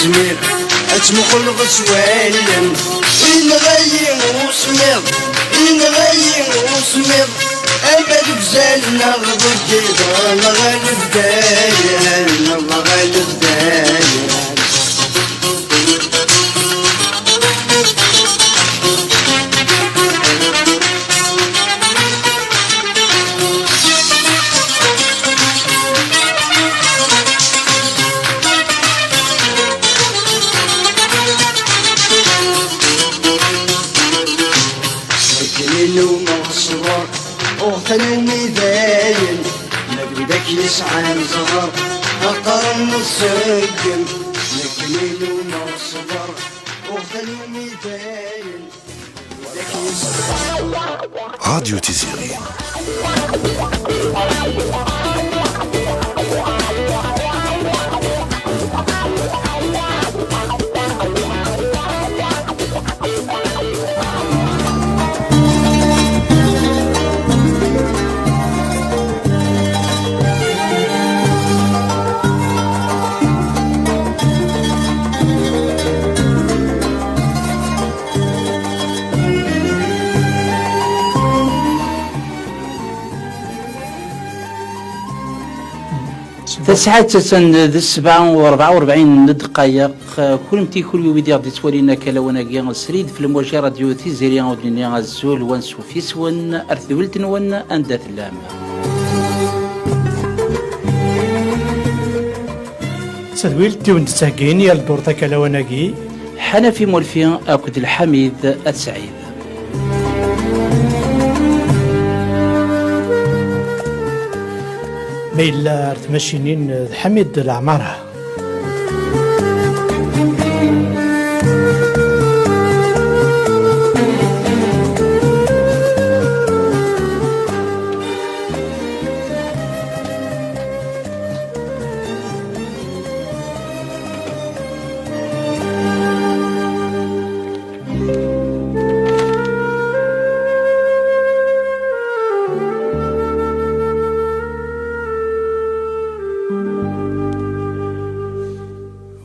وسمير اتمقل غسوالم إنغي وسمير إنغي وسمير أبد بزالنا غضجيضا نغالب دايا نغالب دايا وثني ذاين نقدك يسعى زهر أقرن السجن نكليل وما صبر وثني ذاين نقدك يسعى راديو تيزيري. تسعة ذي 47 دقائق كلمتي كل يوم يدير دي توالينا كلاونا سريد في المواجهة راديو تيزيريا ودنيا الزول وانسو فيسون أرثولتن ون أنداث اللام سدويل تيون تساقين يا الدورتا كلاوناكي حنا في مولفين أكد الحميد السعيد ميلا تمشينين حميد العمارة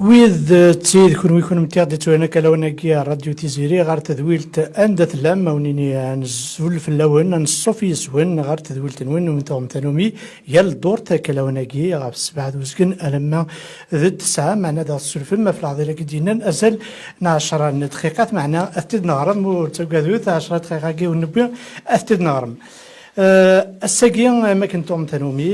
ويذ تسيد كون ويكون متيادة وانا كلاوناكيا راديو تيزيري غار تذويلت أندت اللام ونيني نزول في اللون نصوفي يسون غار تذويلت نون ومتوم تنومي يال دور كلاوناكيا غاب سبعة وزكن ألما ذو 9 معنا دا السلفن ما في العضلة كدينا أزل 10 دقيقات معنا أثتد نغرم وتوكاذوث 10 دقيقة ونبيع أثتد نغرم الساقية ما كنتم تنومي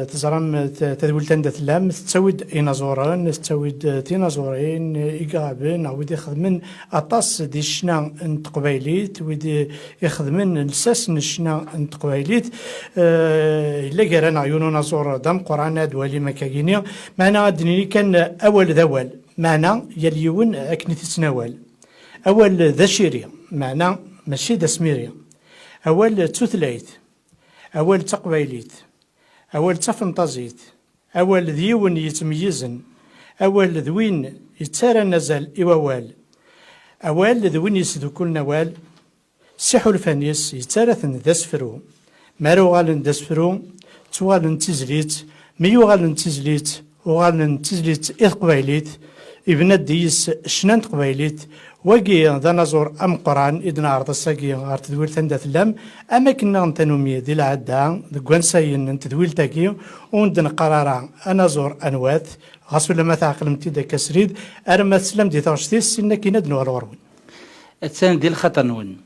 تزرم تذول تندث لام تسود إنازوران تسود تينازورين إيقابن عود يخدمن أطاس دي شنا انت قبايليت ودي يخدمن الساس نشنا انت قبايليت إلا قرانا عيونو نازور دم قرآن دوالي مكاقيني معنا دنيني كان أول ذوال معنا يليون أكني تتناول أول ذا شيري معنا ماشي دا سميري أول تثليت أول تقبيليت أول تفنطازيت أول ذيون يتميزن أول ذوين يتسارى نزل إووال أول ذوين يسدو كل نوال سيحو الفانيس يتسارثن دسفرو مارو غالن دسفرو توغالن تزليت ميو غالن تزليت وغالن تزليت إذ قبيليت ابن ديس شنان قبيليت وقي ذا نزور أم قرآن إذن عرض الساقي غار تدويل تندث اللام أما كنا نتنومي دي العداء دقوان ساين تدويل تاقي وندن قرارا أنازور أنواث غاسو لما تعقلمتي دا كسريد أرما تسلم دي تغشتيس سنة كينا دنو الورون الثاني دي الخطنون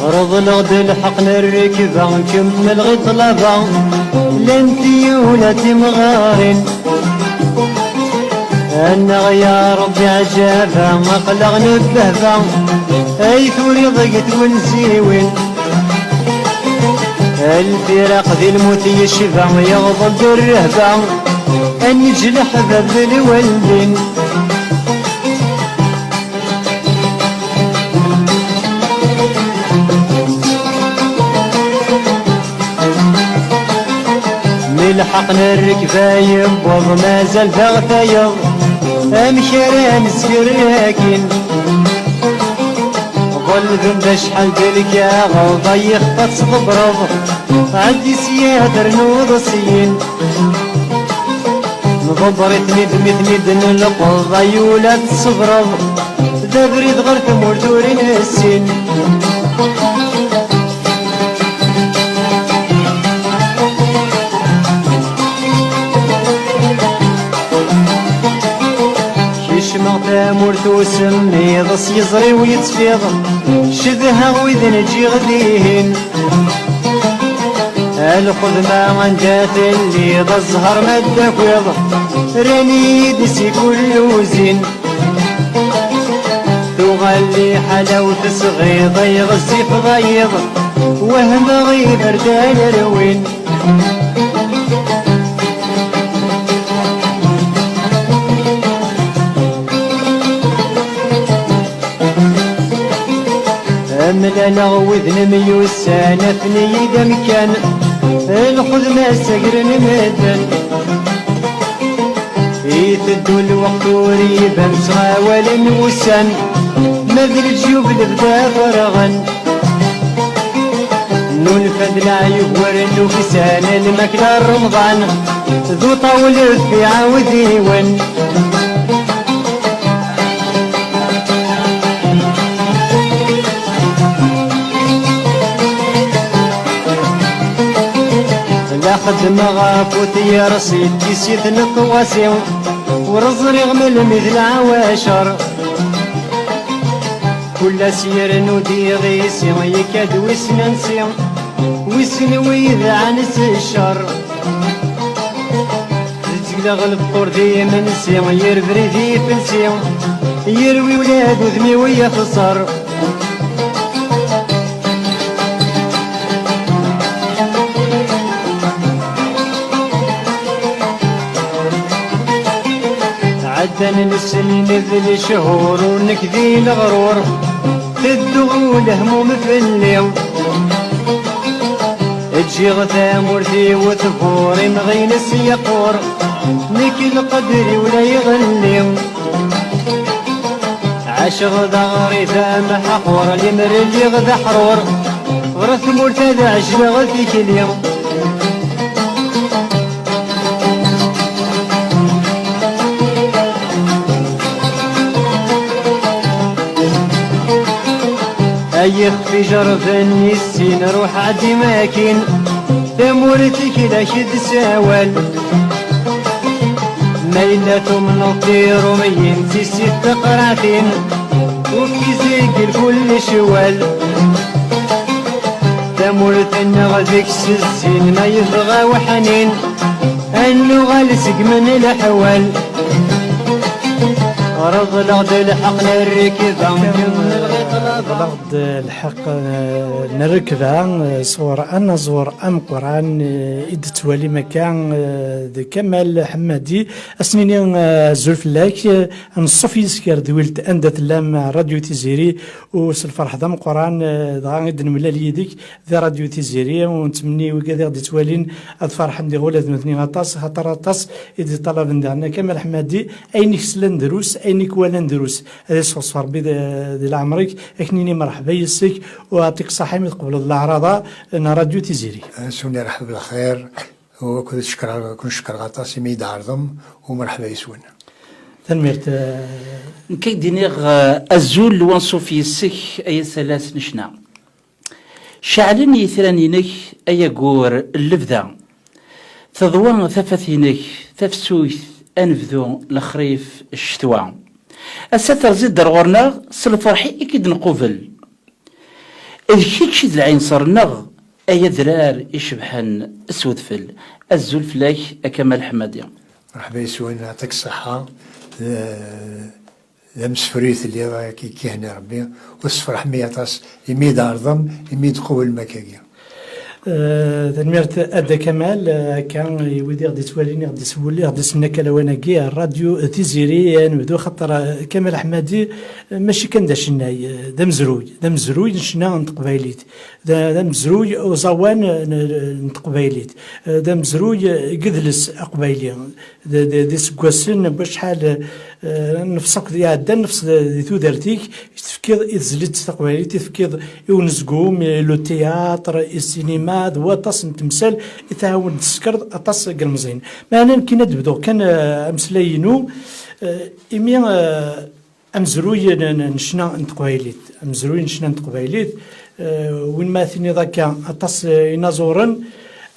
رض الغد الحقنا الركبة نكمل غي طلبة لانتي ولا تمغارين أنا يا ربي عجابة ما قلق نبهبة أي ثوري ضيقت ونسيوين الفراق ذي الموت يشبع يغضب الرهبة أني جلح باب الوالدين ملحقنا الركبايب وض ما زال بغفايض أمشاران سكراكين ظل ذنب شحال بالكاغ ضيخ تصبرض عندي سيادر نوضسين نضبرت ندمت نلقض عيولات صبرض ذا بريد غير ثمور دورين السن كيشمع ثمور توسمي ضس يزري ويتفيض شذها وإذا نجي غديهن الخدمة عندها اللي ذا الزهر مدك ويض راني دسي كل زين تغلي حلاوة صغيضة يغزي في ضيض وهم غيب ردان روين أملا نغوذن ميوسانة ثني دمكان الخدمة سقر نمدن يتدو الوقت وريبا مسغاول نوسان مذل الجيوب لبدا فرغن ننفد العيوب ورنو كسان المكلا رمضان ذو طول في عاودي ون خدمة غافوت يا رصيد كيسيت نطواسي ورزري غمل مثل عواشر كل سير نودي غيسي يكاد وسننسي وسن ويذا عنس الشر رزق غلب طور ذي منسي يرفري ذي فلسي يروي ولاد ذمي ويخسر عدنا نسلم ذي شهور ونكذي الغرور تدغو الهموم في اليوم تجي غثا مرثي وثفوري مغين السيقور نكل قدري ولا يغليم عاشق ضغري ثام حقور اليمر اللي غذا حرور غرث مرتدى عجل غثي كل يوم يخفي جرف النسين روح عدي ماكين ثمورتك لا شد ساوال ميلة من الطير ومين ست قرعتين وفي زيق الكل شوال ثمورة النغذك السين ما يبغى وحنين انه غالسق من الاحوال رض الغد الحقنا الركبة الغد الحق نركبها صور أنا زور أم قرآن إد توالي مكان كمال حمادي أسنين زلف لاك نصفي سكر دويلت أندت لام راديو تيزيري وسالفرح دام قرآن دغان إدن ملال يديك ذا راديو تيزيري ونتمني وكذا دي توالين أدفرح ندي غولة مثني غطاس خطر غطاس إذا طلب ندعنا كمال حمادي أينك سلان دروس أينك ولا ندروس هذا صفر بيد العمريك اكنيني مرحبا يسك ويعطيك صحة قبل الأعراض أنا راديو تيزيري سوني رحب بالخير وكل شكر كل شكر غطاس ميد عرضم ومرحبا يسون تنميرت كي دينيغ الزول وانصو في يسك أي ثلاث نشنا شعلن يثرانينك أي قور اللفذا تضوان ثفثينك تفسوث أنفذو لخريف الشتوى الستر زيد درغورنا سلفرحي اكيد نقوفل كيتشي د العين صرنغ أي درار يشبحن اسودفل الزول فلاك كمال حمادي. مرحبا يسوين يعطيك الصحة. مسفريت اللي كيهني ربي وصفر حميطاس يميد عرضم يميد قوة المكاكية. تنميرت أدا كمال كان يودي غدي تواليني غدي تسولي غدي تسنى كلاواناكي الراديو تيزيري نبدو خاطر كمال حمادي ماشي كان دا شناي دا مزروي نشنا نتقبايليت دا مزروي وزوان نتقبايليت دا مزروي قدلس أقبايلي دي سكواسن باش شحال نفسك يعدى نفس دي تودرتيك تفكير إزلت تقبايليت تفكير يونسقوم لو تياتر السينما وطاس نتمثال يتعاون تسكر طاس قلمزين معنا كي نبدو كان امسلاينو إمي أمزروي نشنا نتقبايليت أمزروي نشنا نتقبايليت وين ما ثني ذاك طاس ينازورن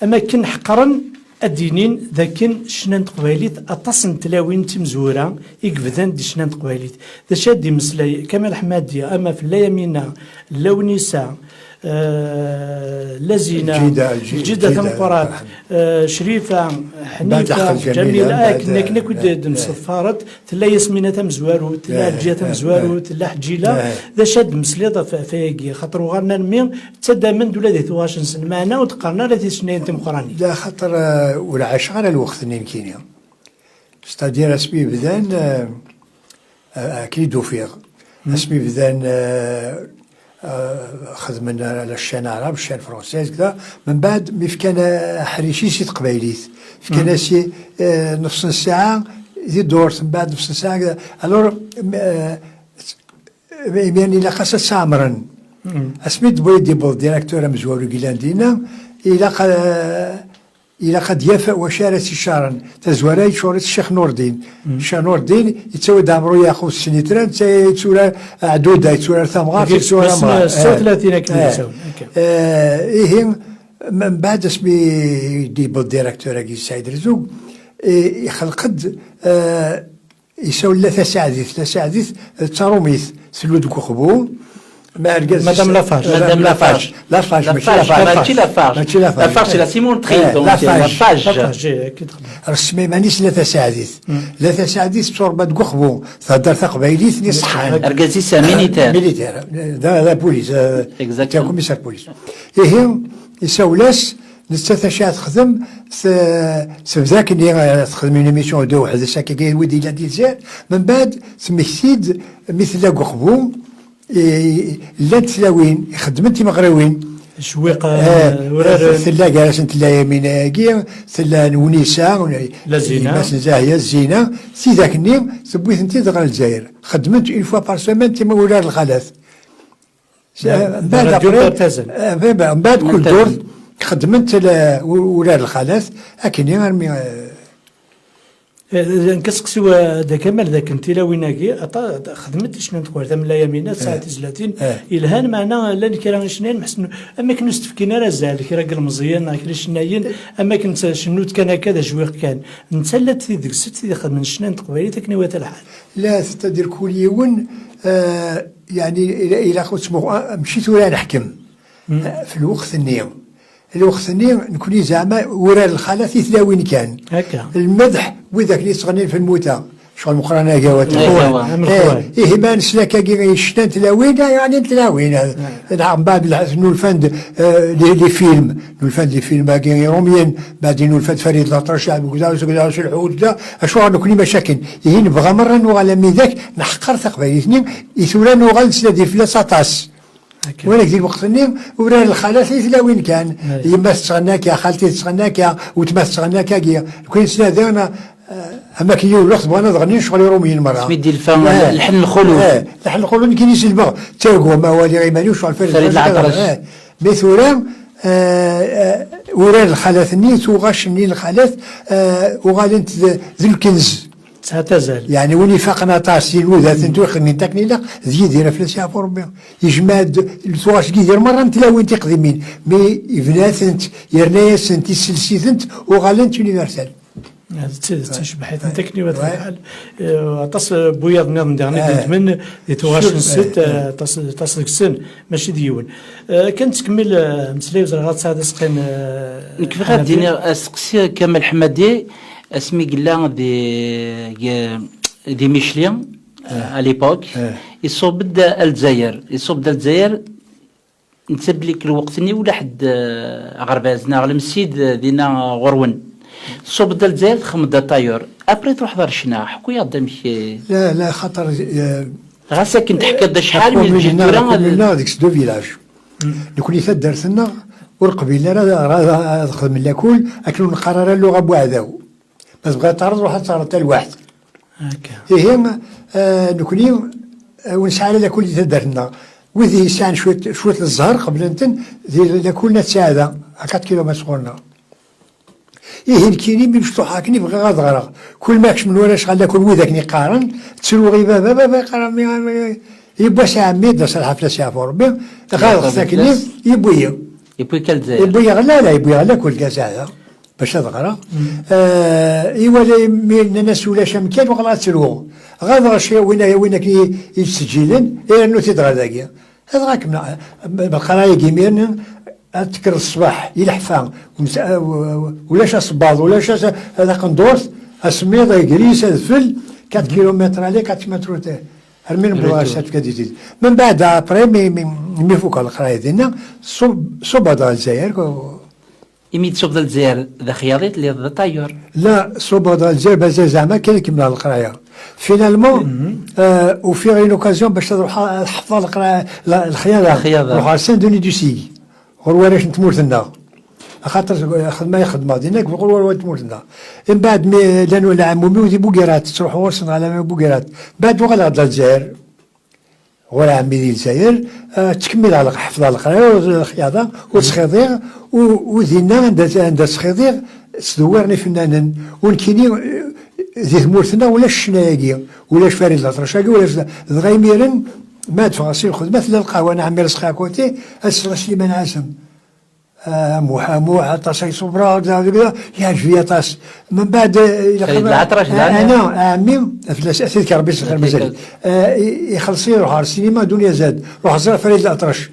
أما كن حقرن الدينين ذاكن شنان تقبايليت أتصن تلاوين تمزورة يقفذان دي شنان تقبايليت ذا شادي مسلاي كمال حمادي أما في اللايمينا اللونيسا لزينة الجدة تنقرات شريفة حنيفة جميلة كنا كود مصفارت تلا ياسمينة مزوارو تلا الجية مزوارو تلا حجيلة ذا شاد مسليطة فايقي خاطر وغرنا المين تسدى من دولا دي تواشن سن معنا وتقارنا لا تسنين تمقراني لا خاطر والعاش على الوقت نين كينيا ستادير اسمي بدان اكيد وفيغ اسمي بدان خدمنا على الشان عرب الشان فرنسيز كذا من بعد مي كان حريشي سي تقبايليت كان سي نص ساعه زيد دورت من بعد نص ساعه كذا الور يعني لا خاصه سامرن اسميت بويدي بول ديريكتور مزوار جيلاندينا إلى قد يفا وشارة شارا تزوراي شورة الشيخ نور الدين الشيخ نور الدين يتسوي دامرو ياخذ سنيتران يتسوى عدودة يتسوى ثمغات يتسوى مرأة 36 كيلو إيه من بعد اسمي ديبل ديريكتور كي سعيد رزوق يخلقد يسوي ثلاث ساعات تاروميث سلود كوخبو مدام لافاج لافاج لا سيمون تخيل لافاج رسمي مانيش ثلاث ساعات بصوربة كوخبو تهدر تقبايليت ني صحان اركازيسا ميليتير ذا بوليس تاع كوميسار بوليس إيه يسولاس ثلاث ساعات خدم ذاك اللي تخدم اون ايميسيون دو واحد الساعه كاين ودي لا ديزير من بعد سميتيد مثل كوخبو لا تلاوين خدمتي مغراوين شويقة ثلا جالس ثلا يميناكي ثلا نونيسا لا زينة زاهية الزينة سي ذاك النيم سبويت انت دغال الجزائر خدمت اون فوا بار سيمين تيما ولاد الخلاث من بعد كل دور خدمت ولاد الخلاث اكني غير كسقسي دا كمال ذاك انت لا ويناكي خدمت شنو تقول ثم لا يمينات ساعه 30 الهان معنا لا كرا شنين محسن اما كنا استفكينا راه زال كرا قال مزيان كرا شناين اما كنت شنو كان كذا جويق كان نتسلت في ذيك الست خدم شنين تقبايلي تكنيوات الحال لا تدير كل يوم يعني الى خص مشيت ولا نحكم في الوقت النيم نكوني زعما ورا الخلاث يتلاوين كان هكا المدح وذاك اللي صغنين في الموتى شغل مقرانا جوات إيه ما نسلاك كي شتان تلاوين يعني تلاوين نعم بعد نولفند لي فيلم نولفند لي فيلم كي روميين بعدين نولفند فريد الأطرش وكذا الحوت ده أشوار نكوني مشاكل يهين بغى مرة نوغل من ذاك نحقر ثقبايتني يثورا نوغل سلادي في لاصاطاس وانا كذي الوقت النيم ورا الخالات اللي وين كان يما تسغناك يا خالتي تسغناك يا وتما تسغناك يا كاين سنه انا اما كي الوقت بغينا نغني شغل روميين المراه سميتي الفم لحن الخلود لحن الخلود كاين يسلبغ تاقوا موالي غيماني وشغل فريد العطرش مثورا ورا الخالات النيم توغاش النيل الخالات وغالي ذي الكنز تزال يعني وني فاقنا طاسي الوذا تنتو خني تاكني لا ذي دير فلسفه فوربي يجماد الثواش كي يدير مره تلاوين تقدمين مي بنات انت يرناس انت سلسيت انت وغالنت يونيفرسال تشبح تنتكني وهذا الحال تص بويض نظام ديالنا من دي توغاش نسيت تص السن ماشي ديون كنت تكمل مسلي وزرا غاتساعد سقين كيف غادي اسقسي كمال حمادي اسمي قلا دي ميشلين à l'époque يصوب الجزائر نسب لك الوقتني ولا حد غربازنا غلمسيد دينا غرون صوب الجزائر خمد طايور ابري تروح دار شنا حكوا يا دمشي لا خاطر غاسا كنت حكى شحال من الجيران ديك دو فيلاج نكون يفاد درسنا والقبيله راه خدم لاكل اكلوا القرار اللغه بوعداو بس بغات تعرض روح تعرض حتى لواحد هكا هي نكوني ونسعى لكل اللي درنا وذي سان شويه الزهر قبل انتن لكلنا تساعده 4 كيلومتر قلنا الكيني باش تحاكني بغى غادغرا كل ماكش من ولا شغل كل وذاك قارن تسلو غي بابا قارن يبغى ساعه ميد صراحه في ساعه ربي غادغ ساكني يبوي كالجزائر يبوي لا يبوي لا كل كاسه باش تغرا ايوا من الناس ولا شمكان وغلا تسلو غادغ شي وين كي يسجلن انه تدغى ذاك هذا راك بالقرايه كيميرن تكر الصباح يلحفا ولاش صباض ولاش هذا قندورث اسميض يجريس الفل 4 كيلومتر عليه 4 كيلومتر هرمين بلاصات كديتي من بعد ابري مي فوق القرايه ديالنا صوب هذا الجزائر يميت صوب الجزائر ذا خياطيت اللي ذا طايور لا صوب هذا الجزائر باز زعما كان كيملا القرايه فينالمون وفي غير اوكازيون باش تروح حفظ القرايه الخياطه روح سان دوني دو سي غرواش نتمورتنا خاطر خدمه ديالنا غرواش نتمورتنا من بعد لانه العمومي ودي بوكيرات تروح ورسنا على بوكيرات بعد وغلا غدا الجزائر ولا عمي ديال الجزائر تكمل على حفظ القرايه والخياطه والتسخيضير ودينا عندها التسخيضير تدورني فنانا ونكيني ذي ثمورتنا ولا الشناقي ولا فريد الاطرشاقي ولا دغيميرن ما تفاصيل خدمه مثل القهوه انا عمي رزقها كوتي اسرى سليمان عاسم محامو طاسي صبرا يعجبني طاس من بعد انا عمي في ربي يسخر مازال يخلص يروح على السينما دنيا زاد روح زرع فريد الاطرش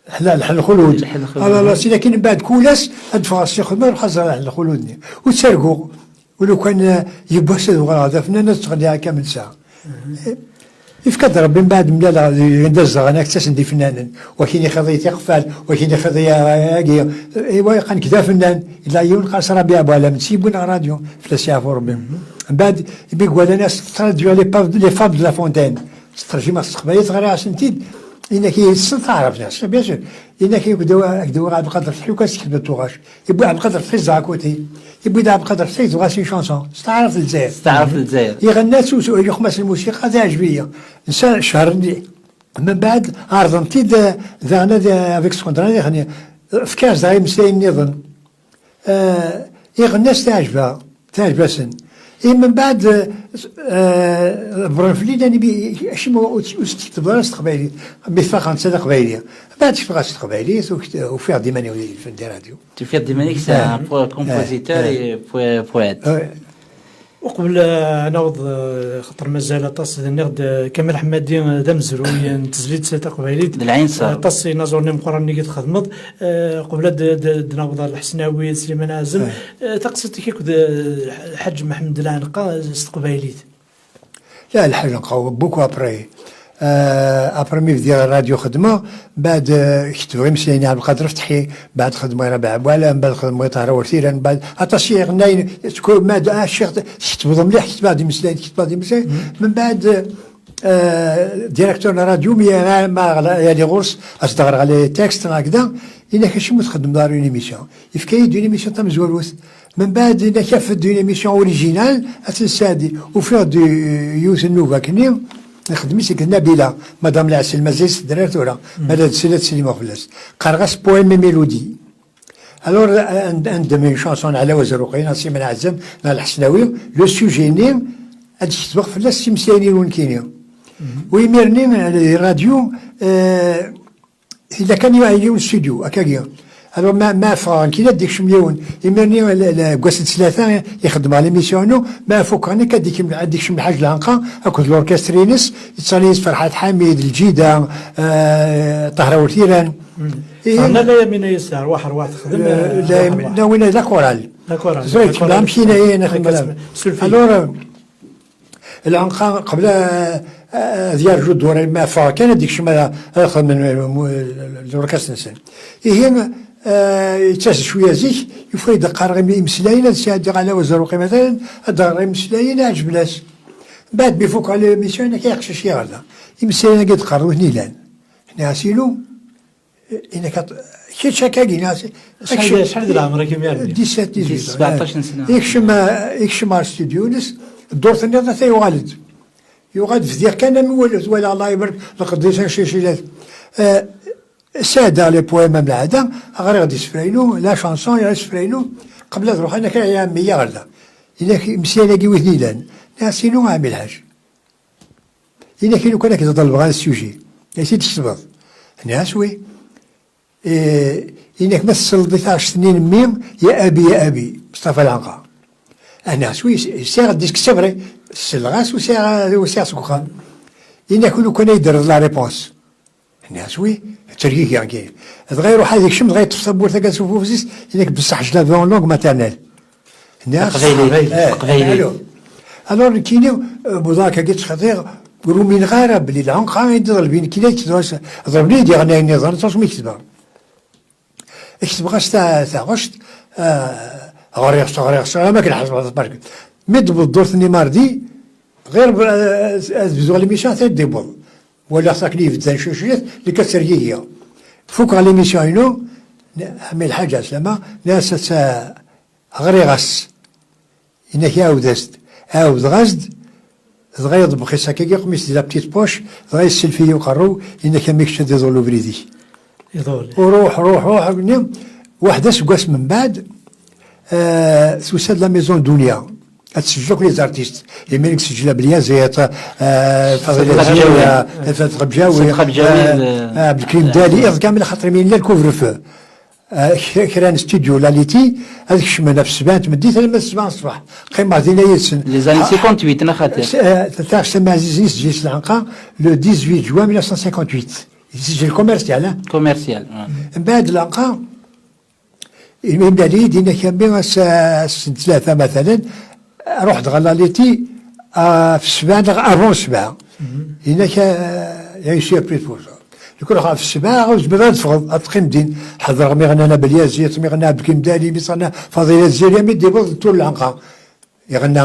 حلال حل الخلود لا سي لكن من بعد كولاس التفاصيل خدمه روح زرع حل الخلود وتسرقوا ولو كان يبوسد وغادا فنان تغنيها كامل ساعه يفكر ربي من بعد ملا ندز انا كتاس ندي فنانا وكاين خذي تقفال وكاين خذي هاكي ايوا كان كذا فنان الا يون قاص ربي ابو على نسيبونا راديو في الساعه ربي من بعد يبيقوا لنا ترجعوا لي فاب دو لا فونتين ترجمه استقباليه غير سنتيد انك تعرف ناس بيان سور انك يبداو عبد القادر الفتحي وكتكتب التوغاش يبغي عبد القادر الفتحي زعكوتي يبغي عبد القادر الفتحي تغاسي شونسون تعرف الجزائر يغنى سوسو يخمس الموسيقى هذه عجبيه نسى شهر من بعد عرضنتي ذانا افيك سكوندرا يعني في كاس زي مسلم نظن يغنى تعجبها سن من بعد برنفلي يعني شي استقبال استقبالي بفاق سنه قبيليه بعد فاق قبيليه وفي ديماني ولي في الراديو في ديماني سا كومبوزيتور بويت وقبل نوض خاطر مازال طاس نغد كمال حمادي دمزرو تزليت ساعه قبيليت العين صار طاس نازورني مقرن نيت خدمت قبل نوض الحسناوي سليمان عازم تقصد كيك الحاج محمد العنقه استقبيليت لا الحاج العنقه بوكو ابري ابرمي ديال الراديو خدمه بعد كتبغي مسيني عبد القادر فتحي بعد خدمه ربع بوالا من بعد خدمه طهره وثيرا من بعد عطاشي غناين تكون ما الشيخ كتب مليح كتب هذه مسلين من بعد ديريكتور الراديو ما يعني غرس اصدر على تكست هكذا الا كاش متخدم دار اون ايميسيون يفكاي دون ايميسيون تاع مزوروث من بعد الا كاف دون ايميسيون اوريجينال اساسادي وفي دو يوث نوفا كني نخدمي سيك نبيله مدام العسل مازال درارتورا مالا تسلات سليمه خلاص قرغاس بويم ميلودي الور عندما شانسون على وزروقين ناسي من عزم مع الحسناوي لو سوجي نيم هادشي تبغى فلاس سيمسياني وين كاينين ويميرني الراديو اذا كان يعيون ستوديو هكاكيا الو ما فان كي ديك شمليون يمرني كواس ثلاثه يخدم على ميسيونو ما فوق انا كديك شم الحاج لانقا اكو الاوركسترينس يتصاليز فرحات حميد الجيده طهره وتيران انا لا يمين يسار واحد خدم لا وين لا كورال زويت لا مشينا نخدم الو العنقا قبل ديال جود ورا ما فا كان ديك شما اخذ من الاوركسترا هي يتاس شويه زيك يفري دقار غير مسلاين سي على وزروقي مثلا دار مسلاين عجب ناس بعد بيفوق على ميسيون كيخشى شي غدا يمسلاين قد قروا نيلان حنا سيلو انك كي شكاكي ناس شحال ديال عمرك يا 17 سنه يكشم استوديونس الدور ثاني تاع يوالد في ذيك كان مولد ولا الله يبارك القديس شيشيلات ساده لي بويم من العاده غير غادي يسفرينو لا شانسون يا يسفرينو قبل تروح انا كان يا 100 غدا الا مسينا كي وثنيلان ناسينو عامل حاجه الا كانوا كنا كتطلب غير السوجي يا سيدي تشتبط ناس وي انك مثل 12 سنين ميم يا ابي مصطفى العنقا انا سوي سير ديسك سبري السلغاس وسير سكوخان إن كنا يدير لا ريبونس الناس وي تريك يعني تغيروا حاجه شم تغير تصبور تلقى سوفوزيس انك بصح جلا فون لونغ ماتيرنيل الناس قبيلي الور كينو بوذاك قلت خطير قولوا من غير بلي العنقا يضرب بين كيلات ضربني دي غني نظام تصوم مكتبه اكتب غاستا تاع غشت غير ما كنحسب برك مد بالدور ثاني ماردي غير فيزواليميشن تاع ديبول ولا ساكني في الزان شوشيات اللي كتسريه فوق على ميسيونو عمل حاجه سلامه ناس غير غاس انك عاود غازد صغير بخي ساكي قميص دي لا بتيت بوش صغير السلفيه وقرو انك ميكش دي زولو فريدي وروح واحد سكواس من بعد سوساد لا ميزون دنيا تسجلوا كل زارتيست يمينك سجلها باليازيت فضل الجاوي فتح بجاوي عبد الكريم دالي إذ كامل خاطر مين لا الكوفر فو كران ستوديو لاليتي هذيك الشمانة في السبعة تمديت لما السبعة الصباح قيمة دينا يتسن لي زاني 58 انا خاطر تاع سما عزيزي سجل العنقا لو 18 جوان 1958 يسجل كوميرسيال من بعد العنقا يبدا لي دينا كامل سنة ثلاثة مثلا رحت غلاليتي في السبعة أربعة السبعة هناك يعيش بريفوز يكون في السبعة غوز بدأت تفضل أتقيم دين حضر ميغنانا باليازيت ميغنا بكيم دالي ميصانا فضيلة الزيريا ميدي بوض طول العنقا يغنى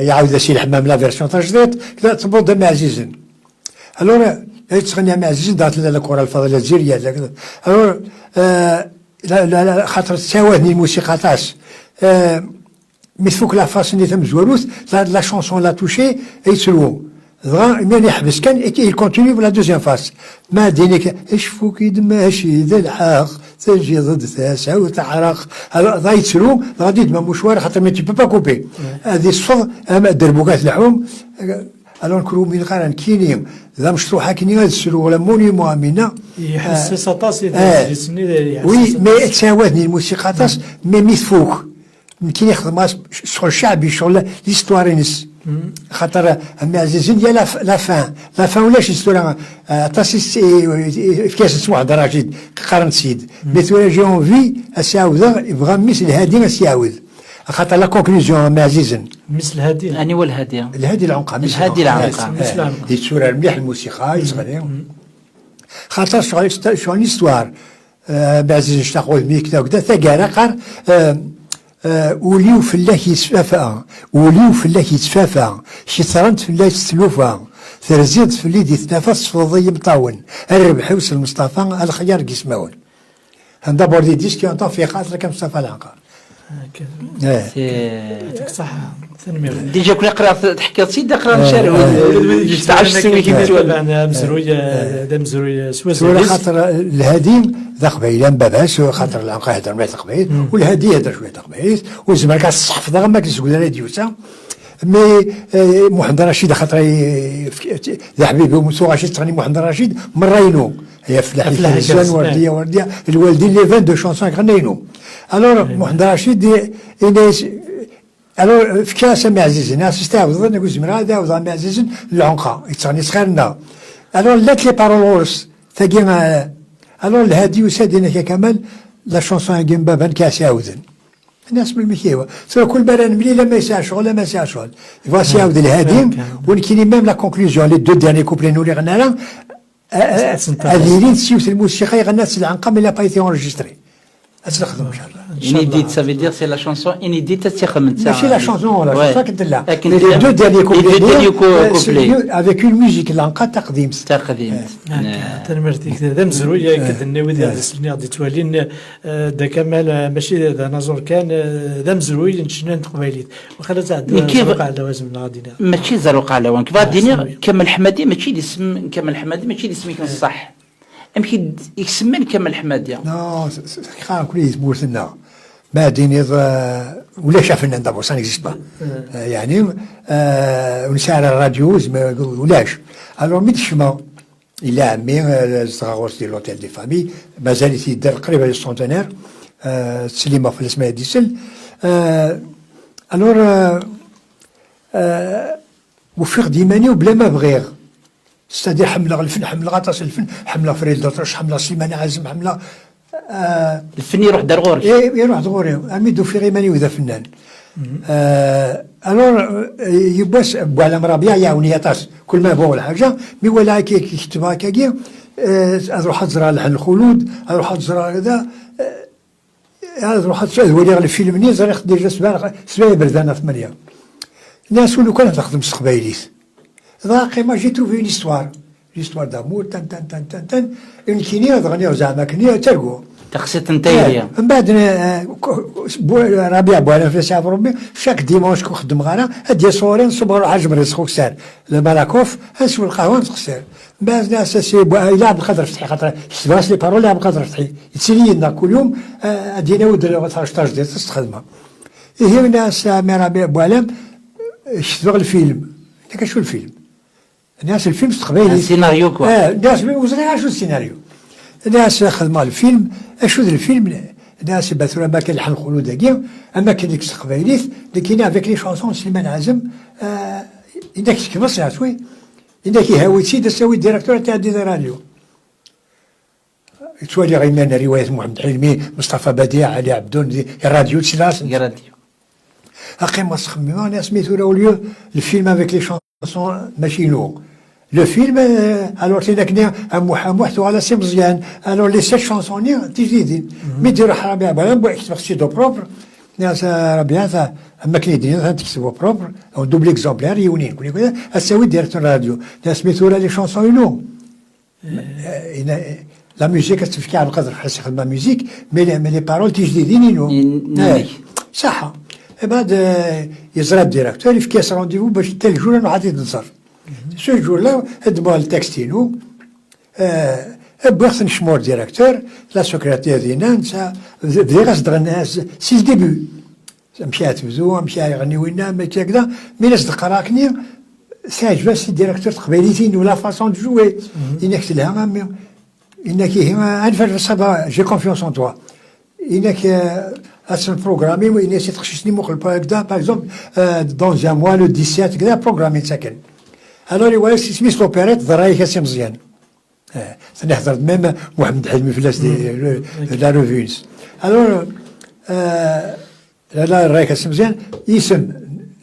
يعاود سي الحمام لا فيرسيون تاع جديد كذا تبوض مع عزيزن الور تغني مع عزيزن دارت لنا الكرة الفضيلة الزيريا الور لا خاطر تساواني الموسيقى تاعس مي فوق لا فاسوني تم زواروث لا شونسون لا توشي يتسلو دغا مين يحبس كان اي كونتينيو بلا دوزيام فاس ما دينك اش فوق يدماشي ذا الحاق تجي ضد ثاسع وتعرق هذا يتسلو غادي تما مشوار خاطر ما تي با كوبي هذه الصفر اما دربوكات اللحوم الون كرو من قران كينيم ذا مشروع كيني يتسلو ولا موني مؤمنه يحس سطاس وي مي تساواتني الموسيقى تاس مي فوق كاين يخدم شغل شعبي شغل ليستوارينس خاطر عمي عزيزين ديال لا فان ولاش هيستوريا تاسيس في كاس اسمه عبد الرشيد قرن سيد مي جون في اساوذ يبغى مثل هادي اسياوذ خاطر لا كونكلوزيون مع عزيزن مثل هادي اني والهادي العنقا الهادي العنقا يتصور مليح الموسيقى يصغر خاطر شغل ليستوار بعزيز نشتاقوا ميك كذا ثقاره قر وليو في الله يتفافى شي ثرنت في الله يتسلوفا ثرزيد في اللي يتنافس في الضي مطاون الربح وصل مصطفى الخيار كيسماون هذا بوردي ديسكي انطون في خاطر كمصطفى العنقا يعطيك الصحة ديجا كنا قرات حكايه سيدي قرا شارع تاع السوي كيما مزروي سويسرا خاطر الهادي ذا قبيله باباس خاطر العنقا هدر مع قبيل والهادي هدر شويه قبيل والزمان كاع الصحف ذا ما كيسقول انا ديوسا مي محمد رشيد خاطر ذا حبيبي ومسو رشيد تغني محمد رشيد مرينو هي في الحزان ورديه الوالدين لي 22 شونسون غنينو الور محمد رشيد إنيس الور في كاس معزز ناس استعوض نقول زمرا داوض معزز العنقه يتغني صغيرنا الور لات لي بارولورس ثقينا الور الهادي وسادنا كمال لا شونسون كيم بابا كاس يعاودن الناس بالمكيوه سواء كل بران ملي لا ما يسعى شغل ما يسعى شغل فاسي يعاود الهادي ولكن ميم لا كونكلوزيون لي دو ديرني كوبلي نولي غنى هذه سيوت الموسيقى يغنى العنقه مي لا با ايتي اونجستري اتخدم ان شاء الله inédite, ça veut dire c'est la chanson inédite ماشي لا شونسون ولا شونسون كنت لا لي دو ديرني كوبلي افيك اون ميوزيك العنقه تقديم تنمرتي كذا مزروي كدنا ودي هذا السنه غادي توالين دا كمال ماشي ذا نزور كان ذا مزروي نشنان قبيليت وخلا تاع زروق على لوازم غادي ماشي زروق على وان كيف غادي كمال الحمادي ماشي الاسم كمال الحمادي ماشي الاسم يكون صح يمكن يسمى كمال الحمادي نو خا كل يسمورنا ما ديني ولا شافنا دابا سا نيكزيست با يعني ونسال الراديوز ما ولاش الو مي تشما الى عمي الصغاروس ديال لوتيل دي فامي مازال يدير قريبه للسونتينير تسليمه في الاسماء ديسل الور وفيق ديماني وبلا ما بغير ستادير حمله الفن حمله غطاس الفن حمله فريد دطرش حمله سليمان عازم حمله الفن يروح دار يروح دغوري اميدو في غيماني وذا فنان الور يباس بوالا مرابيع يعاوني يطاس كل ما بغوا الحاجه مي ولا كي كتبها كاكي اروح ازرع لحن الخلود اروح ازرع كذا اروح ولي الفيلم ني زريخ ديجا سبع بردانه 8 الناس ولو كانت تخدم السقبايليت ذاك ما جي تروفي ليستوار دامور تن تن تن تن تن اون كيني غنيو زعما كني تلقو تقصيت نتايا من بعد ربيع بوالا في ساعه ربي شاك ديمونش كنخدم غانا هادي صورين صبر حجم رزق كسار الملاكوف هنسوي القهوه نتقسر من بعد ناس الى عبد القادر فتحي خاطر سباس لي بارول عبد القادر فتحي يتسلي لنا كل يوم ادينا ود 13 ديال تستخدمها هي الناس ربيع بوالا شتغل الفيلم انت كتشوف الفيلم الناس الفيلم استقبالي السيناريو كوا الناس وزريعه شو السيناريو الناس خدموا الفيلم اشو الفيلم الناس بثوا ما كان لحن خلود كاع اما كان ديك استقباليت اللي كاين افيك لي شونسون سليمان عازم انك كيفاش شوي انك هاويتي تساوي الديريكتور تاع دي راديو تولي غيمان روايه محمد حلمي مصطفى بديع علي عبدون الراديو تسلاس راديو اخي ما تخمموا الناس سميتو له الفيلم افيك لي شونسون ماشي لو Le film, alors c'est là un Mohamed على سي مزيان alors les 7 chansons تجديدين مي ديروا حرامي بلا بغيت تكتبوا بروبر ناس ربيعه اما كاين تكتبوا بروبر او دوبل اكزومبلير يونين كل كذا اساوي ديريكتور راديو ناس سميتو لي شونسون لو لا ميوزيك تفكي على القدر حس خدمه ميوزيك مي لي بارول تجديدين لو صح بعد يزرع الديريكتور يفكي رونديفو باش تال جور واحد ينصر سو جور-là هدموا التكستينو بغيت نشمور ديريكتور لا سكرتير ديالنا نسا بدينا صدغنا سي الديبو مشات تبدو مشى يغني وينا مشى كذا مي ناس دقراكني ساعج بس الديريكتور تقبيليتين ولا فاصون دو جوي انك لها انك عارف الصبا جي كونفيونس ان توا انك هاد البروغرامي وين سي تخشيني مخل هكذا باغ اكزومبل دون ان موا لو 17 كذا بروغرامي ساكن الو روايه سميت لوبيريت ضرايك سي مزيان ثاني حضرت ميم محمد حلمي في لا ريفيوز الو لا رايك سي مزيان يسم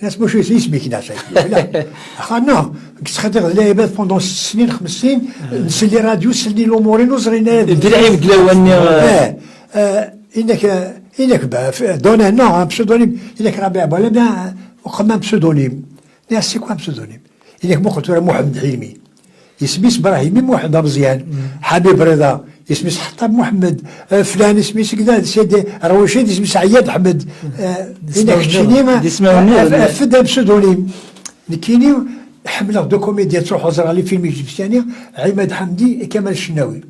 ناس مش اسمي كي نعطيك لا اخا نو كنت خدير لعيبات بوندون 6 سنين 5 سنين نسلي راديو نسلي لومورين وزرينا الدرعي كلاواني انك دونا نو بسودونيم انك ربيع ولا وقما بسودونيم ناس سي كوا بسودونيم انك مو قلت محمد حلمي اسمي ابراهيمي محمد مزيان حبيب رضا اسمي حطاب محمد فلان اسمي كذا سيدي روشيد اسمي سعيد احمد انك شنيما فدا بسودونيم كايني حمله دو كوميديا تروح وزر على فيلم ايجيبسياني عماد حمدي كمال الشناوي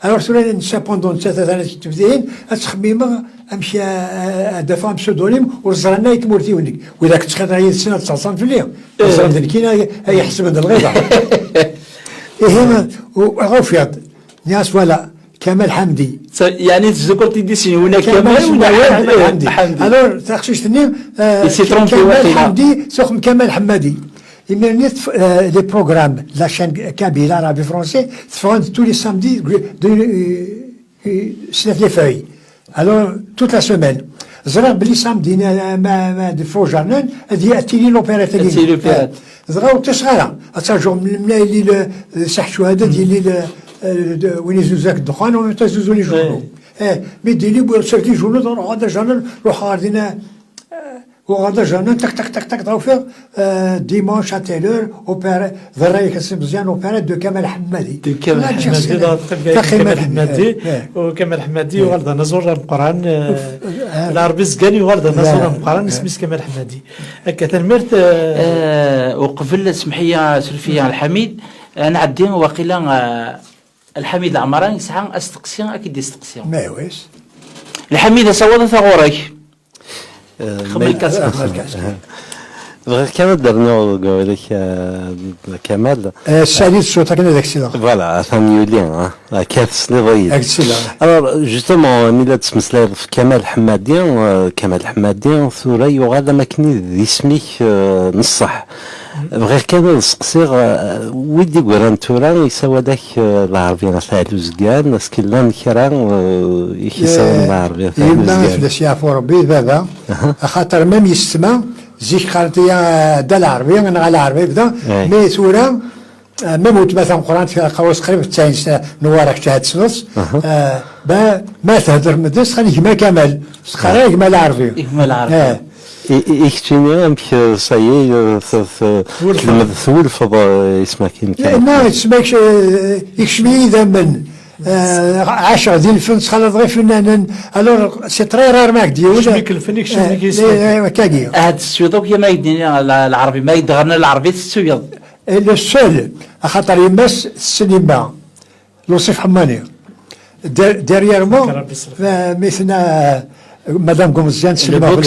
الوغ سولان نسا بوندون 3 سنوات تبدين تخميمه امشي دافع بسودونيم ورزرنا يتمورتي ونك واذا كنت خاطر هي السنه تصان في الليل رزرنا كينا يحسب هذا الغيظه وغوفيض ناس ولا كمال حمدي يعني ذكرتي دي سي هناك كمال حمدي الور تخشيش تني كمال حمدي سخم كمال حمادي يمرنيت لي بروغرام لا شين كابيل عربي فرونسي تفرون تو لي سامدي سنة لي فاي الور توت لا سيمين زرا بلي سامدي ما دي فو جارنان هذه اتيلي لوبيرات اللي زرا تصغر اتاجو من الملايلي صح شهاده ديال وين يزوزك الدخان وين تزوزوا لي جورنو مي ديلي بورسك لي جورنو روح هذا جورنال روح غادينا وغادا جورنال تك تك تك تك ضرب فيه ديمونش ا تيلور اوبيرا ذراي كاسم مزيان اوبيرا دو كمال حمادي كمال حمادي وكمال حمادي وغالدا نزور القران العربي زكاني وغالدا نزور القران اسميس كمال حمادي هكا تنمرت وقبل سمحيه سلفيه الحميد انا عدي واقيلا الحميد العمراني يسعى استقسيان اكيد يستقسيان ما ويش الحميد صوت ثغورك خمل كاس غير كمال درنا قولك كمال السالي صوتك كنا داك الشيء فوالا فاميوليان كيف سنضيد داك الشيء الوغ جوستومون ملي تسمسلاي في كمال حمادي ثوري وغادا ما كني اسميك نصح غير كان نسقسيغ ويدي قران توران يسوى داك العربية نفعلو زكان ناس كلان كران يسوى العربية نفعلو زكان فلاش يعفو ربي بابا خاطر ميم يسمى زيك خالتيا دا العربية انا العربية بدا مي تورا ميم مثلا قران في قواس قريب 90 سنة نوارك شهاد سنص ما تهدر مدرس خلي يجمع كمال سخرا يجمع العربية يكتشيني امك صايي ثولف اسمك يمكن لا اسمك يكشمي اذا من 10 ديال الفلوس خلط غير فنان الور سي تري رار ماك ديال شميك الفن يكشمي كيسمى كاكي هاد السويض كيما يديني العربي ما يدغرنا العربي السويض لو سول خاطر يمس السينما لوصيف حماني ديرييرمون مثلنا مدام قمزيان سلمى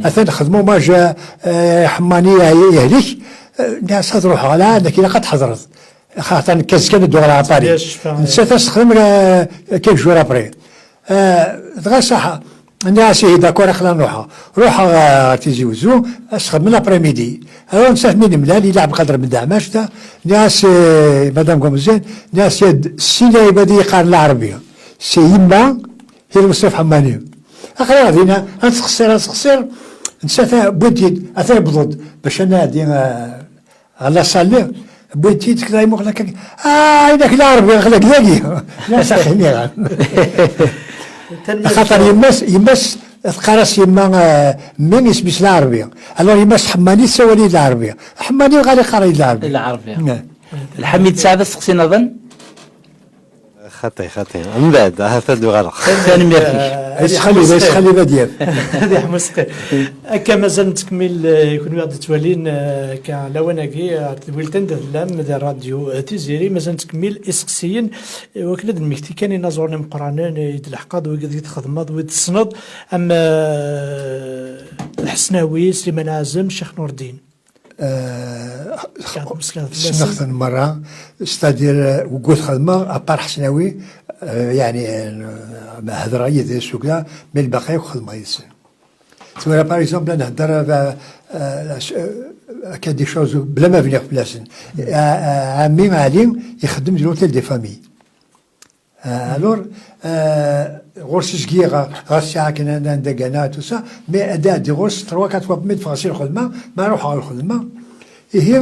اثناء خدموا ما جا حمانيه يهلك الناس تروح على انك الا قد حضرت خاطر كان الدور العطاري نسيت نستخدم كيف جور ابري دغيا صح الناس داكور خلينا نروح تيزيوزو استخدم من ابريميدي انا نسيت من ملال يلعب قدر من دعماش تا ناس مدام قمزيان ناس يد السينما بدي يقارن العربيه سيما هي المصطفى حماني اخر غادينا نسقسير نسيت بوتيد اثر بضد باش انا دي على صالي بوتيد كذا يمخلك هذاك العربي غلق لاقي لا ساخني خاطر يمس تقراس يما من يسميش العربيه الوغ يمس حماني سوالي العربيه حماني غادي يقرا العربيه الحميد سعد سقسينا ظن خطي من بعد هذا دو غلط ثاني ميرسي خلي بديال هذه حمسقي هكا مازال تكمل يكون واحد توالين كلاوناكي ولتن دلام ذا راديو تيزيري مازال تكمل اسقسيين وكلا المكتي كان ينظرنا مقرانين يتلحقض ويقد خدمات ويتصنض اما الحسناوي سليمان عازم الشيخ نور الدين سنخدم مرة ستادير وقود خدمة أبار حسناوي يعني هضرة يدي سوكلا من البقية وخدمة يسن سواء بار اكزومبل نهضر كان دي شوز بلا ما فينيغ بلاسن عمي معلم يخدم دي لوتيل دي فامي الور غورس شكيغا غاسيا كنا ندقنا تو سا مي ادا دي غورس 3 4 ميت فاسيل الخدمه ما نروح على الخدمه هي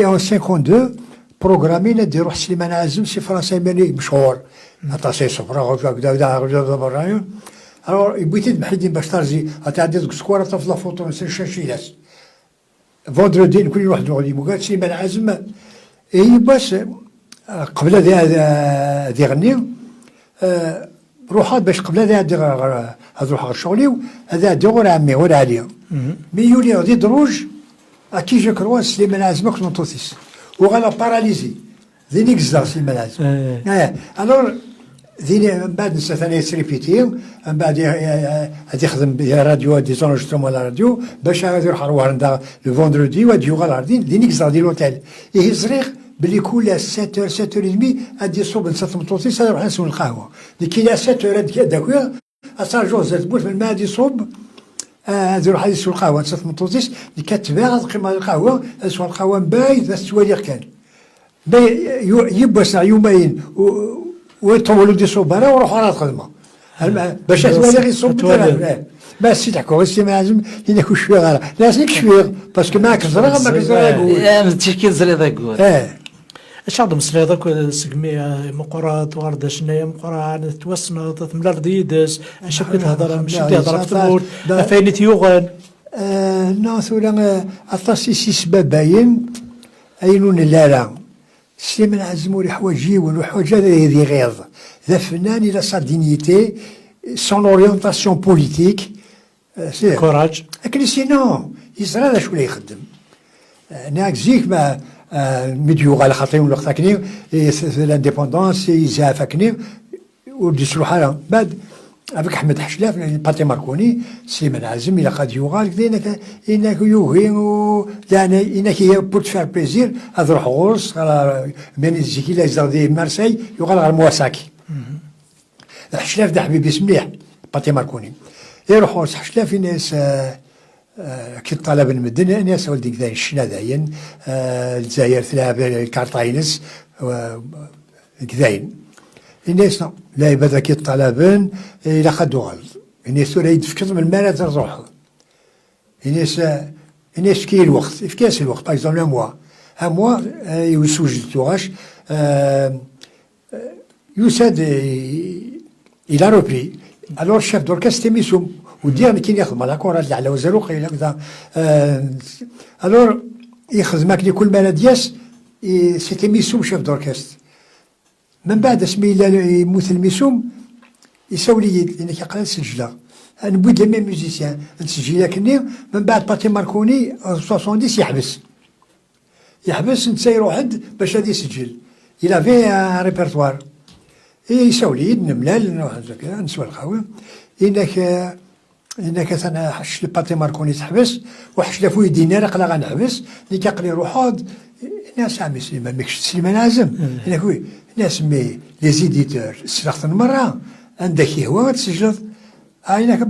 اون 52 بروغرامين نديرو سليمان عازم سي فرنسي ماني مشهور عطاسي صفرا هكذا برايو الور بغيتي محيدين باش ترجي تعدي ديك السكوره طفله فوتو نشاشيلاس فوندردي كل واحد غادي مو سليمان عازم اي باش قبل هذا يغني روحات باش قبل هذا روح على شغلي هذا دور عمي ولا عليا مي يولي غادي دروج كي جو كروا سليمان عازم كنت نطوسيس وغالا باراليزي ذينيك زار سليمان عازم الور ذيني من بعد نسى ثاني يسريبيتي من بعد غادي يخدم راديو دي زونجسترومون على راديو باش غادي يروح رواندا لو فوندردي وغادي يوغال عارضين دينيك زادي لوتيل إيه زريق بلي كل 7 7:30 غادي يصوب لسات مطوطيس يروح نسول القهوه اللي كاين 7 داك اصلا جوز تبوت من بعد يصوب غادي يروح يسول القهوه لسات مطوطيس اللي كتباع قيمه القهوه يسول القهوه بايد السوالير كان يبس يومين ويطولوا دي صوبانا ويروحوا على الخدمه باش تولي غير صوب ما سي داكور سي مازم ينك شويه غير لازمك شويه باسكو ما كزرا ما كزرا ما تشكي زري داكور اش عندهم سليضك سقمي مقرات ورده شنايا مقران توسنا تملا رديدس اش كنت تهضر ماشي تهضر في الموت فين تيوغن نو ثولا اطاسي سي سبب باين اينون لا سليمان عزموري حوايج وحوايج هذه غيظ ذا فنان الى سا دينيتي سون اورينتاسيون بوليتيك كوراج لكن سينو يزرى شو اللي يخدم ناك زيك ما ميديو على خاطرهم الوقت كني لانديبوندونس يزاف كني ودي سلوحه بعد افيك احمد حشلاف باتي ماركوني سليمان عزم الى قد يوغال انك يوهين يعني انك هي بور تفار بليزير اروح غورس من الزكي لا يزردي مارسي يوغال غير مواساكي حشلاف ده حبيبي مليح باتي ماركوني يروح غورس حشلاف الناس كي طلب المدن الناس ولدي كذا الشنا داين الجزائر تلعب الكارتاينس كذاين الناس لا يبدا كي طلبن الى خدو غلط الناس ولا يتفكر من المال تروح الناس كي الوقت في كاس الوقت باغ اكزومبل موا يوسوج توغاش يوساد الى روبري الور شيف دوركاست ميسوم ودير كي يخدم على كره على وزارو قيل كذا الور يخدمك لكل بلدياس سيتي ميسوم شيف دوركاست من بعد اسمي يموت الميسوم يساوي لي لانك يقرا السجله نبوي لي ميم ميوزيسيان نسجل كني من بعد باتي ماركوني 70 يحبس نسير واحد باش غادي يسجل الى في ريبرتوار يساوي لي نملال نسوى القهوه انك انا حش باتي ماركوني تحبس وحش لافوي دينار قلا غنحبس اللي كيقلي روحو الناس عمي سليمان ماكش سليمان عازم هناك وي ناس مي لي زيديتور سلخت المره عندك هو تسجل هناك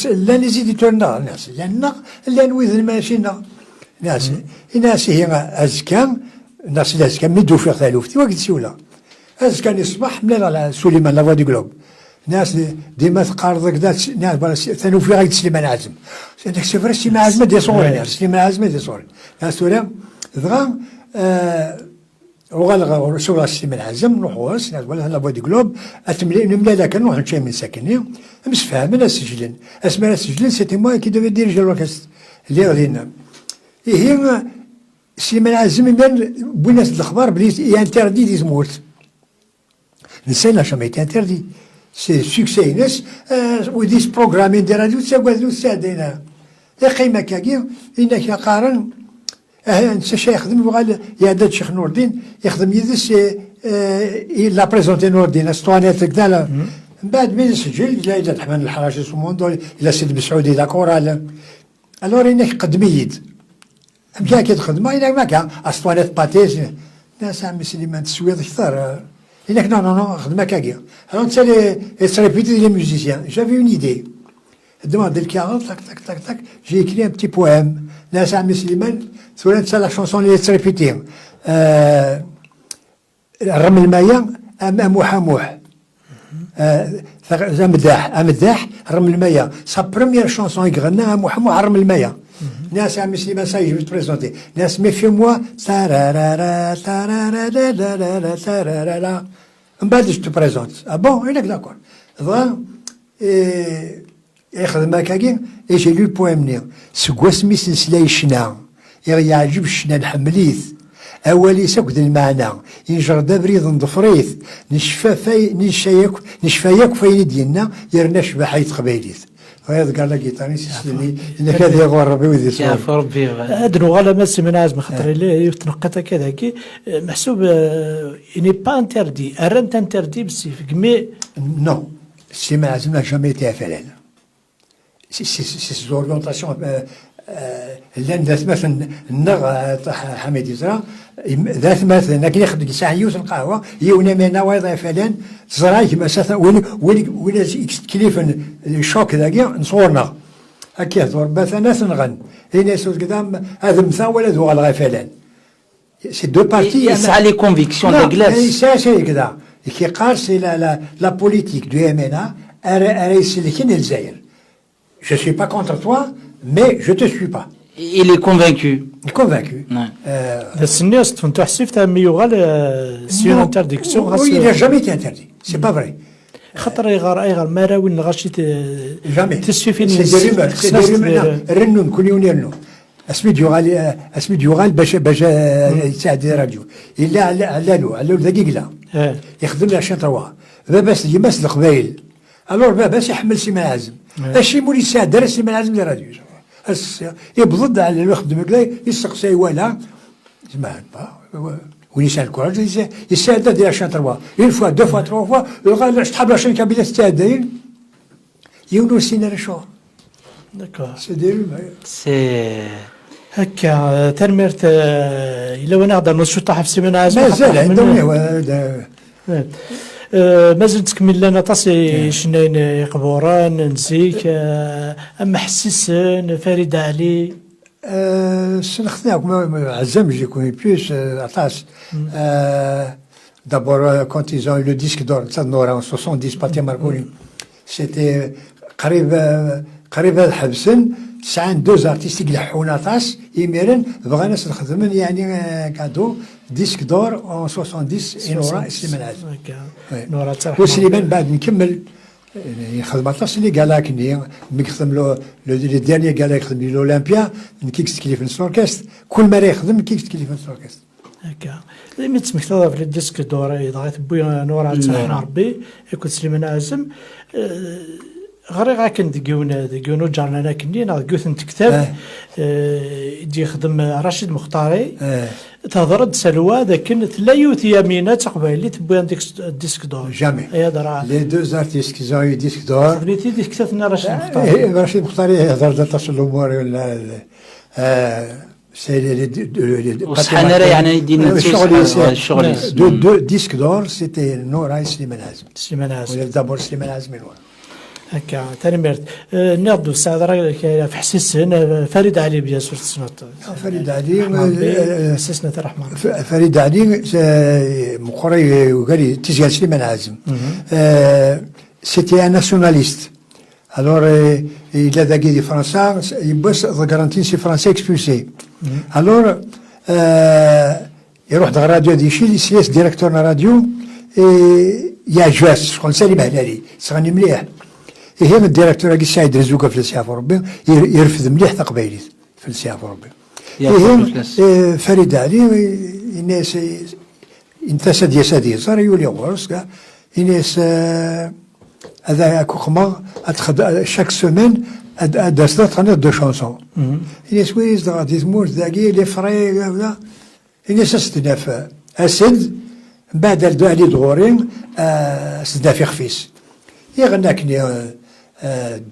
لا لي زيديتور ناس لا نويذ الماشينه ناس هي ازكام الناس اللي ازكام ميدو في ثالوفتي وقت سولا ازكان يصبح من على سليمان لافوا دي جلوب ناس ديما تقارضك ناس ثانو في غير سليمان عازم هذاك سفر سليمان عازم دي صوري سليمان عازم دي صوري ناس ولا دغا وغالغا شغل سليمان عازم نروحوا ولا لافوا دي جلوب نملا ذاك نروح نمشي من ساكنين مسفاهمين سجلين اسماء سجلين سيتي موا كي دافي ديريجي لوركست اللي غادينا هي سليمان عازم بنات الاخبار بلي انتردي دي زمورت نسينا شامي انتردي سي سوكسي ناس وديس بروغرامين دي راديو تساوازو سادينا قيمه كاكي انك قارن نسى شي يخدم وقال يعدد شيخ نور الدين يخدم يدس لا بريزونتي نور الدين اسطوانات كذا من بعد ما يسجل الى الرحمن الحراشي سموندو الى سيد مسعودي داكور الور انك قدميد مشا كي تخدم انك ما كان اسطوانات باتيز ناس عمي سليمان تسويض كثر انك نو خدمه كاكيا alors tu sais les répéter les musiciens j'avais une idée demande le 40 tac j'ai écrit un petit poème ناس عمي سليمان سولات la chanson اللي تريبيتي رمل المايا موح مداح رمل المايا سا بروميير شونسون يغناها موح رمل المايا ناس عمي سليمان ساي جو بريزونتي ناس مي في موا تارارا تارارا تارارا من بعد جو بريزونت بون هناك داكور ضا يخدم هكاكي جي لو بويم ني سكوا سميت نسلاي شنا يعجب الشنا نحمليث أولي سكد المعنى ينجر دبريض نضفريث نشفى ياك فين ديالنا يرنا شبحيت قبايليث هذا قال لك جيتاريست اللي هذا يغور ربي ويدي يا صور ربي ادنو غالا ماسي من عازم خاطر اللي تنقطها كذا كي محسوب اني با انتردي ارنت انتردي بس كمي نو السيما لازم n'a jamais été فعلا سي زوريونتاسيون لان ذات مثلا النغ حميد يزرا ذات مثلا لكن ياخذ ساعه يوز القهوه يونا منا وايضا فعلا زرايك مسافه وين كليف الشوك ذاك نصورنا هكا دور مثلا نغن هنا سوز قدام هذا مثال ولا ذو غير فعلا سي دو بارتي يسعى لي كونفيكسيون دو كلاس سي كذا كي قال سي لا بوليتيك دو ام ان ا يسلكين الجزائر je suis pas contre toi mais je te suis pas. Il est convaincu. Convaincu. الناس تفهموا حسيف تاع يغال سي اون انترديكسيون il n'a jamais été interdit c'est pas vrai. خاطر يغار مراوين غاشي جامي تسفي سي رنون كل يوم يرنو اسمي يغال باش يساعد الراديو الا على دقيقه يخدم عشان تروا بس يمس القبايل الور بس يحمل سي معازم الشيء مولي يساعد درس سي معازم للراديو يبضد على يخدم كذا يسقسي ولا سمعت با ويسال كوراج يساعد ديال عشان تروا اون فوا دو فوا تروا فوا يقال تحب عشان كابيله تستعد يونو سينا شو داكور سي دير سي هكا ترميرت الا وانا نقدر نشطح في سيمانه عازم مازال عندهم مازال تكمل لنا طاسي شناين يقبوران نزيك اما حسيسن فريد علي سنخدمك عزم جي كوني بلوس عطاس d'abord quand ils ont eu le disque d'or ça Nora en 70 Patia Marconi c'était قريب الحبسن ساعن دوز ارتيست يلحونا طاس يميرن بغا ناس نخدمن يعني كادو ديسك دور اون 70 نورا سليمان عازم نورا ترحم وسليمان بعد نكمل يخدم طاس اللي قال لك ني يخدم له لو ديرني قال لك يخدم للاولمبيا نكيكس كليف نسوركست كل ما يخدم كيكس كليف نسوركست هكا لما تسمك تضاف للديسك دور ضغط بويا نورا ترحم ربي يكون سليمان عازم غير كان دقيونو جارنا كني ناقوث نتكتب يدي يخدم رشيد مختاري تهضر سلوى لكن لا يوثي يمينه تقبل تبوي عندك الديسك دور جامي يا درا لي دوز ارتيست كي زون يو ديسك دور بنيتي ديك كتبنا رشيد مختاري رشيد مختاري يهضر تصل الامور ولا سي وصحنا يعني يدينا الشغل دو ديسك دور سيتي نورا سليمان عازم ولا دابور سليمان عازم هكا ثاني مرت ناضو الساعه في حسيسن فريد علي بيا سورت سنوت فريد علي حسسنا الرحمن فريد علي مقري وقال تيجي سليمان عازم سيتي ان ناسيوناليست الور الى داكي دي فرنسا يبوس غارانتين سي فرنسا اكسبولسي الور يروح دا راديو دي شي سياس ديريكتور راديو يا جواس شكون سالم هلالي صغني مليح هي الديريكتور كي سعيد رزوقه في السياف ربي يرفض مليح تقبيلي في السياف ربي فريد علي الناس انتاس ديال سادي صار يولي غورس كاع الناس هذا كوخما شاك سيمين دازت دو شونسون الناس ويز غادي تموت ذاكي لي فري ولا الناس استناف اسد بعد علي دغورين سدا في خفيس يغناكني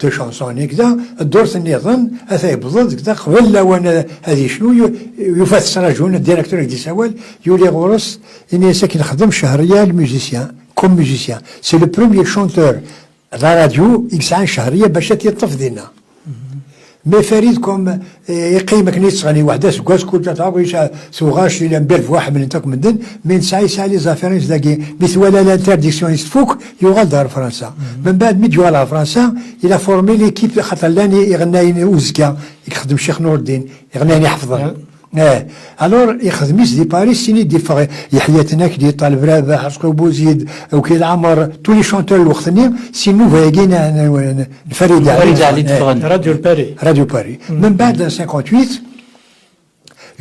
دو شونسون هكذا الدورت النظام هذا يبضل كذا قبل وانا هذه شنو يفات سراجون الديريكتور دي سوال يولي غورس اني ساكن نخدم شهريه الميوزيسيان كوم ميوزيسيان سي لو بروميير شونتور لا راديو يسعى شهريه باش يطف دينا مي فريد كوم يقيمك نيت غني وحده سكاس كل تعرفيش سوغاش الى مبير في واحد من انتك من دن من ساي لي زافيرنس داكي مثل ولا لانترديكسيون يسفوك يغال دار فرنسا من بعد مي جوا على فرنسا الى فورمي ليكيب خاطر لاني يغنايني وزكا يخدم شيخ نور الدين يغنايني حفظه الور يخدميش دي باريس سيني دي فغي يحيى تناك دي طالب رابح حسقو بوزيد او كي العمر تولي شونتور الوقتني سينو فايقين فريد علي راديو باري من بعد 58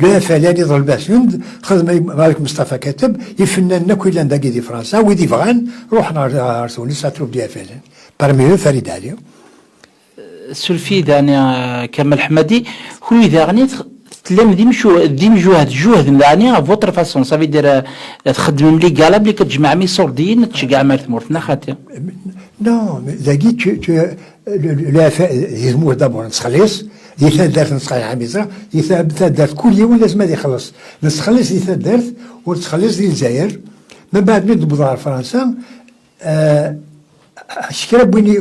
لو فلاني ضرب باسوند خدم مالك مصطفى كاتب يفنن كل داكي دي فرنسا ويدي فغان روحنا رسول ساتروب دي فلان بارمي فريد علي سلفي يعني كمال حمادي هو إذا غني تلم ديم جهد يعني فوتر فاسون صافي دير تخدم ملي قالب اللي كتجمع مي صوردين تشجع مال ثمورتنا خاطر نو زاكي لا يزمور دابور نتخلص يثاد دارت نتخلص عام يزرع يثاد دارت كل يوم لازم هذا يخلص نتخلص يثاد دارت وتخلص ديال الجزائر من بعد من دبر فرنسا شكرا بني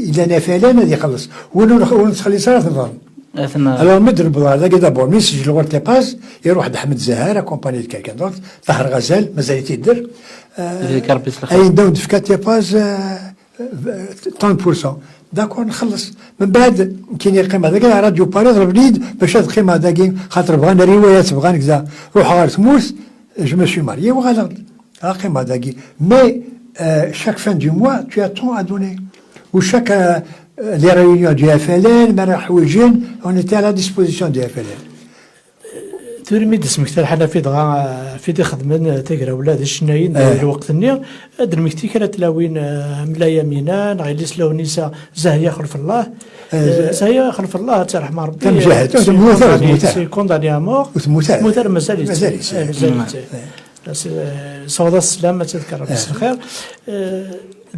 إذا نافلان هذا يخلص ونتخلص راه تظن الوغ مدرب هذا دابور من يسجل غور تيباز يروح عند احمد الزهار كومباني كالكان دوت طاهر غزال مازال تيدير اي داود في كاتيباز 30% داكور نخلص من بعد كاين القيمه هذاك راديو باريس الوليد باش هاد القيمه هذاك خاطر بغانا روايات بغانا كذا روح غير تموت جو مو سوي ماريي وغلط القيمه هذاك مي chaque fin du mois tu as ton à donner ou chaque les réunions du FLN on était à la disposition du FLN. ترميد اسمك تلحنا في دغا في دي خدمن تقرا ولاد الشنايين الوقت النير ادر مكتي كانت تلاوين ملا يمينا غيليس لو نساء زاهيه خلف الله زاهيه خلف الله ترحم ربي تم جهد سي كونداني امور مثار مازال صودا السلام ما تذكر بس الخير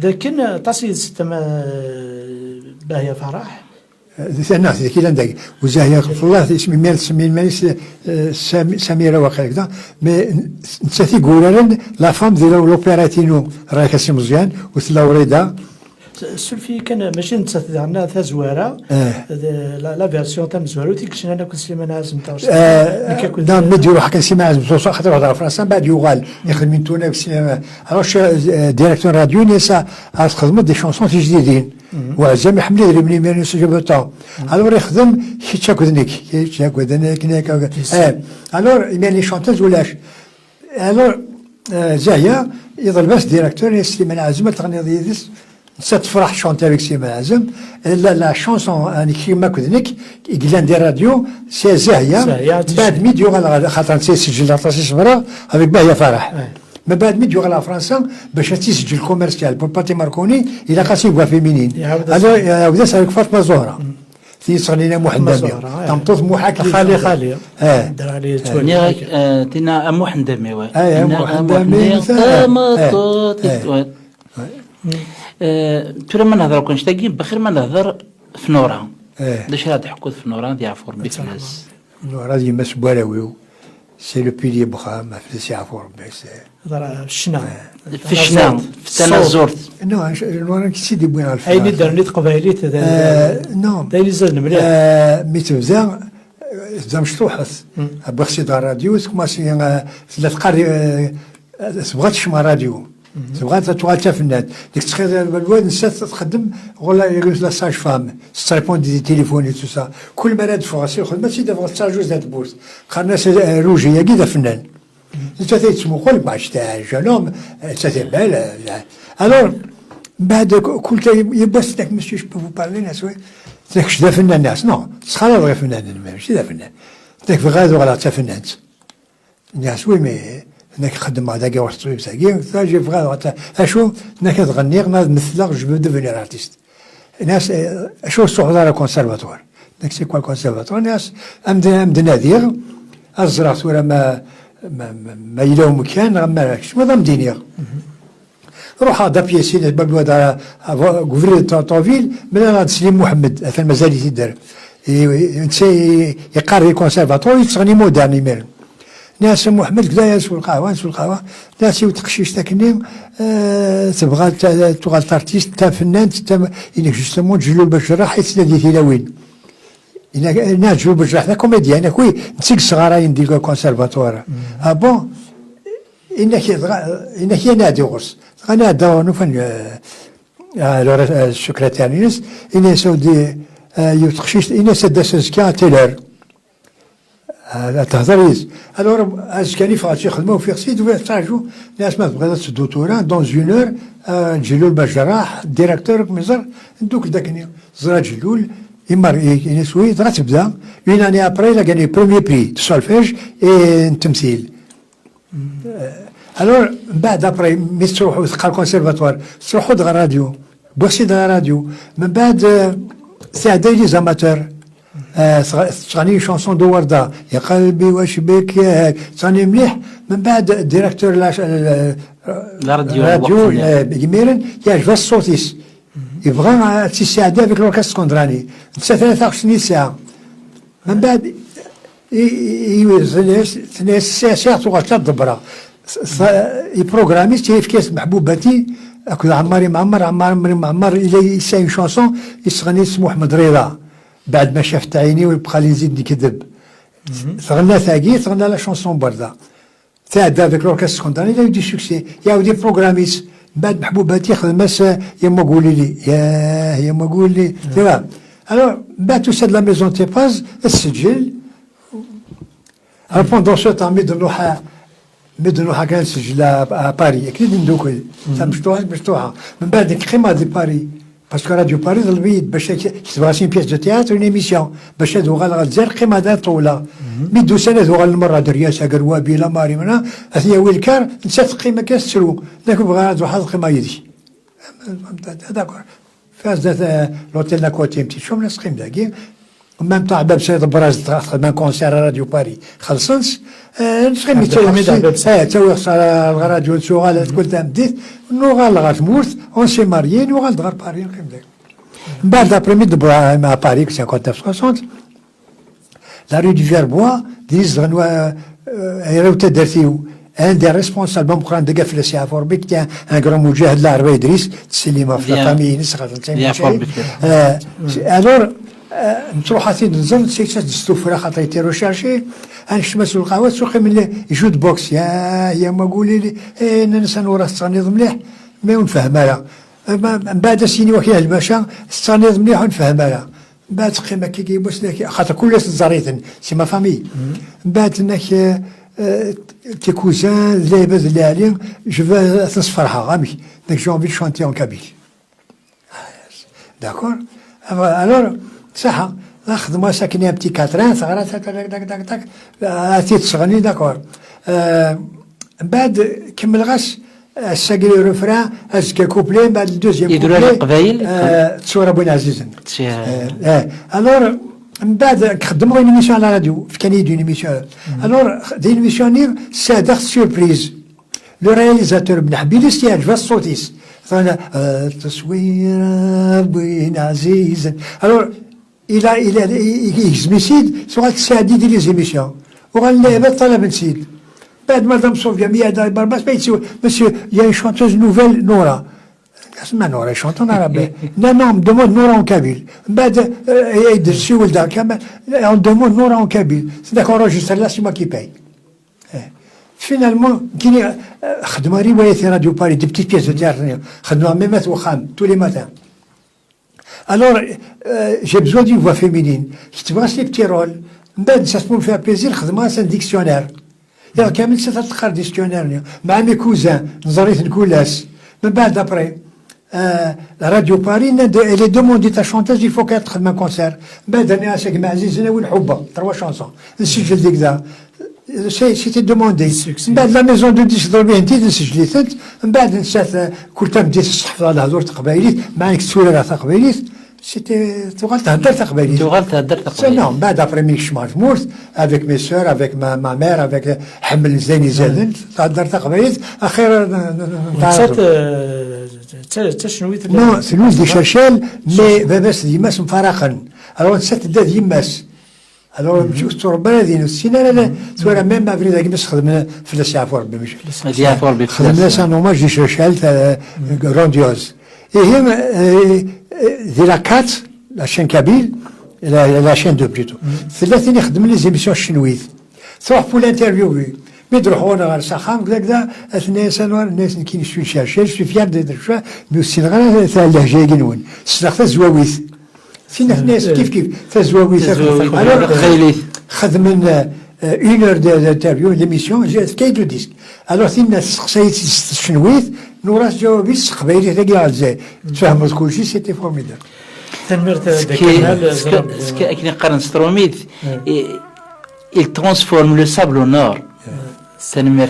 لكن تصيد ستما باهيه فرح الناس كي عندك وزاهيه في الله اسمي مال سمي الماليس سميره وهكذا مي نساتي يقولوا لا فام ديال لوبيراتينو راه كاسي مزيان وثلا وريده السلفي كان ماشي نتسد عندنا ثا زواره لا فيرسيون تاع زواره تيكشن انا كنت سليمان عازم تاع دان مدير واحد كان سليمان عازم خاطر هضر فرنسا بعد يوغال يخدم من تونا في السينما علاش ديريكتور راديو نسا خدمه دي شونسون جديدين وعزام يحمل يدري بني ميرني سجبه تاع الور يخدم شاكو ذنك هناك الور يمين لي شونتاج ولاش الور زاهيه يضل بس ديريكتور سليمان عازم تغني ديس ستفرح شونتي افيك سليمان عازم لا شونسون اني كيما كذنك يقلان دي راديو سي زاهيه بعد ميديو خاطر تسجل عطاسي صبره هذيك باهيه فرح من بعد ميديو على فرنسا باش تسجل كوميرسيال بور باتي ماركوني الى قاسي بوا فيمينين هذا بدا سالك فاطمه زهره في صغنينا محندمي تمطوط محاكي خالي دار عليه توالي تينا محندمي محندمي تمطوط ترى ما نهضر كنت تاقي بخير ما نهضر في نوران باش راه تحكوا في نوران يعفور بك الناس نوران ديما سبوالاويو سي لو بيلي بخا ما فلس يعفور بس هضر الشنا في الشنا في التنازورت نو نوران كي دي بوين الف اي ندير نيت قبايليت نو دايلي زاد مليح ميتوزا زعما شطوحث بغسي دار راديو كما سي ثلاث قاري تبغى تشمع راديو تبغى تبغى تفنان ديك تخيل الواد نسات تخدم ولا يقول لا ساج فام ستريبون دي تليفون تو سا كل ما ناد فراسي خدمه سي دابا تساجوز هاد البورس قالنا روجيه كذا فنان انت تسمو قول ما تاع جونوم تاع بال الور بعد كل يبس داك مسيو جو بو بارلي ناس وي داك شدا فنان الناس نو تخلى غير فنان ماشي دا فنان داك في غادو على تا فنان الناس وي مي انك خدم مع داك واحد الطبيب ساكي تاجي فغا اشو انك تغني غنا نمثلك جو فو ديفينير ارتيست الناس اشو الصعود على كونسيرفاتوار داك سي كوا كونسيرفاتوار الناس امد نادير ازرعت ولا ما يلوم مكان ما راكش ما مدينير روح هذا بيسي الباب هذا غوفري طوفيل من هذا سليم محمد في المزال يدير يقاري كونسيرفاتوار يتغني مودرن يمير ناس محمد كذا يسوي القهوه ناس يتقشيش تاكني تبغى تغال تارتيست تا فنان تا انك جوستومون تجلو بالجراح حيت نادي تلاوين انا جلو بالجراح ذا كوميديان انا كوي نسيك صغار يندير كونسيرفاتوار بون انك نادي غرس انا داو نفن السكرتير نيس اني سودي يتقشيش اني سداس كا تيلر تهضريز الور اسكاني فاتشي خدمه وفي خصيت وتاجو ناس ما بغات الدكتوراه دون اون اور جلول بالجراح ديريكتور مزر دوك داكني زرا جلول يمر ينسوي درا تبدا اون اني ابري لا غاني بروميير بري دو سولفيج اي التمثيل الور من بعد ابري مي تروحوا تلقى الكونسيرفاتوار تروحوا دغ راديو بوسي دغ راديو من بعد c'est à des amateurs. تغني شانسون دو ورده يا قلبي واش بك ياك تغني مليح من بعد ديريكتور الراديو يميرن يعجب الصوتيس يبغى تساعد افيك لوركستر اسكندراني 23 ساعه من بعد ساعه تغطى ثلاث دبره يبروغراميست في كاس محبوبتي اكو عمار الى يساي شانسون يسغني اسمه احمد رضا بعد ما شفت عيني ويبقى لي يزيدني كذب غنى ثاقي غنى لا شونسون برده تعدى ذاك لوركستر اسكندراني لا يدي سوكسي يا ودي بروغراميس بعد محبوباتي خدمت يا ما قولي لي يا ما قول لي تمام الوغ بعد توساد لا ميزون تي باز السجل بوندون سو طون مدنوحه كان سجل باري اكيد ندوكل مفتوحه من بعد كريمه دي باري باسكو راديو باري ضلبيت باش تبغى بياس دو تياتر اون ايميسيون باش هادو غالغال قيمه دار طوله ميدو سنه ذو المره درياسه قروابي لا ماري منا هي ويلكار نسات قيمه كاس تسلو ذاك بغا هادو حاط قيمه يدي داكور فاز لوتيل لا كوتي متي شوف ناس قيم داكي ومام تاع باب سيد براز خدمه كونسير راديو باري خلصنس نسخي ميتي تاوي الراديو سوغال تقول تمديت نوغال غات مورت اون سي ماريين وغال دغار باري نقيم داك من بعد ابريمي دبرا مع باري 59 لا رue du Verbois ديز غنوا يراو تدرتيو ان دي ريسبونسابل بمقران دقا في السي افور بيك تاع ان كرون مجاهد لا ربي ادريس تسليما في الفامي نسخه الور نروح هاتي نزل سيكسات دستوفرا خاطر يتيرو شارشي نشمس القهوه سوقي من يجود بوكس يا ما قولي لي ننسى نورا التصنيض مليح ما نفهمها لا من بعد سيني وكيل الباشا التصنيض مليح ونفهمها لا من بعد قيمه كي كيبوس خاطر كل الناس زاريتن سي ما فامي من بعد انك تي كوزان لاباس اللي عليهم جو تصفرها غامي داك جو انفي شانتي اون كابيل داكور الور صح نخدموا ساكنين بتي كاتران صغيرات تاك هاتي تشغلني داكور من بعد كمل غاس الساكري رفران ازكا كوبلي بعد الدوزيام يديروا القبايل تصور ابو عزيز الور من بعد خدموا اون ايميسيون على راديو في كان يدير ايميسيون الور دي ايميسيون سادخ سيربريز لو رياليزاتور بن حبيل يعجب الصوتيس تصوير بن عزيز الور الى يزميسيد سواء تساعدي دي لي زيميسيون وغنلعب طلب نسيد بعد مدام صوفيا ميادا برباس بيتسو مسيو يا شونتوز نوفيل نورا اسمها نورا شونتون عربي لا نعم دوموند نورا اون كابيل بعد يدرسي ولدها كامل اون دوموند نورا اون كابيل سداك اونجستر لا سي ما كي باي فينالمون كيني خدمه روايه راديو باري دي بتيت بياس دو تياتر خدمه ميمات وخام تو لي ماتان Alors, j'ai besoin d'une voix féminine. Qui te voit les petits rôles. Ben, ça peut me faire plaisir, c'est un dictionnaire. Il y a quand même un dictionnaire. Mais mes cousins, nous avons une coulasse. Mais ben, d'après, la radio Paris, elle est demandée à chanteuse, il faut qu'elle fasse un concert. Ben, dernière, c'est que Maziz, elle a eu le 3 chansons. Si je le dis ça. C'était demandé. بعد لا ميزون دو ديسك ضربي انت سجليت من بعد نسات كل تم ديت الصحفه على هضور تقبايليت معك تصوير على تقبايليت سيتي تغال تهدر تقبايليت نعم بعد ابري مي شمارت مورت افيك مي سور افيك ما مير افيك حمل زيني زادن تهدر تقبايليت اخيرا تشنويت نو سلوز دي شرشال مي باباس ديماس مفارقا الو نسات دا ديماس الو نشوف تربنا دينو السينه لا سواء ميم افري داك باش خدمنا في السيافور بمشي خدمنا سان اوماج دي شرشال غرانديوز هي دي لا كات لا شين كابيل لا شين دو بليتو ثلاثين يخدم لي زيميسيون الشنويت تروح بول انترفيو ميدروحونا غير ساخام كذا اثنين سنوار الناس كي نشوي شاشة شوي فيار دير شوي مي السينغال تاع اللهجه يقنون سلاخ الزواويث فينا الناس كيف تزواويث خدمنا اون اور دانترفيو ليميسيون جات كايدو ديسك الوغ فينا سقسايت الشنويث نوراس جوابيس قبايلي تاكي غالزاي تفهموا كلشي سيتي فورميدال تنمرت كي نقارن ستروميت il transforme le sable en or. سلمر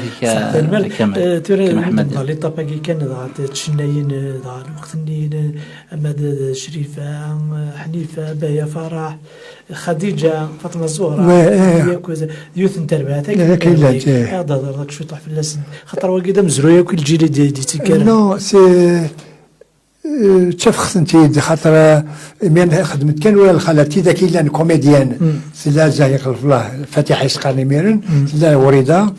كمال ترى محمد لي طاباكي كان ضغط تشناين ضغط الوقت اللي أماد شريفة حنيفة بايا فرح خديجة فاطمة الزهراء يوث نتربع هذاك اللات هذا ضرك شو طاح في اللسن خاطر واقيلا مزروية كل جيل دي تيكال نو سي تفخت انت خاطر من خدمت كان ولا الخالتي ذاك الا كوميديان سلا زايق الله فاتحه يسقاني ميرن سلا وريده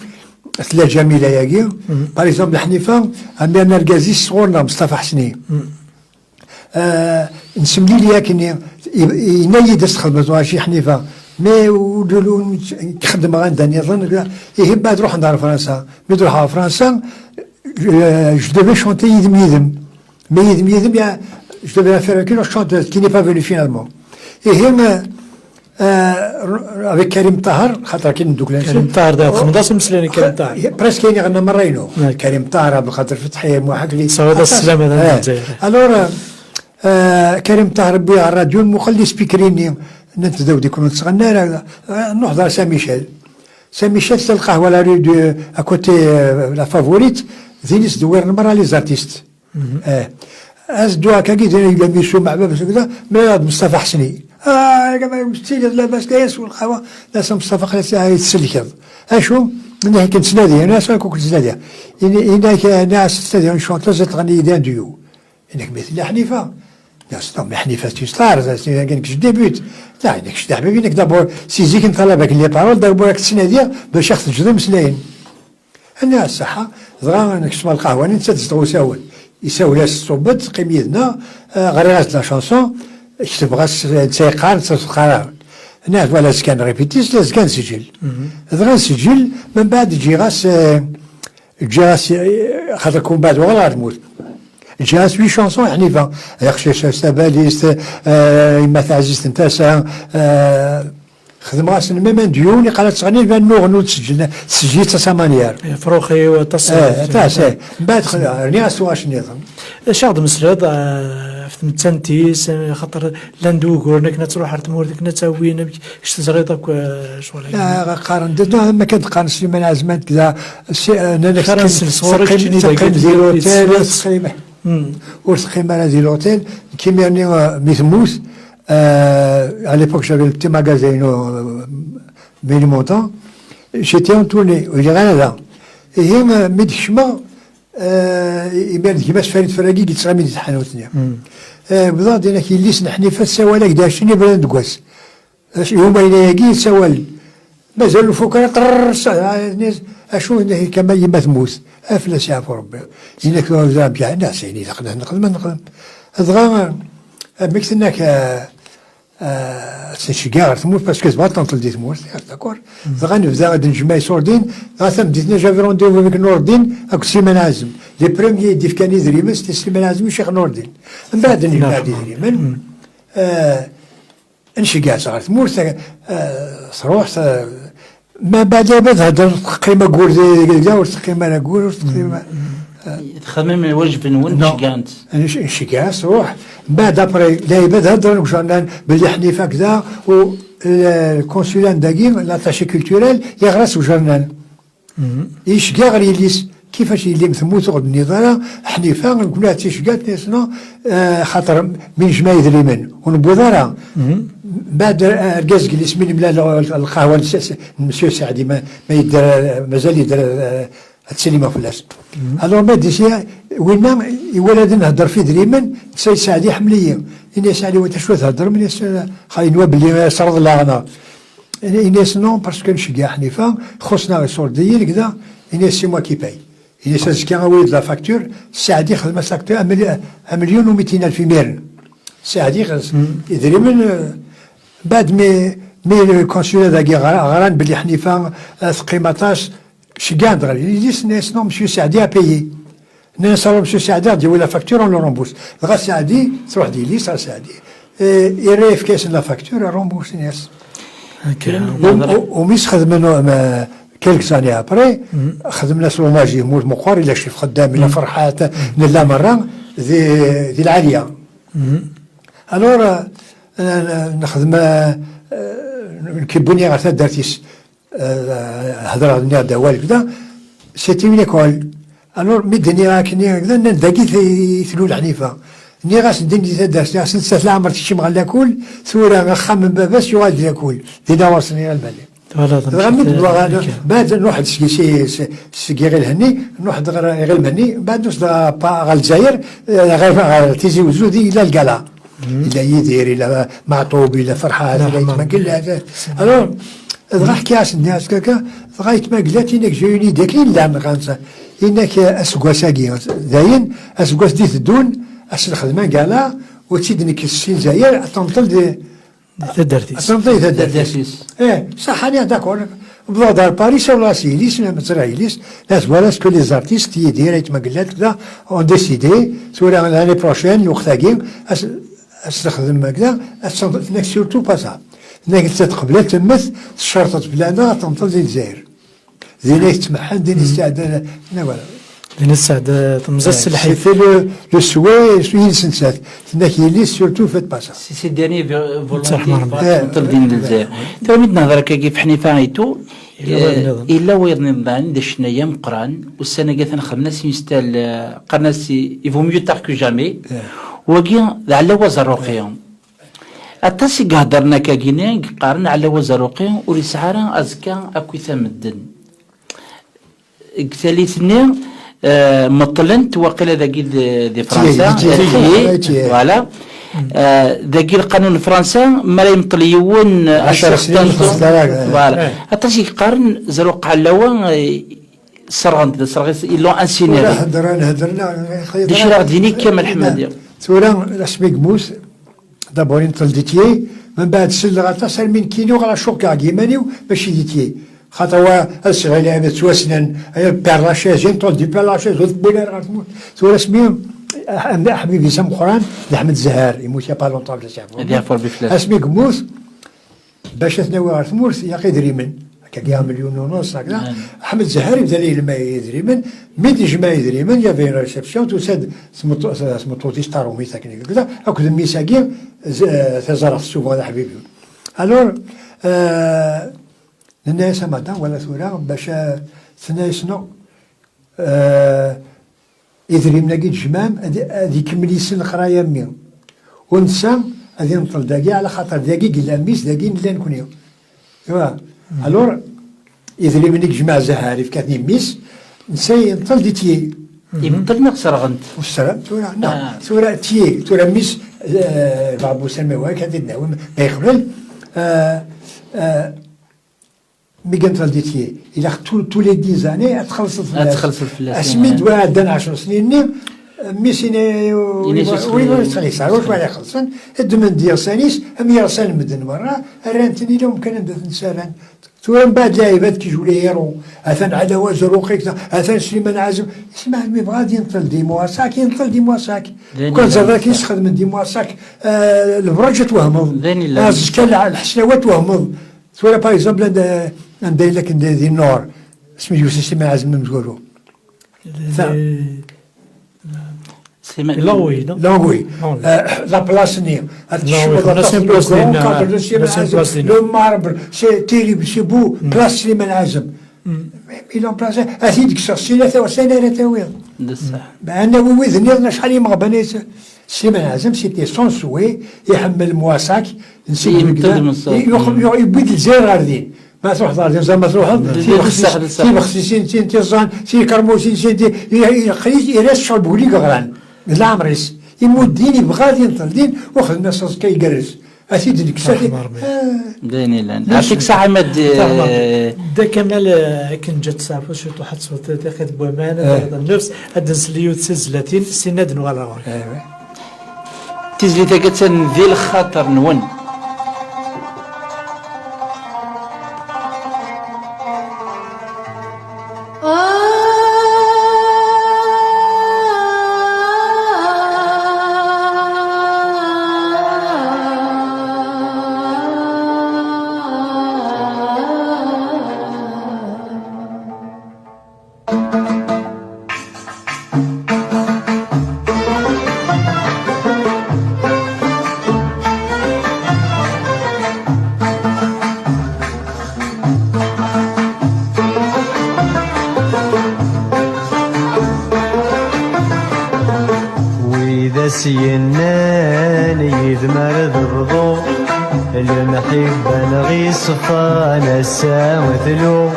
سلا جميله ياكي باغ اكزومبل حنيفه عندنا نركازي صغورنا مصطفى حسني نسمي لي كني ينيد خدمت ماشي حنيفه مي ودلو نخدم غنداني نظن يهب بعد روح ندار فرنسا مي نروح فرنسا جو devais chanter يدم mais je devais faire avec une chanteuse qui n'est pas venue finalement. Et avec Karim Tahar, كريم طاهر ده 15 مسلاني كريم طاهر presque يعني غنى مرينو كريم طاهر عبد القادر فتحي موحق لي سواد السلام هذا الجزائر. الور كريم طاهر بي على الراديو مخلي سبيكريني نتداو ديك كنا نتغنى نحضر سان ميشيل تلقى القهوه لا ريو دو اكوتي لا فافوريت زينيس دوير المرة لي زارتيست از دوا كاكي يبقى ميشو مع بابا كذا ميلاد مصطفى حسني كما مستيل لاباس كايس والقهوه ناس مصطفى خلاص يتسلكض اشو انا كنت سنادي انا كنت سنادي هناك ناس سنادي شونتوز تغني دان ديو انك مثل حنيفه ناس طم حنيفه تستار كانك ديبيوت لا انك شتاع بينك دابور سيزيك طلبك لي بارول دابور السنادي باش ياخذ جدي مسلاين انا الصحه ضرا نكتب القهوه نتسدس ساول يساوي لاس الصوبت قيميتنا غريغات لا شانسون كتب غاس تسيقار تسقار هنا ولا كان ريبيتيس لا كان سجل ضرا سجل من بعد يجي غاس خاطر كون بعد ولا تموت جا سوي شانسون حنيفه يخشى سباليست يما عزيز نتاسا خدم راسنا ميم ديوني قالت تغني بان نغنو تسجيل تسامانيار فروخي وتصا تاسا بعد رني اسواش نظام شاغد مسرد في تمتنتيس خاطر لاندو كورنك نتروح رتمور ديك نتاوين كش تزريطك شغل قارن دنا ما كنت قارن سليمان عزمان كذا انا قارن صورك ديال الاوتيل سقيمه ورسقيمه ديال الاوتيل كيما يعني مثموس à l'époque, j'avais le petit magasin Mélimontant. J'étais en tournée, il n'y a rien là. Et il m'a dit chemin, il m'a dit, il m'a fait فرقي اللي تصغى من الحانوتني. بضاد أنا كي ليس نحني فسوالك داشني بلاد قوس. هما إلى يجي سوال. مازال الفكرة قرص أشوف إنه كما يما ثموس. أفلس يا ربي. إنك ذا بيع ناس يعني نقدم. أضغى مكتناك تشجع تموت باسكو زبط تنطل دي تموت داكور غنبدا غادي نجمع سوردين غاتم ديتنا جافي رونديفو avec نور الدين اك سيمان عازم لي بروميي ديف كان يدريمن سي سيمان عازم وشيخ نور الدين من بعد اللي بعد يدريمن انشجع صغار تموت صروح ما بعد هضر قيمه كور قيمه لا كور قيمه تخمم الوجب نون شكانت شكاس روح بعد ابري لا يبدا هضر وشان باللي حنيفه كذا والكونسولان داكي لاتاشي كولتوريل يغرس وجرنان يشكا غير يليس كيفاش يلي مثموت غد النظاره حنيفه نقولها تيشكات ناسنا خاطر من جمع يدريمن ونبوذارها بعد ركاز جلس من ملا القهوه مسيو سعدي ما يدير مازال يدير السينما في الأسد. الو ما ديسيا وين يولد نهضر في دريمن سي سعدي حمليه إني سعدي وتشوى تهضر من خلي نواب اللي سرد لاغنا إني نو باسكو نشجع حنيفه خصنا سورديين كذا إني سي موا كي باي إني سازكي غاويد لا فاكتور سعدي خدمه فاكتور 1,200,000 ميرن سعدي دريمن بعد مي الكونسول داكي غران بلي حنيفه ثقيماتاش شجان درا يجلس ناس نو مسيو سعدي ابيي ناس راه مسيو سعدي ديال لا فاكتور اون لو رومبوس غا سعدي تروح ديلي صار سعدي يريف كاس لا فاكتور رومبوس ناس ومش خدمنا كيلك ساني ابري خدمنا سلوماجي مول مقار الى شي خدام الى فرحات لا مره ذي العاليه الور نخدم كيبوني غير دارتيس هضره الدنيا دوال كذا سيتي اون ايكول. الور ميدني راكني كذا داكي يثلو العنيفه ني غاس ندير تدرس غاس نسات العمر تشي مغا لاكل ثورة غنخمم باباس شو غادي ناكل دينا وصلني البالي غنمد بعد نروح سكي غير هني نروح غير المهني بعد نوصل غا الجزائر غير تيزي وزودي الى القلا الى يدير الى معطوب الى فرحات الى يتمكن الور غا حكاس الناس كاكا غاية ما قلات انك جايوني داكين لا مغانسا انك اسكواساكي داين اسكواس دي تدون الخدمه قالها وتسيدني كيسين زاير تنطل دي تدرتيس تدرتيس صح انا داكور بلا دار باريس ولا سيليس ولا مزرعيليس لاز فوالا سكو لي زارتيست يدير ما قلت كذا اون ديسيدي سورا لاني بروشين الوقت استخدم كذا نك سورتو با سا نك تقبل تمث الشرطه بلانا تنطل دي الجزائر ديني تمحن ديني استعداد ولا لنسعد تمزس الحي في لو سوي سنسات تناك يلي سورتو فات باسا سي ديرني فولونتي تردين للجزائر تو ميد نهضرك كيف حنيفه عيتو الا ويض نظام دا شنايا مقران والسنه قالت خدمنا سيستال قرنا سي يفو ميو تار كو جامي وكي على وزروقيهم التاسي هضرنا كاكينا قارنا على وزروقيهم وريسعارا ازكا اكو ثمدن ثالثني مطلنت وقيل ذاكي دي فرنسا فوالا ذاكي القانون الفرنسا ما لا يمطل يون 10 سنين فوالا عطاش يقارن زروق علوا سرغنت سرغيس إلو انسينيري هدرنا ديش راه ديني كامل حمادي ثورا رسمي قموس دابور ينطل ديتيي من بعد سلغه تصل من كيلو على شوكا كيمانيو باش يديتيي خاطر هو الصغير هذا تواسنا بيرلاشيز ينطل دي بيرلاشيز وثبولا راه تموت ثورا سميهم حبيبي سام قران لأحمد الزهار يموت يا با لونطون بلا تعرفوا اسمي قموس باش تناوي غير تموت ياقي دريمن هكا مليون ونص هكذا احمد الزهار يبدا لي لما يدريمن ميد جمع يدريمن يا في ريسبسيون توساد سمو تيستارو ساكن كذا هاك الميساكي تزرع السوق هذا حبيبي الور الناس مادا ولا ثورة باش ثنايسنو يدريم ناقي الجمام هذي كملي سن قرايه مي ونسى هذي نطل داكي على خاطر داكي قلا ميس داكي نلا نكونيو ايوا الور يدريم ناقي جماع زهاري كاتني ميس نسى ينطل ديتي ينطل نقصر غنت والسلام ثورة نعم ثورة تي ثورة ميس بابو سلمى واك هذي ناوي ما يقبل مي كنت ديتي الى تو لي 10 اني تخلص الفلاس اسمي دوا عندنا 10 سنين ميسيني وي صار واش ولا خلصن الدمن ديال سانيس هم يرسل مدن مرة رانتني لهم كان نسالن ثم بعد لاعبات كيجوا لي هيرو اثن على وزروقي اثن سليمان عازم اسمع مي بغا ينطل دي مواساك ينطل دي مواساك كون زعما كيستخدم دي مواساك البرجه توهمض كان الحسناوات توهمض ثورة باغ اكزومبل ندير لك دي النور اسمي يوسف سليمان عازم مزورو لونغوي لا بلاص ني لو ماربر سي تيريبل سي بو بلاص سليمان عازم إلا بلاص هذيك الشخصية 3 تاويض أنا ويذني شحال يمغبني سليمان عازم سيتي سون سوي يحمل مواساك نسيت يبيد الجزائر غاردين ما تروح دار زعما تروح سي بخسيسين سي تيزان سي كرموسين سي يقريش يراس شعب ولي غران لا عمريس يموت ديني بغا ينطل دين وخذ الناس كيقرز اسيد ديك الساعه ديني لان عرفتك ساعه مد دا كمال كن جات صافو شفتو حد صوت تاخذ بومان النفس هاد نسليو 36 سناد ولا تيزلي تاكتن ذي الخاطر نون مرض بضو المحبة نغي صفانا السامثلو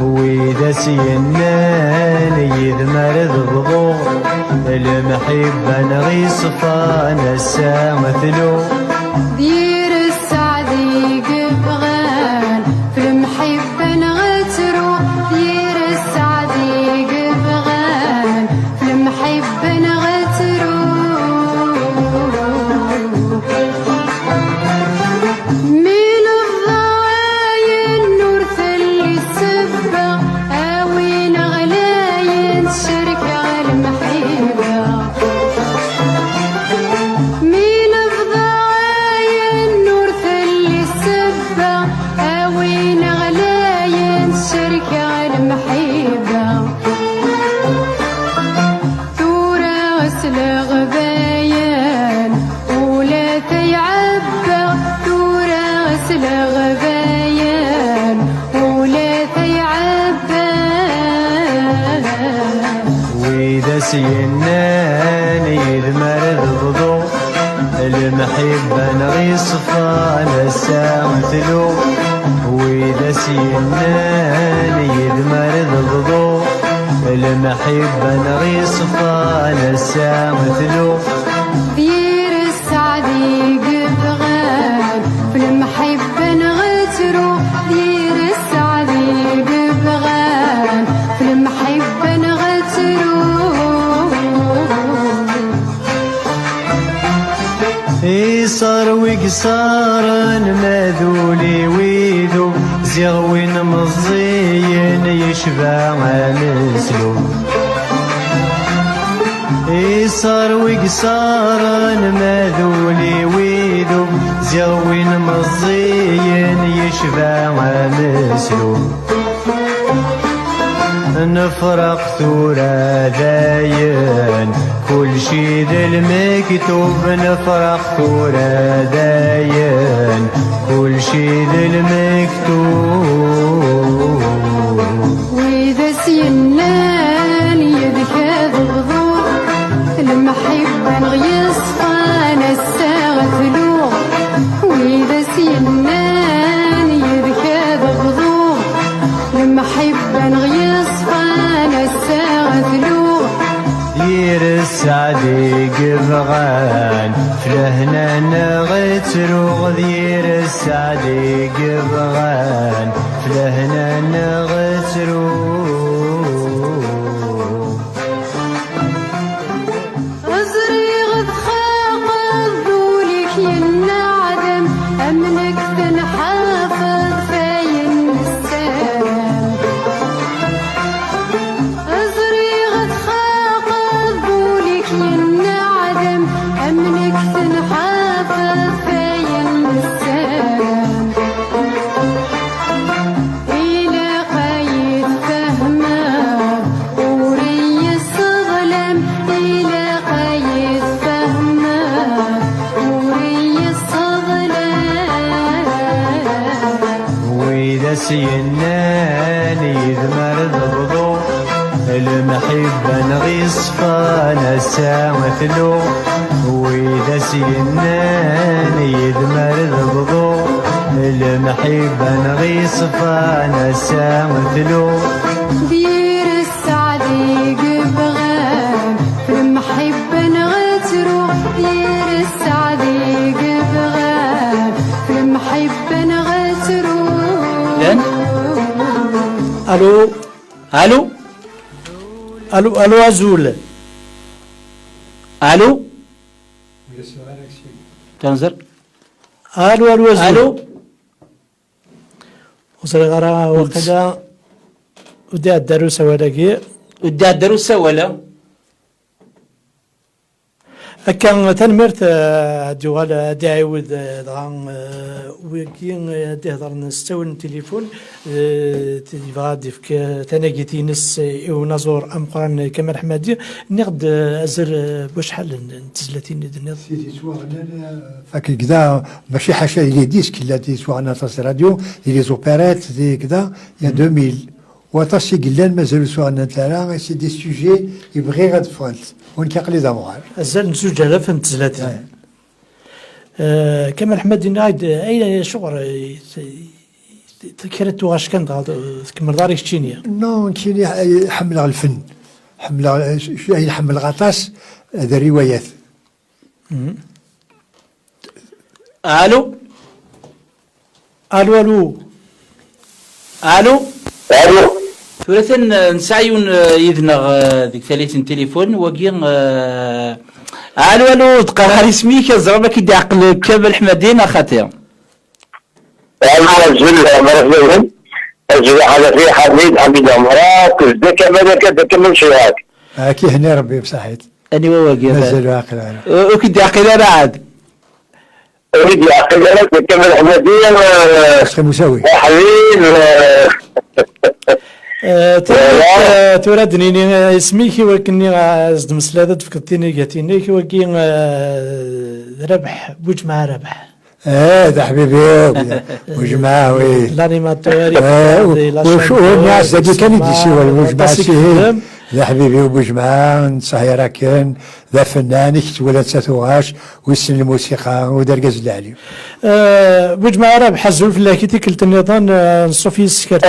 وإذا سينان يذمرض بضو المحبة نغي صفانا السامثلو دير السعدي قبغان في المحبة نغترو دير السعدي قبغان في المحبة نغترو ميل الضواين نور ثلي السبة اوي نغلاين شركة المحبة ميل الضواين نور ثلي السبة اوي نغلاين شركة المحبة ثورة غسل غباين ولا تيعبى ثورة غسل غباين ولا تيعبى وإذا سينان يذمرض بضو المحبة نغي صفانا السامثلو وإذا سينان يذمرض بضو المحبة نغي صفانا السامثلو دير السعدي قبغان في المحبة نغترو دير السعدي قبغان في المحبة نغترو إيصار وقصار ماذولي ويدو زغوين مزين يشبع مسلو إيصار وقصار ماذولي ويدو زغوين مزين يشبع مسلو نفرق ثورة داين كل شي ذا المكتوب نفرق ثورة داين كل شي ذا المكتوب وإذا سينان يذكى ضغضو المحبة نغيص فانا الساعة ثلو وإذا سينان يذكى ضغضو المحبة نغيص فانا الساعة ثلو دير السعدي قبغان فلهنا نغترو دير السعدي قبغان فلهنا نغترو غزري غد خاقض ذولك ينعدم أمنك تنحافظ فاين السلام غزري غد خاقض ذولك ينعدم أمنك تنحافظ فاين السلام إلى قايد فهمه وري الصظلم إلى قايد فهمه وري الصظلم وإذا سينان يذمرض بضو المحبة نغي صفانا السامثلو وإذا سينان يذمرض بضو المحبة نغي صفانا السامثلو دير السعدي قبغان في المحبة نغترو دير السعدي قبغان في المحبة نغترو لان الو الو الو الو ازول الو تنزل الو الو ازول الو وصل غرا وقدا ودي الدروس ولاقي ودي الدروس ولا كان تنمرت دوال داعود دغان وكين تهضر نستوى التليفون تبغى ديفك تناقيتي نس ونزور ام قران كمال حمادي نقد ازر بشحال نتزلتي ندنيض سيدي سواغنا فاكر كذا ماشي حاشا لي ديسك لا دي سواغنا تاع راديو لي زوبيرات دي كذا يا 2000 وتصي قلان مازالوا سواغنا تاعنا سي دي سوجي يبغي غاد فونت ونكاقلي داموار ازال نزوج على فهمت تزلتي كمال حمادي نايد أين شغل كرت واش كان تكمل داري تشينيا نو تشينيا حمل الفن حمل يحمل غطاس هذا روايات. الو الو الو الو الو ثلاثا نسعيون يذنغ ذيك ثلاثين تليفون وقين الو الو تقرا اسميك زعما كي عقل كامل حمادين اخاتي أجل على في حميد أمراك ذا كمل شيئات كي هنا ربي بصحيت أني واقي مازال عاقل أنا وكي عاقل أنا عاد أريد عاقل أنا كمل حمادين أخي مساوي حبيب تورادني اسميك وكني زد مسلادة فكرتيني قاتيني وكي ربح بوج مع ربح ده حبيبي وجماوي لانيماتوري وشو الناس اللي كان يديسوا وجماعه ذا حبيبي وبجماعه صحيح راكن ذا فنان ولا تساتوهاش ويسن الموسيقى ودرقز العلي بجماعه راه بحزول في لاكيتي كلت النظام صوفي سكرت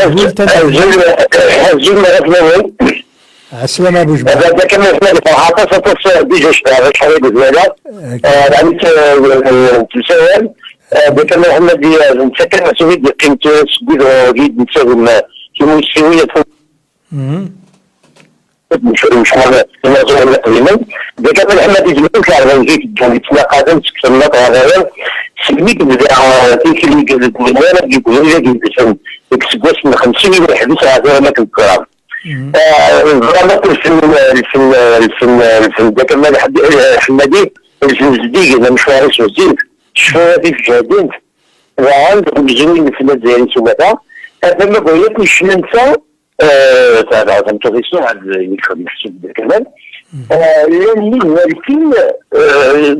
السلام ابو جماعه هذا كان يسمى فرحات ستصير ديجا شباب شحال ديالها يعني تساوي بكم محمد نتسكر مسؤولية قيمته سبيل جيد نتساوي كمسؤولية مش معنى الموضوع تقريبا بكم محمد يجمعك على وجهك كان يتناقض تكلمت على سميت بدا تيك اللي قلت من وانا يقول لي جيد اكسبوس من 50 الى 11 هذا ما كنت كرام برامج الفن ده كمان حمادي الفن جديد انا مش عارف شو زين شويه في جديد وعندهم جميل في الجزائر سمعتها هذا ما بغيت مش ننسى تاع التوفيسون هذا يكون محسوب كمان لاني الفيلم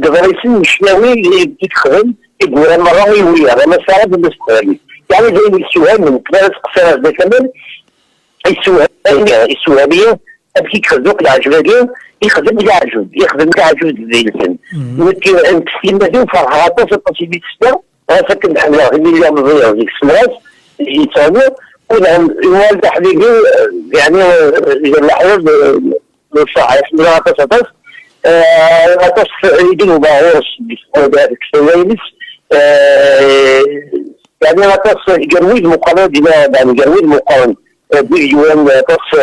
دابا يسمى الشناوي اللي تدخل يقول مراوي ويا انا صعب بالنسبه لي يعني زي السؤال من ثلاث قصص هذا كمان السوهبيه أبكي كخذوك العجبانية يخدم كاع عجوز يخدم كاع عجوز زي الفن ولكن تسليم فرحات في القصيدة السنة فكر الحملة اللي مضيعة ديك السنوات يتساووا ولهم الوالدة حبيبي يعني إذا الأحوال الصحة يحملوا غطاس غطاس يديروا باغوص هذاك السويلس يعني غطاس يقروي المقارنة يعني يقروي المقارنة بيجوان قص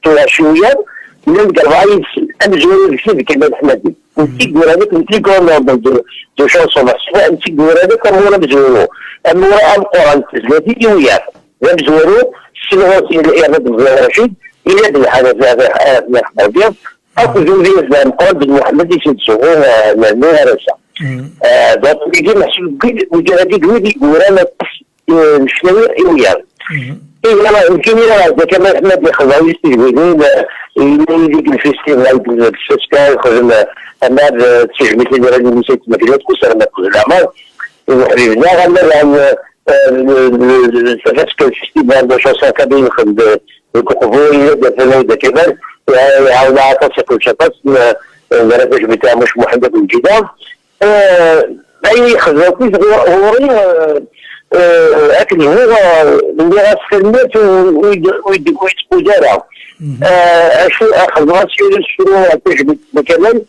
تراشويا من الجرايس أمزوري في كلمة حمادي نتيجة ورادك نتيجة دو شانسون مصفى نتيجة ورادك أمورا بزورو أمورا القرآن تزلاتي وياه بزورو سنوات إلى إعادة الرشيد إلى بالحالة هذا نحضر بيض أو زوري إسلام قرآن بن محمد يسدسوه نعنوها رسا ذات يجي محسوب قيد وجرادي قويدي ورانا الشنوية وياه إيه يمكن إذا كان أحمد يخذوا يستجيبون يديك الفيستيفال بالسكاي يخذنا أمار تشجمي في البلد المسيت مكينات كسر ما كل الأعمال وحبيبنا غمر عن فاسك الفيستيفال بشوصة كبير يخذ الكوكوفوي دفنوا دا كبير يعاون عطاسة كل شخص مرافق بتاع مش محدد الجدام أي خذوا كيف هو أكل هو اللي غاسلمت ويدارها شو أخذ راسي الشروع تجبد بكمل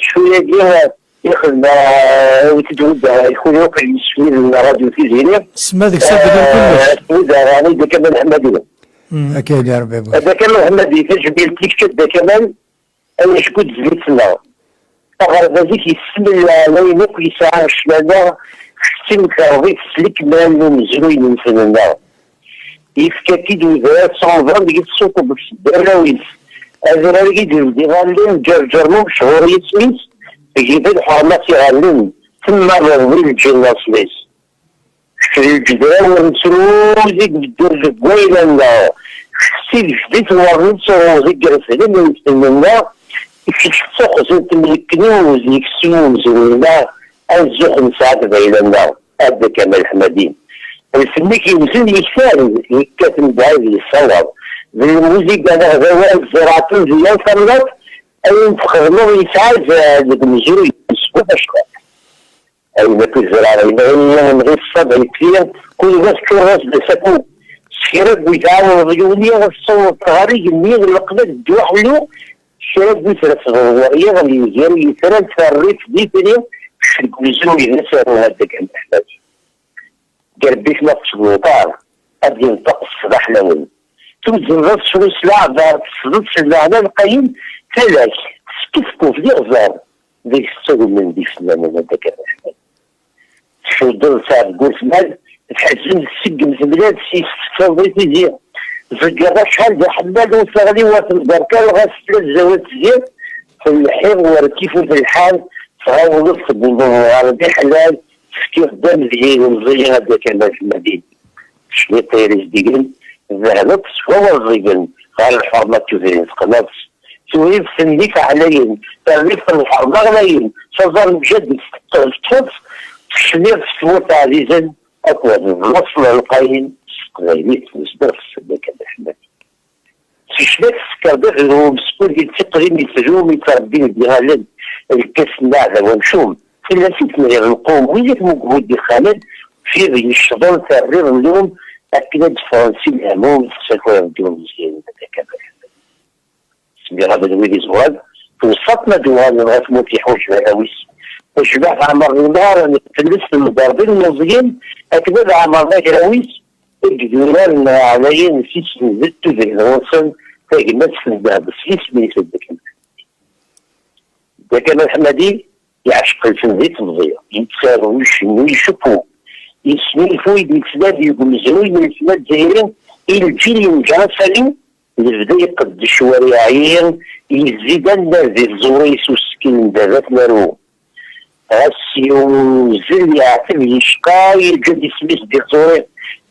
شوية ديالها ياخذ وتتود يكون يوقع يسوي الراديو في زينية اسمها ذيك الساعة كلش يعني بكمل حمادي أكيد يا ربي بكمل حمادي تجبد تكتب بكمل أنا شكون زلت لنا أغرب هذيك يسمى لا ينقي ساعة شمالها سمك رضيت سلك مال مزروي من فننا يفكاكيد وذات صنظام ديك السوق بالراويس هذا راه يدير دي غالين جرجرمو شهور يسميس يجيب الحرمات يغالين ثم رضي الجنة سميس شري الجدران ونسروزيك بالدرجة قويلة سيد جديد ورنت سروزيك جرسلين من فننا يفكش السوق زيت ملكنوز يكسوم زرونا الزوق مساعدة بيننا هذا كمال حمادين الفني كيمثل يكثر يكتم بهذه الصور بالموسيقى أنا غير زراعة زيان فرنات أي نفخر له يساعد هذاك المجري وفاش أي ما كزرع أي من غير الصبع كثير كل ناس كراس بسكو شرب ويتعاون رجولية غصو طاري جميع القدر الدواء حلو شرب ويثرس غوارية غالي يزيري يثرس فالريف دي تريم شرقوزو ينسر هذا كان أحمد قربيك نقص بوطار أبدي نطقص صدح لون توزن رأس فلوس لعبة تصدق الزعبان القيم ثلاث سكفكو في الأغزار ذيك السوق من دي فلان هذا كان أحمد شو ضل ساعد قول مال تحزن السجن في البلاد سيس تصوري تزير زقرا شحال دا حماد وصغلي واصل بركان وغاسل الزوات تزير في الحير وركيفو في الحال فهو نص بالعربي حلال كيف دام زين ومزين هذا كان في المدينة شنو طير جديد ذهبت هو الزين قال الحرمة كذين قناص سويف سنديك عليهم تعرف الحرمة غلايين صدر مجدد تفوت شنير سوت عزيزا أقوى الوصل القاين قليليت مصدر السباكة الأحمد شنير سكر لهم سكور يتقرين يتجوم يتربين بغالب الكاس النعذة ومشوم في لاسيتنا القوم ويجب مجهود بخالد في الشغل تقرير اليوم أكيد فرنسي الهموم سكور الدول مزيان هذا سميرا بدويلي زوال وسطنا دوال لغاية موتي حوش بهاويس وشبع عمر النار نتلس المضاربين الموزيين أكيد عمرنا هاويس الجدولان عليين سيس نزلتو ذي الوصل تاجمات سنباب سيس من يسدك ده كان الحمدي يعشق الفنزيت مضيع يتساروا ويشوفوا يسميفوا يتسداد يقول زوي من السماد زهيرين الجيل يمجان سليم البدا يقد الشوارعين يزيدان ذي الزوريس والسكين دابات نارو غاسيو زل يعتب يشقا يلقى يسميس دي الزوري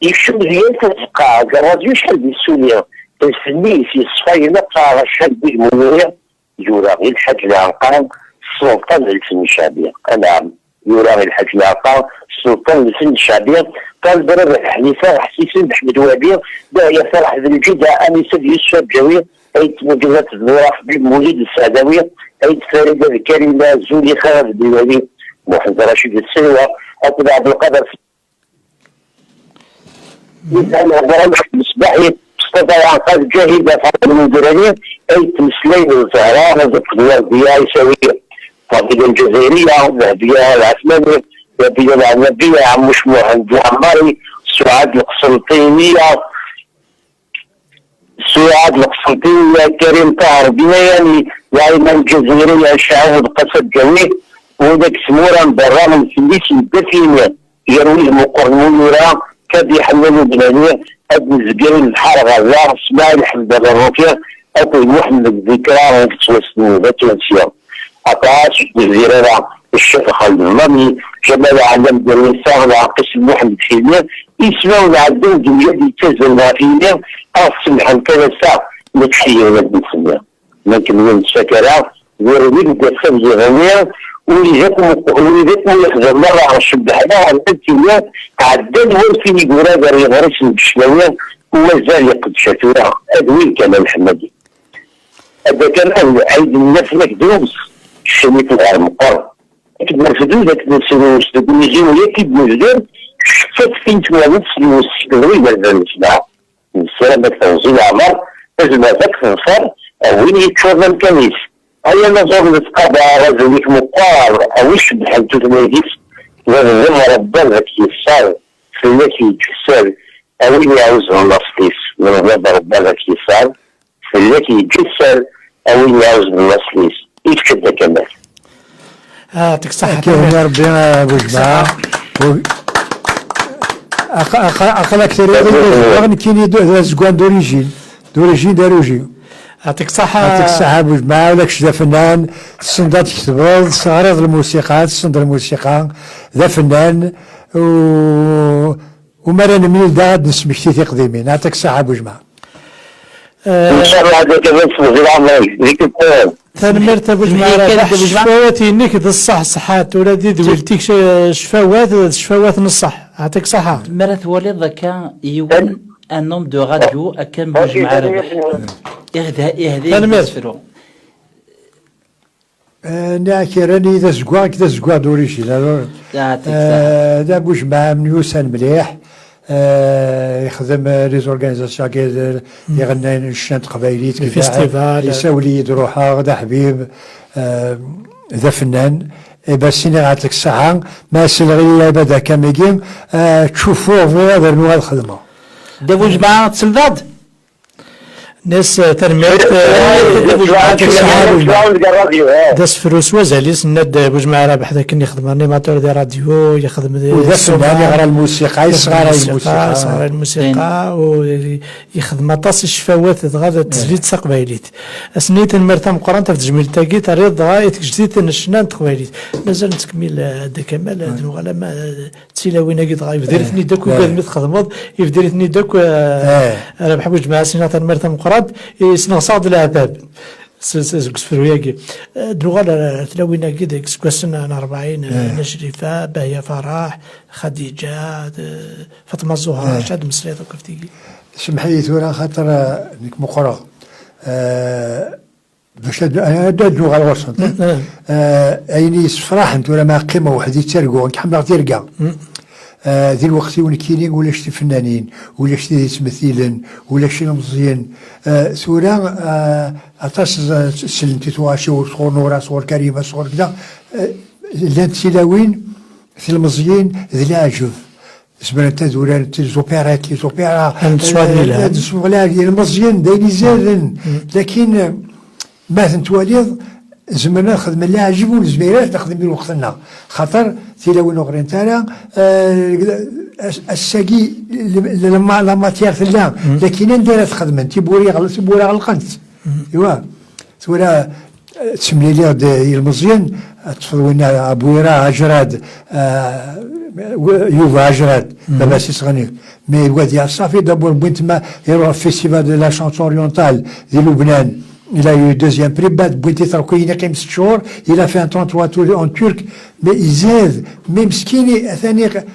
يشوف ديال تتقع كراديو شحال ديال سوريا الفني في الصفاينة نقع شحال ديال المنورية يورا غير الحاج العقام السلطان للفن الشعبية نعم يورا غير الحاج العقام السلطان للفن الشعبية قال برا حنيفة حسيسين بحمد وابير داعية فرح ذي الجدة أنسة يوسف الجوية أيت مجلات النوراح بالمولد السعداوية أيت فريدة الكريمة زولي خالد الديواني محمد رشيد السلوى أكد عبد القادر أنا برامج مصباحي استطاع عقاد جاهدة فاطمة المديرانية أيت مسلين الزهراء هذا الوردية يساوية فاطمة الجزائرية الذهبية العثمانية الذهبية العنبية عم شموع عند العماري سعاد القسنطينية كريم طاهر بنياني العيمة الجزائرية شعوب قصد جوي وذاك سمورا برامج سنديس الدفينة يرويه مقرن ورا كاد يحملوا بلانية أبو الزقين الحار غزار اسماعيل حمد الرفيع أبو محمد الذكرى وكتوسنو باتوانسيا عطاش الزرارة الشيخ خالد المامي جمال عالم بالنساء العقيس محمد حلمير يسمعوا العدو دنيا يتزل الغافيين أصل عن كذا ساعة نتحيي ولد نسميها لكن من الشكرة ويريد تخرج غنية ولذاتنا يخزر مرة على الشبحنا على التنتينات عدد وين فيني قرابة ريغاريس البشلاوية ومازال يقد شاتورها أدوين كان الحمدي هذا كان عيد الناس لك دروس الشميت الغار مقر لكن مرفدو ذاك نسلوس ذاك نجيو يكيد مجدد شفت فين توالد سلوس كذوي مازال نسمع السلامة توزيل عمر لازم هذاك تنصر وين يتشوف الكنيس هيا نظر لتقابع رجلك مقار أو يشبح أن تتميز وذا ربنا كيسار في التي يجسر أو يعوزه النصليس وذا ربنا كيسار في التي يجسر أو يعوزه النصليس يفكد كمان يعطيك الصحة يا ربي أبو جماعة أقل أكثر رغم كاين زكوان دوريجين داروجي يعطيك الصحة يعطيك الصحة أبو جماعة ولك ذا فنان الصندات كتبض صغير الموسيقى الصند الموسيقى ذا فنان ومرة نميل داد نسمي كتير قديمين يعطيك الصحة أبو جماعة إن شاء الله هذا كمان في العمل ذيك الكلام تنمرت أبو جماعة شفاواتي إنك ذا الصح صحات ولادي دولتيك شفاوات نصح يعطيك الصحة مرات ولد ذاك يون ان نوم دو راديو أكم بوجمع إهداء يسفرو ناكي راني ذا زكوا كذا زكوا دوريشي دا بوش مع من يوسان مليح يخدم لي زورغانيزاسيون كي يغني الشنت قبايليت الفيستيفال يساولي يدروحها غدا حبيب ذا فنان بس انا عطلك الساعه ما سلغي بدا كاميكين تشوفوه في هذا نوع الخدمه دابا جماعه تسلداد ناس ترميت داس فلوس وزاليس ند بوجمع رابح ذاك اللي يخدم انيماتور ديال راديو يخدم غير الموسيقى صغار الموسيقى ويخدم طاس الشفاوات غادا تزليد تقبايليت اسنيت المرتم قران تجميل تاكي تريض غايت جديد الشنان تقبايليت مازال نتكمل هذا كمال دنو غلا ما تسيلاوينا كي غايب ديرتني داك وكاد تخدمض يفديرتني داك رابح بوجمع سنه المرتم قران يسنغ صاد العباب سكسفروياكي دلوغا تلاوينا كي سكوسنا 40 نشريفه باهيه فرح خديجه فاطمه الزهراء شاد مسريط وكفتيكي سمح لي ثورا خاطر ديك مقرا باش دلوغا الوسط عيني صفراح انت ولا ما قيمه وحدي ترقو كحمل ترقا ذي الوقت وين كاينين ولا شتي فنانين ولا شتي تمثيلا ولا شي مزيان سورا عطاس سلمتي تواشي وصور نورا صور كريمه صور كذا لان تلاوين في المزيان ذي العجب سبرت زوران زوبيرات لي زوبيرا المزيان دايري زادن لكن ما تنتواليض زمرنا نخدم اللي عجبو الزميرات نخدم بين وقتنا خاطر تلاوين اخرين تاعنا الساقي لما لا ماتيير ثلا لكن ندير تخدم انت بوري غلقنت ايوا ولا تسمي لي المزيان تفضلنا ابويرا عجراد يوفا عجراد دابا سي صغني مي الوادي الصافي دابا بنت ما يروح فيستيفال دو لا شانسون اورينتال ديال لبنان. Il a eu le deuxième prix, Bouti Tarkoui, il a fait un 33 tours en turc, mais ils aident, même ce qui est,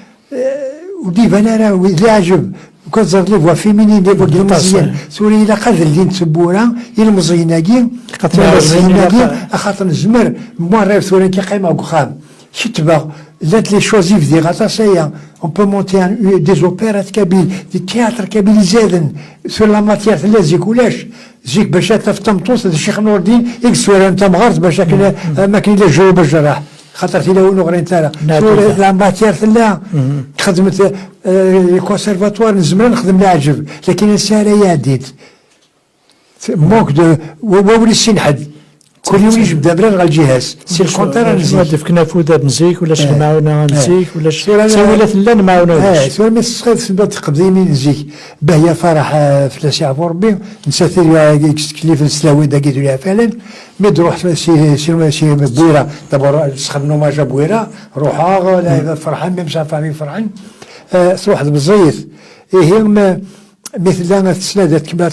ou dit Vanara, ou il ajub, quand vous avez les voix féminines, les voix guillemasiennes, sur il a قدر اللي نتبوها المزيناكي المزيناكي خاطر الزمر moi rêve sur un كيما وخام شتبغ لات لي شوزي في دي غطاسيا on peut monter des opéras kabyles des théâtres kabyles زادن sur la matière لازم كلاش زيك باش تفتمطوس الشيخ نور الدين يكسور انت مغرت باش ما كاين لا جو بالجراح خاطر تلاوين اخرين تاعنا لا ماتير ثلا خدمت الكونسيرفاتوار نزمر نخدم العجب لكن الساريه ديت موك دو وولي السنحد كل يوم يجبد بلا غير الجهاز سي الكونتر نزيد فكنا فودا بنزيك ولا شي معاونه نزيك ولا شي سويله ثلا معاونه سوال ما تسخذ في البلد تقديمي نزيك باهيه فرح فلاش يعفو ربي نسافر كليف السلاوي داكي ديالها فعلا مي تروح شي بويره دابا سخدموا ما جا بويره روحها فرحان ميم فامي فرحان تروح بالزيت هي مثل انا تسنادات كما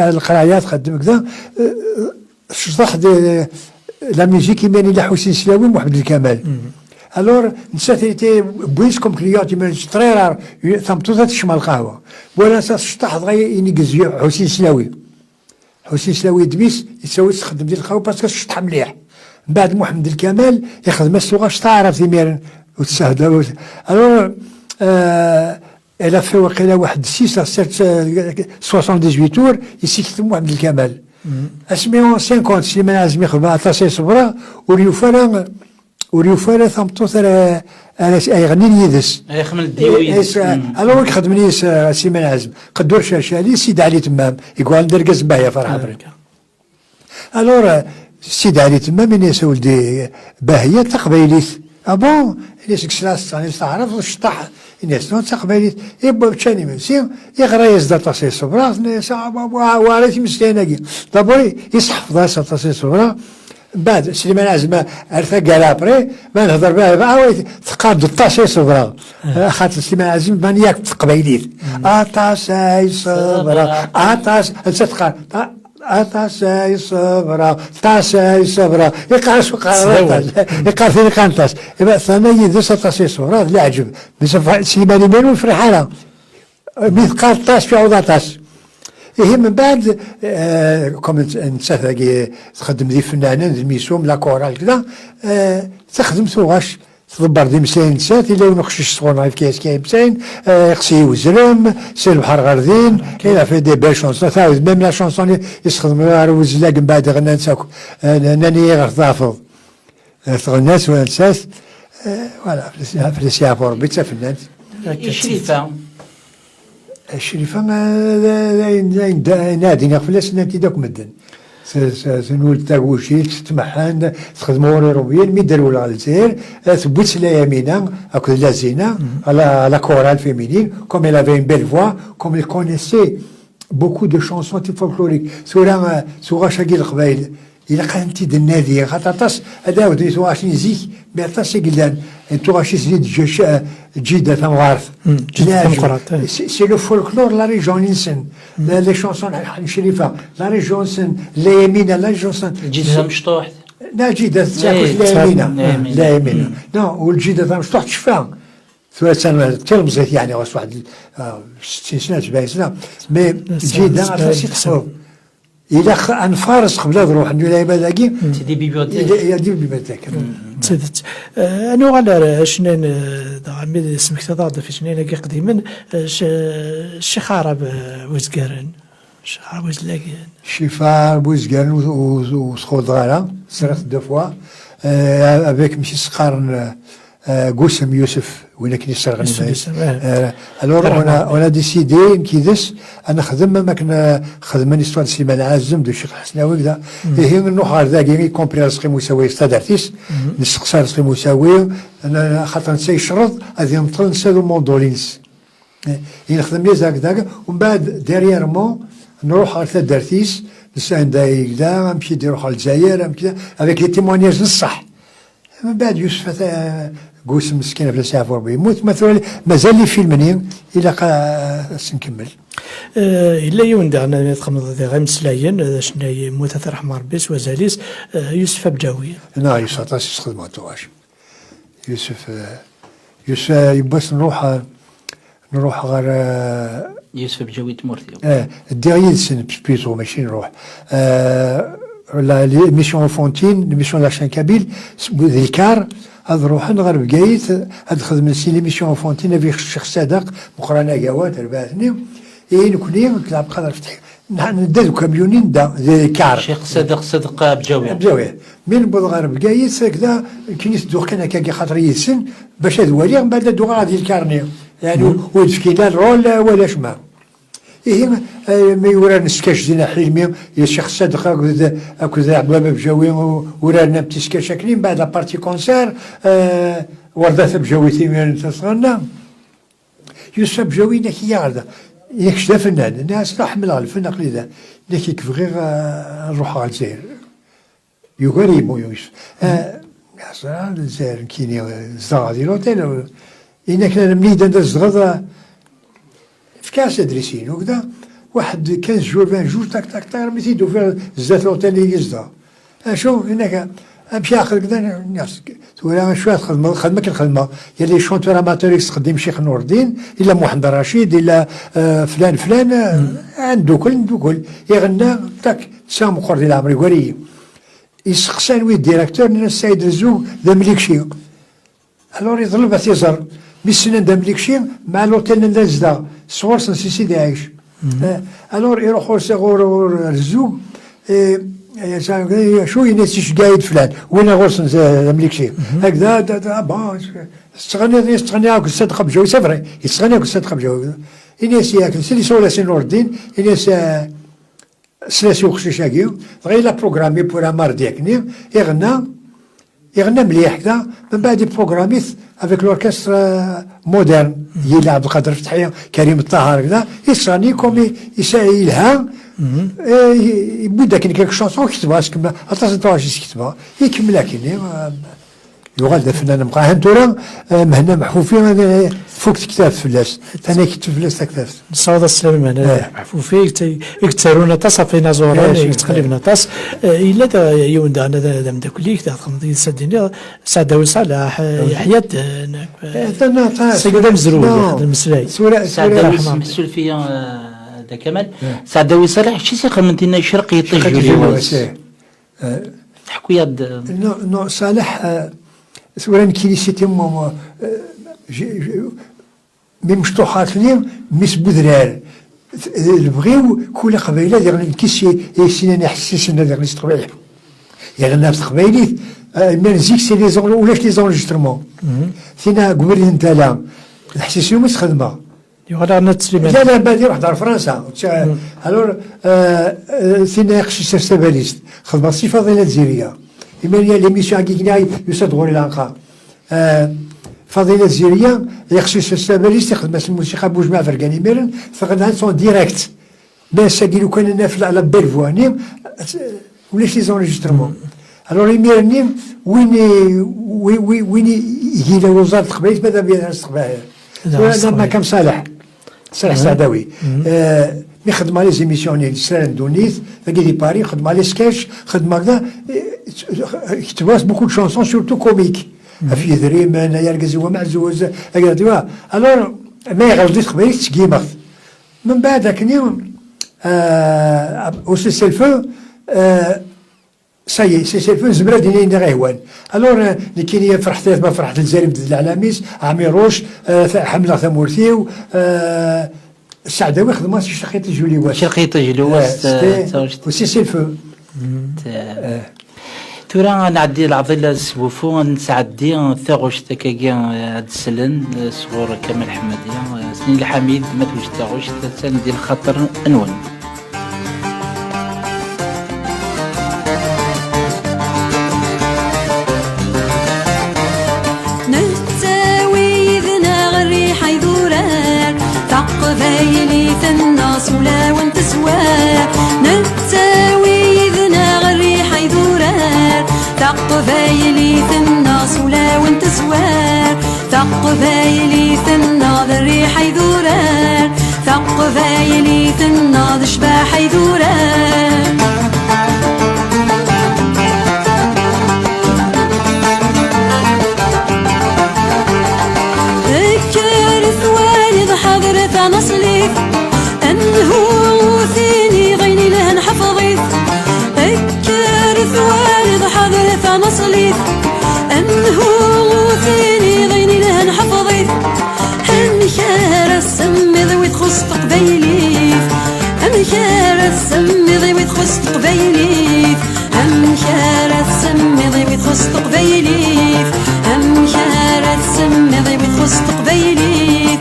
القرايات خدم كذا شطح لا ميوزيك يماني لحسين سلاوي محمد الكمال الور نساتي بويس كوم كلياتي من شطريرار ثمتوزات شمال القهوه ولا شطح دغيا ينقز حسين سلاوي حسين سلاوي دبيس يسوي تخدم ديال القهوه باسكو شطح مليح من بعد محمد الكمال يخدم السوغه شطارف في ميرن وتسهل الور elle a fait وقيله واحد 6 à 78 tours يسكت محمد الكمال اسميون 50 سليمان عزمي خدم عطاسي صبرا وريوفالا ثمطوط يغني يدس يخمل الديويدس الو خدمني سليمان عزم قدور شاشالي سيد علي تمام يقول ندرقز باهيه فرحه برك الو سيد علي تمام الناس ولدي باهيه تقبيليت بون ليش كسلاس ثاني تعرف الشطح الناس نو تقبيليت يبا تشاني مسير يغرا يزدا طاسي صبرا وارث مستيناكي دابوري يصحف ذا طاسي صبرا بعد سليمان عزم عرفا قال ابري ما نهضر بها تقاد الطاسي صبرا خاطر سليمان عزم مانياك تقبيليت طاسي صبرا طاس تقال أتاسي صبرا تاسي صبرا يقاس يقال في القنطاس يبقى ثاني ذس أتاسي صبرا لا عجب بس سليمان يمين وفرحانة مثقال طاس في عوضة طاس إيه من بعد كوم نسات تخدم ذي فنانين ذي ميسوم لا كورال كذا تخدم ثوغاش تدبر دي مساين نسات إلا ونخشش صغون غير كيس كاين مساين يقصي وزرم سير البحر غاردين كاين في دي بيل شونسون ثاوز ميم لا شونسون يستخدم غير وزلاق من بعد غنى نساك ناني غير ضافض تغناس ولا نساس فوالا في السيافور بيتسا فنان شريفة الشريفة نادي نغفلاس نانتي دوك مدن سنول تاغوشي تتمحان تخدموا روبيين مي داروا على الجزائر ثبوت لا يمينا اكو لا زينه على كورال féminine comme elle avait une belle voix comme elle connaissait beaucoup de chansons folkloriques سورا شاقي القبائل إلا كانت النادي غطاطاس هذا ودي تواشي زيك بيعطاس يقلان تواشي زيد جيدة ثمغارث سي لو فولكلور لا ريجون ينسن لي شونسون شريفة لا ريجون سن لا يمينة لا جونسن جيدة مشطوح لا جيدة لا يمينة لا يمينة نو والجيدة مشطوح تشفى ثلاث سنوات تلمزت يعني واحد 60 سنة 70 سنة مي جيدة عرفتي تحفظ إذا أنفارس قبل نروح ندير بالاكي تدي بيبيوتيك يدير بيبيوتيك تسدت أنا على شنين دعمي اسمك تضاد في شنين كي قديما الشيخ عرب وزقارن الشيخ عرب وزلاقي شفار بوزقارن وسخود غالا سرت دو فوا افيك مشي سقارن قسم يوسف وين كني سرغن الور انا ديسيدي كيدس انا خدم ما كنا خدمني ستوان سيمان عازم دو الشيخ الحسناوي كذا هي نروح هذا كي كومبري رزقي مساوي استدرتيس نسقسا رزقي مساوي انا خاطر نسي شرط هذه نطل نسالو موندولينس نخدم لي هكذاك ومن بعد ديرييرمون نروح على تدرتيس نسان داي كذا نمشي نروح على الجزائر كذا افيك لي تيمونياج نصح من بعد يوسف قوس مسكين في السافور بيموت مثلا مازال لي فيلمين الى نكمل الا يوند انا تخمض غير مسلاين شنو يموت رحمه ربي وزاليس يوسف بجاوي لا يوسف تاسيس خدمه تواش يوسف يبغى نروح غير يوسف بجاوي تمرتي الديريد سن بيتو ماشي نروح لا ميسيون فونتين ميسيون لاشين كابيل ذي الكار هذا روح نغرب بقايت هذا خدم سي ميسيون فونتين في الشيخ صادق مقرانا قوات رباتني نكوني نطلع بقدر فتح ندازو كاميونين ذي الكار الشيخ صدق بجاوي من بالغرب بقايت هكذا كنيس دوق كان كاكي خاطر يسن باش هذوالي من بعد دوغ هذه الكارني يعني ويدفكينا الرول ولا شما إيه ما يورا نسكاش دينا حلمي يا الشيخ صادق أكو ذا عبد بجاوي ورانا بتسكاش شكلين بعد بارتي كونسير وردات بجاوي ثمين تصغرنا يوسف بجاوي نكي يعرض يكش دا فنان الناس تحمل على الفن قليلا نكي كيف غير نروح على الجزائر يغريمو يوسف الجزائر كيني زغا ديال لوتيل إنا كنا منيدا ندز غدا في كاس ادريسين وكذا واحد 15 جور 20 جور تاك تاك تاك رمي تيدو في زات لوتيل اللي يزدا شوف هناك امشي اخر كذا الناس تقول شويه خدمه كالخدمه يا لي شونتور اماتور يستخدم شيخ نور الدين الا محمد رشيد الا فلان عنده كل يغنى تاك سام قرد العمري وري يسقسان وي الديريكتور السيد الزوق ذا مليكشي الور يطلب تيزر بالسنه ذا مليكشي مع لوتيل نزدا صور سيسي دي عايش الور يروحوا صغور الزوق شو ينسيش قايد فلان وين غرس مليكشي هكذا با يستغني هاك الصدقه بجوي سفري يستغني هاك الصدقه بجوي ينسي هاك سيدي سولا سي نور الدين ينسي سلاسي وخشيشاكي غير لا بروغرامي بور امار ديكني يغنى مليح هكذا من بعد بروغراميت افيك لوركستر مودرن يلا عبد القادر فتحي كريم الطاهر كذا يساني كومي يسائلها يبدا كاين كيك شونسون كتبها كما عطاس تواجي كتبها يكملها كاين يغال دا فنان مقاهن تورا مهنا محفوفين فوق كتاب فلاس انا كتب فلاس كتاب صوت السلام انا محفوفين يكترونا تصفينا زوران يتقلبنا تص الا دا يوند انا دا مداكليك دا خمضي سديني سعد وصالح يحيى انا سيدنا مزروي هذا المسلاي سعد مسؤول فيا هذا كمال سعداوي صالح شي سيخ من تينا يشرق يطيج واس تحكوا يد نو صالح سوران كيليسيتي مي مشطوحات ليهم مس بودرار بغيو كل قبيله ديال كيسي يسينا حسسنا ديال الاستقبال يعني الناس قبيلي مانزيك سي لي زون ولاش لي زونجسترمون فينا قبل انت لا الحساسيه مش خدمه يغادر نتسليم لا لا بعد يروح دار فرنسا الور فينا يخشي سيرساباليست خدمه سي فضيله الجزائريه ايمانيا ليميسيون كيكناي يوسف غوري لانقا فضيله الجزائريه يخشي سيرساباليست يخدم الموسيقى بوجمع فرقاني ميرن فقد سون ديريكت بس كيلو كان نافل على بيرفو نيم ولاش لي زونجسترمون الور يميرني وين يجي وزاره القبائل ماذا بينا نستقبلها ما كان صالح سعداوي مي خدم على زيميسيون ديال سلان دونيث فكي باري خدم على سكيتش خدم هكذا كتبات بوكو دو شونسون سورتو كوميك في دريمان يركز هو معزوز هكذا توا الور ما يغلطش قبيل تسكيمات من بعد ذاك اليوم وسي الفو ساي سي الفو زبره ديالي غيوان الور اللي كاين فرحت ما فرحت الجزائر بدل العلاميس عميروش حمله ثمورثيو السعداوي خدمات شرقيه الجوليوات وسي الفو تورا نعدي العضله سبوفو نسعدي ثاغوش تكاكيا هاد السلن صغور كمال حماديه سنين الحميد ما توش ثاغوش تسال ديال الخطر انون قبايلي الناس ولا وانت سواء نتاوي ذنا غري حيدورار تقبايلي الناس ولا وانت سواء تقبايلي الناس غري حيدورار تقبايلي الناس شبا حيدورار نصليك أنه ثيني غيني له نحفظيك ذكر ثوالد حضرت نصليك أنه ثيني غيني له نحفظيك هنكار السم ذوي تخص قبيليك هنكار السم ذوي تخص قبيليك هنكار السم ذوي تخص قبيليك هنكار السم ذوي تخص قبيليك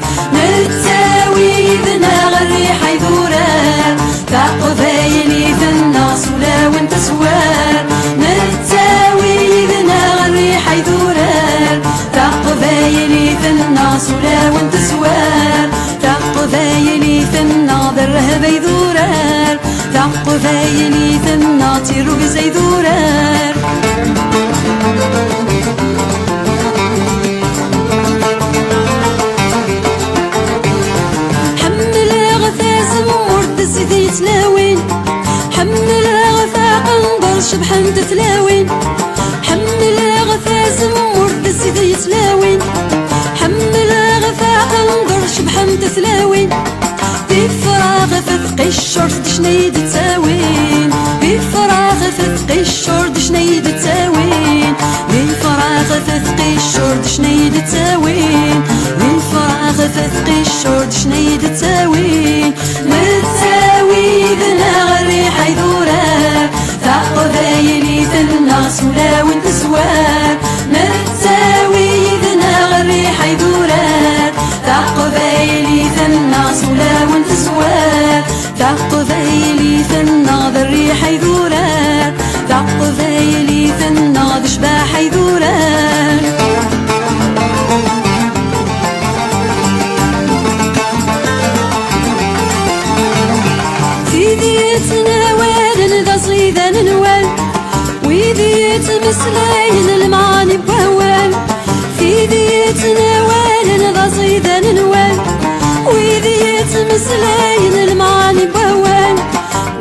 ويذنا غري حيدورار تقبايلي في الناس ولا وانت سوار نتاوي ذنا غري حيدورار تقبايلي في الناس ولا وانت سوار تقبايلي في الناظر رهب يدورار تقبايلي في الناطر وقزي دورار سيدي تلاوين حمل غفاق نضر شبحان تتلاوين حمل غفاز مرد سيدي تلاوين حمل غفاق نضر شبحان تتلاوين بفراغ فتقي الشرط شنيد تساوين بفراغ فتقي الشرط شنيد تساوين بفراغ فتقي الشرط شنيد تساوين بفراغ فتقي الشرط شنيد تساوين متساوي ذنا غري حيدورار تقبايلي في الناس ولا وانت سوار متساوي ذنا غري حيدورار تقبايلي في الناس ولا وانت سوار تقبايلي في الناظر ريح يدورار تقبايلي في الناظر شباح يدورار صيدا نوال ويديت مسلاين المعاني بهوال في ديت نوال ذا صيدا نوال ويديت مسلاين المعاني بهوال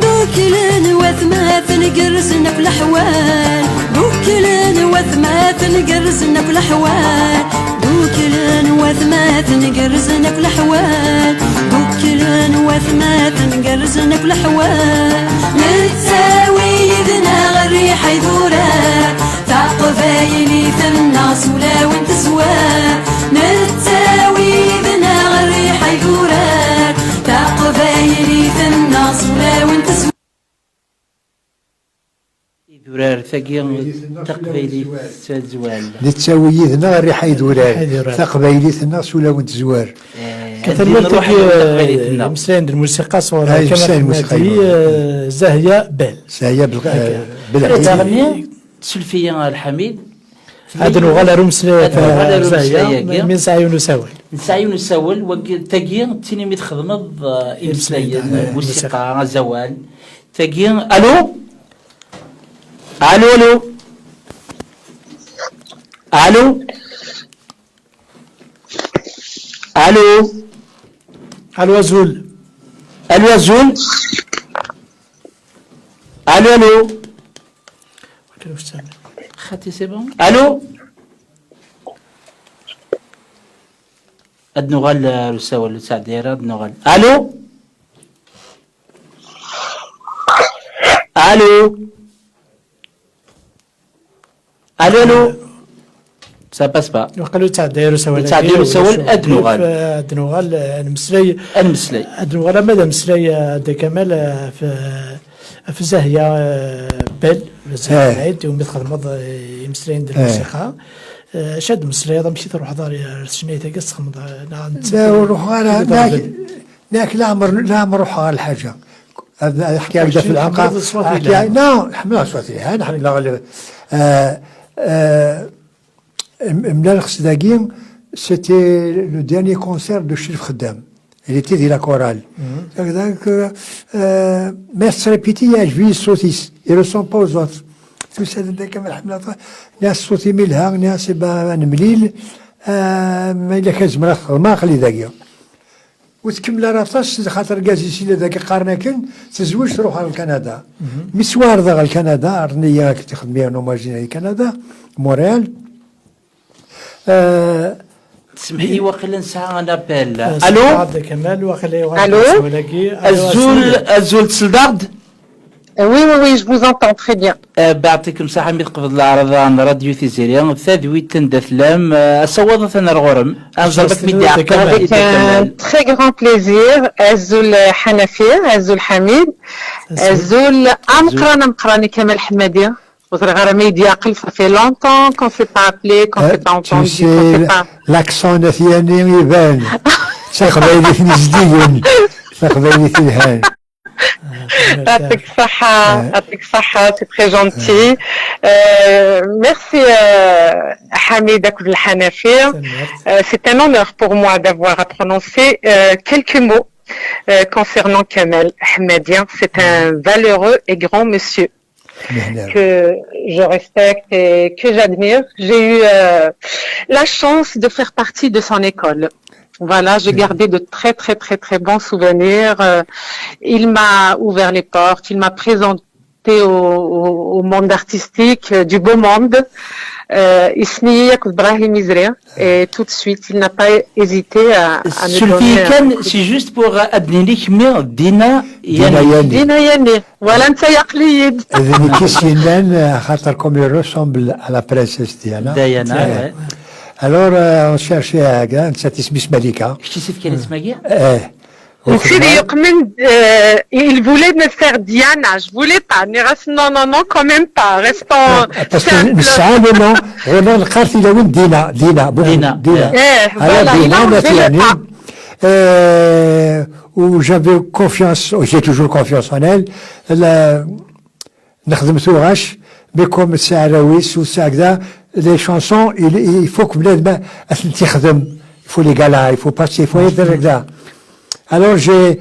دوك لنوث ما تنقرزنا في الحوال دوك لنوث ما تنقرزنا في الحوال دوك لنوث ما تنقرزنا في الحوال دوك لنوث وثمات نقرزنا كل حوال نتساوي يدنا غالريحة يدورا تاع قبايلي ثمنا سولا وانت زوار نتساوي يدنا غالريحة يدورا تاع قبايلي ثمنا سولا وانت زوار دورار ثقيل تقبيلي تزوال نتساوي يدنا الريحة يدورا تقبايلي الناس ولا وانت زوار كثر مسلين الموسيقى صورة كما زاهية بال زاهية بالعيد سلفية الحميد هذا نغال رمسلة زاهية من سعي ونساول نسعي ونساول وتاقي تيني متخدمض إمسلية الموسيقى زوال تاقي ألو الو الو الو الو الو زول الو زول الو الو خاتي سي بون الو ادنغال رساول سعديرة ادنغال الو الو الو الو سا باس با وقالوا تاع دايرو سوال ادنوغال المسلي ادنوغال ماذا مسلي هذا كمال في زاهيه بال زاهيد ومدخل مض يمسلي عند الموسيقى شاد مسلي هذا مشيت نروح دار شنو تاقص خمض لا نروح ناك لا عمر روح على الحاجه هذا حكايه في العنقه لا حمل صوتي نحن لا Mlalx Dagim, c'était le dernier concert de Chérif Khaddam. Il était de la chorale. Donc, Maître Répéti, je vis sautis. Il ne ressemble pas aux autres. Tout ça, ناس صوتي ملها ناس نمليل ما إلا كان زمرا ما خلي داكيا وتكمل راساس خاطر كازي سيلا داك قارنا كان تزوج تروح على كندا مسوار ذا كندا رنيه كنت خدميه نوماجينا كندا مونريال تسمحي وقيلا نسعى نابيل الو كمال وقيلا الو الزول تسلدارد Oui, je vous entends très bien. بعطيكم مساحة ميت قبل العرض عن راديو تيزيريا ثادوي تندثلام أصوض ثنا الغرم أنزلت ميدي Avec un très grand plaisir Azul Hanafi, Azul Hamid Azul مقراني كمال حمادية ça fait longtemps qu'on ne s'est pas appelé, qu'on ne s'est pas entendu, qu'on ne s'est pas... L'accent nathiyani يبان تقبيلي في نزديون تقبيلي في الهان يعطيك صحة c'est très gentil. Merci Hamid Akoul Hanafi. C'est un honneur pour moi d'avoir à prononcer quelques mots concernant Kamel Ahmadien. C'est un valeureux et grand monsieur que je respecte et que j'admire. J'ai eu la chance de faire partie de son école. Voilà, j'ai gardé de très bons souvenirs. Il m'a ouvert les portes, il m'a présenté au monde artistique, du beau monde. Ismi Ibrahim Izria, et tout de suite, il n'a pas hésité à me donner... C'est juste pour adnélik mir Dina Yani. Voilà, نتا يقليد. هذا كيسينان خاطر comme il ressemble à la princesse Diana. Alors, on cherchait à Gand, ça t'ismis Malika. Je sais quelle est Magia. Il voulait me faire Diana, je voulais pas. Non, quand même pas. Restons parce que le nom, Ronan Kharti Lawin Dina. Voilà, il a enlevé le pas. Où j'avais confiance, j'ai toujours confiance en elle. نخدم ثوغاش بكم السعراويس وساكدا les chansons, il faut que il faut les galas, il faut passer, il faut être là. Alors j'ai...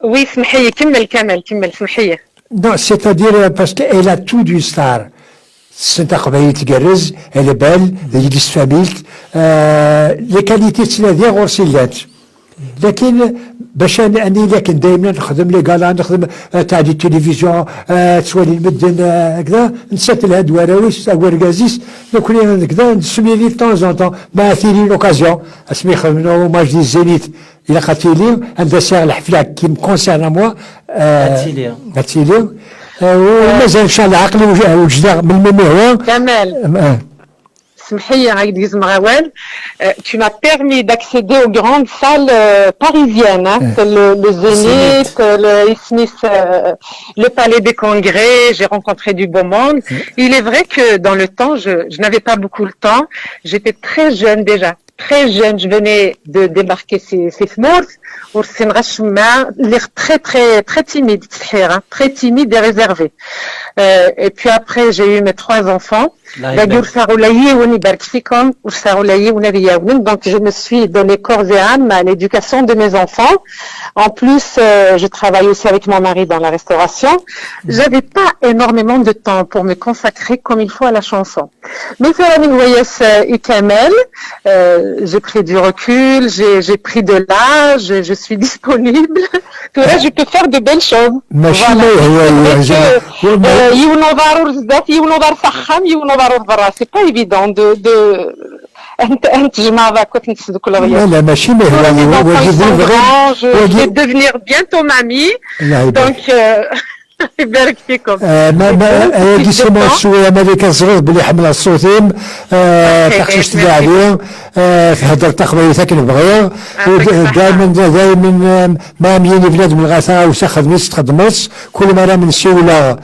Oui, سمحية كمل سمحية. Non, c'est-à-dire parce qu'elle a tout du star. C'est un travail تجرز, elle est belle, elle est famille. Les qualités de la vie ressemblent. لكن باش اني لكن دائما نخدم لي قالا نخدم تاع دي تلفزيون تسوالي المدن هكذا نسات لهاد وراويس وركازيس نكون هكذا نسمي لي طون زون طون ما ثيري لوكازيون اسمي خدمنا ماج دي زينيت الى قاتيلي عندها سير الحفله كي مكونسيرن موا هاتيلي ومازال ان شاء الله عقلي وجدا من المهوى كمال tu m'as permis d'accéder aux grandes salles parisiennes, hein, le Zénith, le Smith, le Palais des Congrès. J'ai rencontré du beau monde. Il est vrai que dans le temps, je n'avais pas beaucoup le temps. J'étais très jeune déjà. Très jeune, je venais de débarquer ces Fmours, ou l'air très timide, très timide et réservé. Et puis après, j'ai eu mes 3 enfants. Donc je me suis donné corps et âme à l'éducation de mes enfants. En plus, je travaille aussi avec mon mari dans la restauration. J'avais pas énormément de temps pour me consacrer comme il faut à la chanson. Mais j'ai pris du recul, j'ai pris de l'âge, je suis disponible. Là, je peux faire de belles choses. C'est pas évident de je vais devenir bientôt mamie. Donc يبارك فيكم. ما ديسما شويه ملك صغير بلي حمل الصوتيم تخشش عليه هدر تقبل ساكن بغير دائما ما ميني بلاد من الغاثه وسخذ ناس تخدمص كل مره من سوله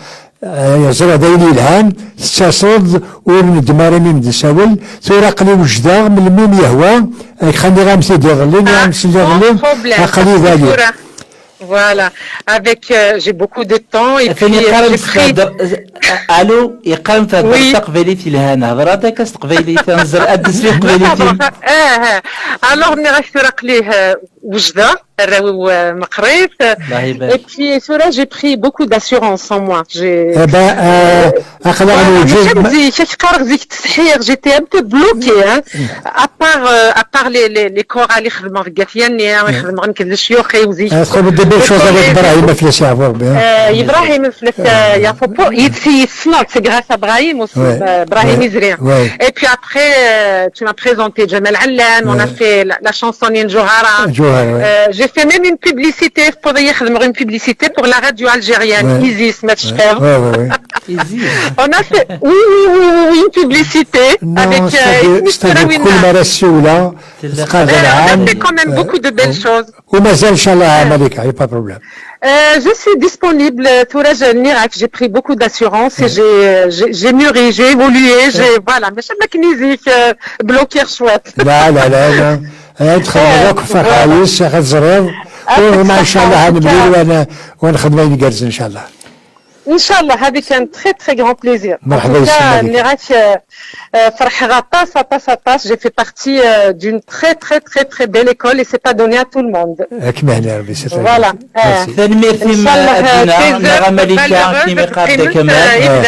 يزرع دايلي الهان تتصد ومن الدمار من دساول تراقني وجدا من الميم يهوى خليني غامسي ديغلين غامسي ديغلين خلي ذلك. Voilà, avec j'ai beaucoup de temps et puis j'ai pris الو يقام في تقبيليتي لهنا هضراتك استقبيليتي نزر ادس في قبيليتي alors ني غاشترق ليه وجده الراوي مقريت et puis sur là j'ai pris beaucoup d'assurance en moi j'ai j'étais un peu bloqué à part les chorales اللي خدموا في قافياني خدموا غنكذب الشيوخ وزي إبراهيم فلس يا فوبو يتسي سنوت c'est grâce à Brahim aussi Brahim Izrien et puis après tu m'as présenté Jamal Allan on a fait la chansonnière Johara j'ai fait même une publicité pour une publicité pour la radio algérienne Isis Matchfer on a fait oui une publicité avec on a fait quand même beaucoup de belles choses ومازال ان شاء الله عملك يا با بروبليم. Je suis disponible. J'ai pris beaucoup d'assurance et j'ai mûri, j'ai évolué, voilà. Mais je suis bloqué chouette. لا ادخل هذاك فرحانين شيخ الزرير وما ان شاء الله هنبداو ونخدموا نقرز ان شاء الله. Inch'Allah, avec un très très grand plaisir. En tout cas, j'ai fait partie d'une très très très très belle école et c'est pas donné à tout le monde. Voilà.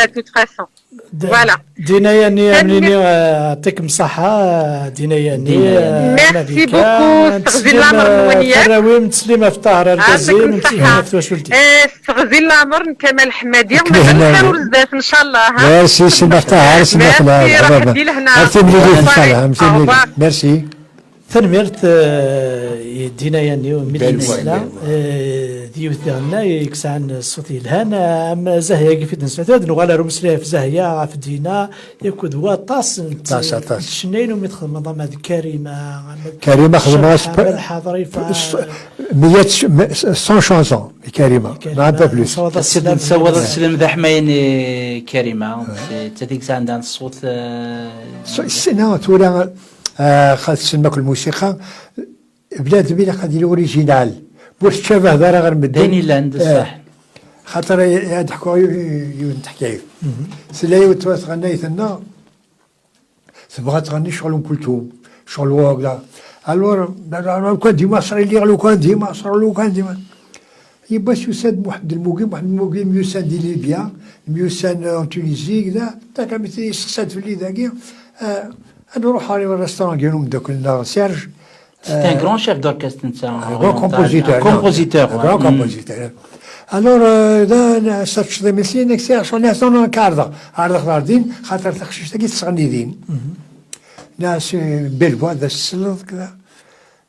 De toute façon. Voilà. دينا ياني منين يعطيكم الصحة دينا ياني ميرسي بوكو استغفر الله عمر ونياك الراويم تسليمة في طاهر الكازين ومتسليمة في توشولتي استغفر الله عمر كمال حمادي ومازال خير بزاف ان شاء الله ميرسي سيدنا في طاهر سيدنا في طاهر ميرسي ثنمرت دينا ياني ومدينة السلام ديوث ديالنا يكسعن الصوتي الهنا أما زهية كيف نسمعتها نغالا رمسليه في زهية في دينا يكود هو طاس شنين ومدخل منظمة كريمة خدمة الحاضري 100 شانسون كريمة ما عندها بلوس نصور السلم ذا حماين كريمة تديك عندها الصوت السنة تولا خاص تسمك الموسيقى بلاد بلا قد الاوريجينال واش تشابه دار غير مدين ديني لاند صح خاطر يضحكوا ينتحكي سلاي تغني ثنا تبغى تغني شغل ام كلثوم شغل واقلا الور كان ديما صري لي لو كان ديما صرا لو كان ديما يباش يساد محمد الموقي ميوسان دي ليبيا ميوسان ان تونيزي كذا تا كان يسقساد في اللي ذاكي نروح على الريستوران ديالهم داك سيرج C'est un grand chef d'orchestre, ça. Un grand compositeur. Un grand compositeur. Alors, دا ساتشدي مسين نكسي عشان ناس أنا كاردا عرض غاردين خاطر تخشيش تجي تصغني دين ناس بالفوا ذا السلط كذا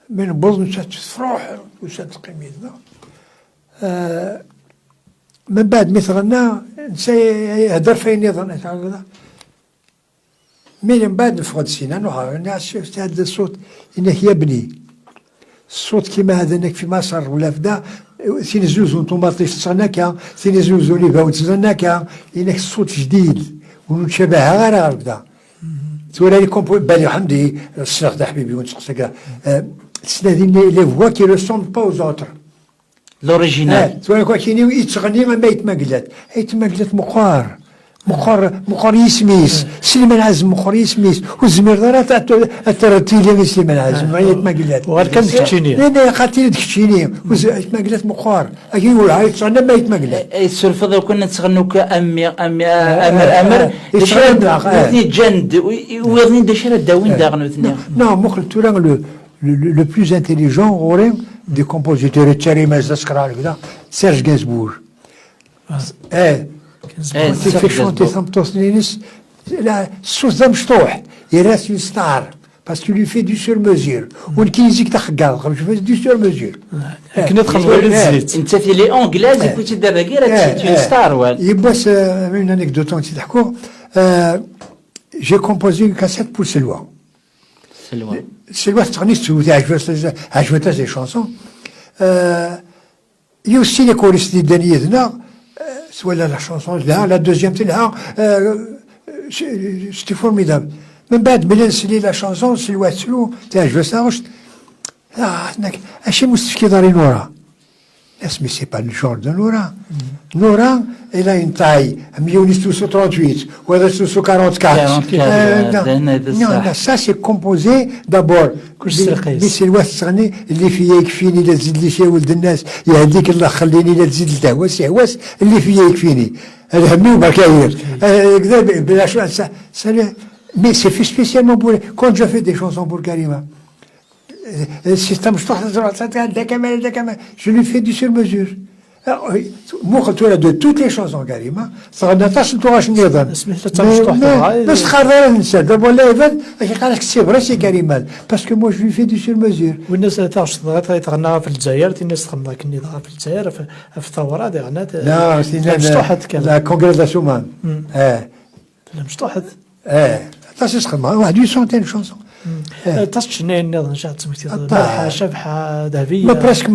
من بوضن تفرح وتقيمين من بعد مثلنا هدر فين يظن هكذا من بعد فقد سنان الناس هذا الصوت انك يبني الصوت كما هذا انك في مصر ولا في دا ثين زوز وطوماطيش تصناكا ثين زوز وليفا وتصناكا انك الصوت جديد ونتشابه غير هكذا تولي لي كومبو بالي حمدي الصلاح تاع حبيبي ونسقسك تسنادين لي فوا كي ريسومبل با اوز اوتر لوريجينال تولي كوا كيني يتغني ما يتمقلات يتمقلات مقار يسميس سليمان عزم مقار يسميس والزمير دارات الترتيلي سليمان عزم ما يتمقلات وغير كان دكتشيني لا قاتل دكتشيني يتمقلات مقار اكي يقول هاي تصنع ما يتمقلات السلفة كنا نتغنوا كأمر وثني جند ويظني دشرة داوين داغنو ثني نو مخل توران لو بلوز انتيليجون غوري دي كومبوزيتور تشاري مازدسكرا كذا سيرج غينزبور في شونتي ثمطوس نينس لا الصوت ذا مشطوح يراس ستار باسكو لي في دو سور ميزور ونكيزيك تخقال باش دو سور ميزور كنا دخل غير الزيت انت في لي اونغلاز كنت دابا غير تي ستار وال يباس من انيكدوت تحكوا جي كومبوزي كاسيت بور سلوى تغني سوتي عجبتها سي شونسون يوسي لي كوريست دانيتنا soit la chanson là, la deuxième là, c'était formidable. من بعد ملي نسلي لا شانسون سلواتلو تاع جوساوش اشي مستفكي داري نورا اسمي سي با الجور دو نورا elle a une taille 1938 ou 1944 non ça c'est composé d'abord بسلوات تغني اللي فيا يكفيني لا تزيد لي شي ولد الناس يهديك الله خليني لا تزيد التهواس يهواس اللي فيا يكفيني الهمي وبكاير كذا بلا شو mais c'est fait spécialement pour quand je fais des chansons pour Karima السيستم مش je lui fais du sur mesure مو قلت له de toutes les chansons Karima صغرنا تاش نتوغاش نيضا بس تخرر ننسى دابا ولا يفاد قال لك سي فري سي كريمال باسكو مو جو لي في دو سور ميزور والناس تاش تغنى في الجزائر الناس تغنى كني في الجزائر في الثوره دي غنات لا مشطوحت لا كونغريزاسيون مان مشطوحت تاش تخدم واحد 100 شونسون تاش شنين نظن شات سميتي مرحه شبحه ذهبيه ما براسك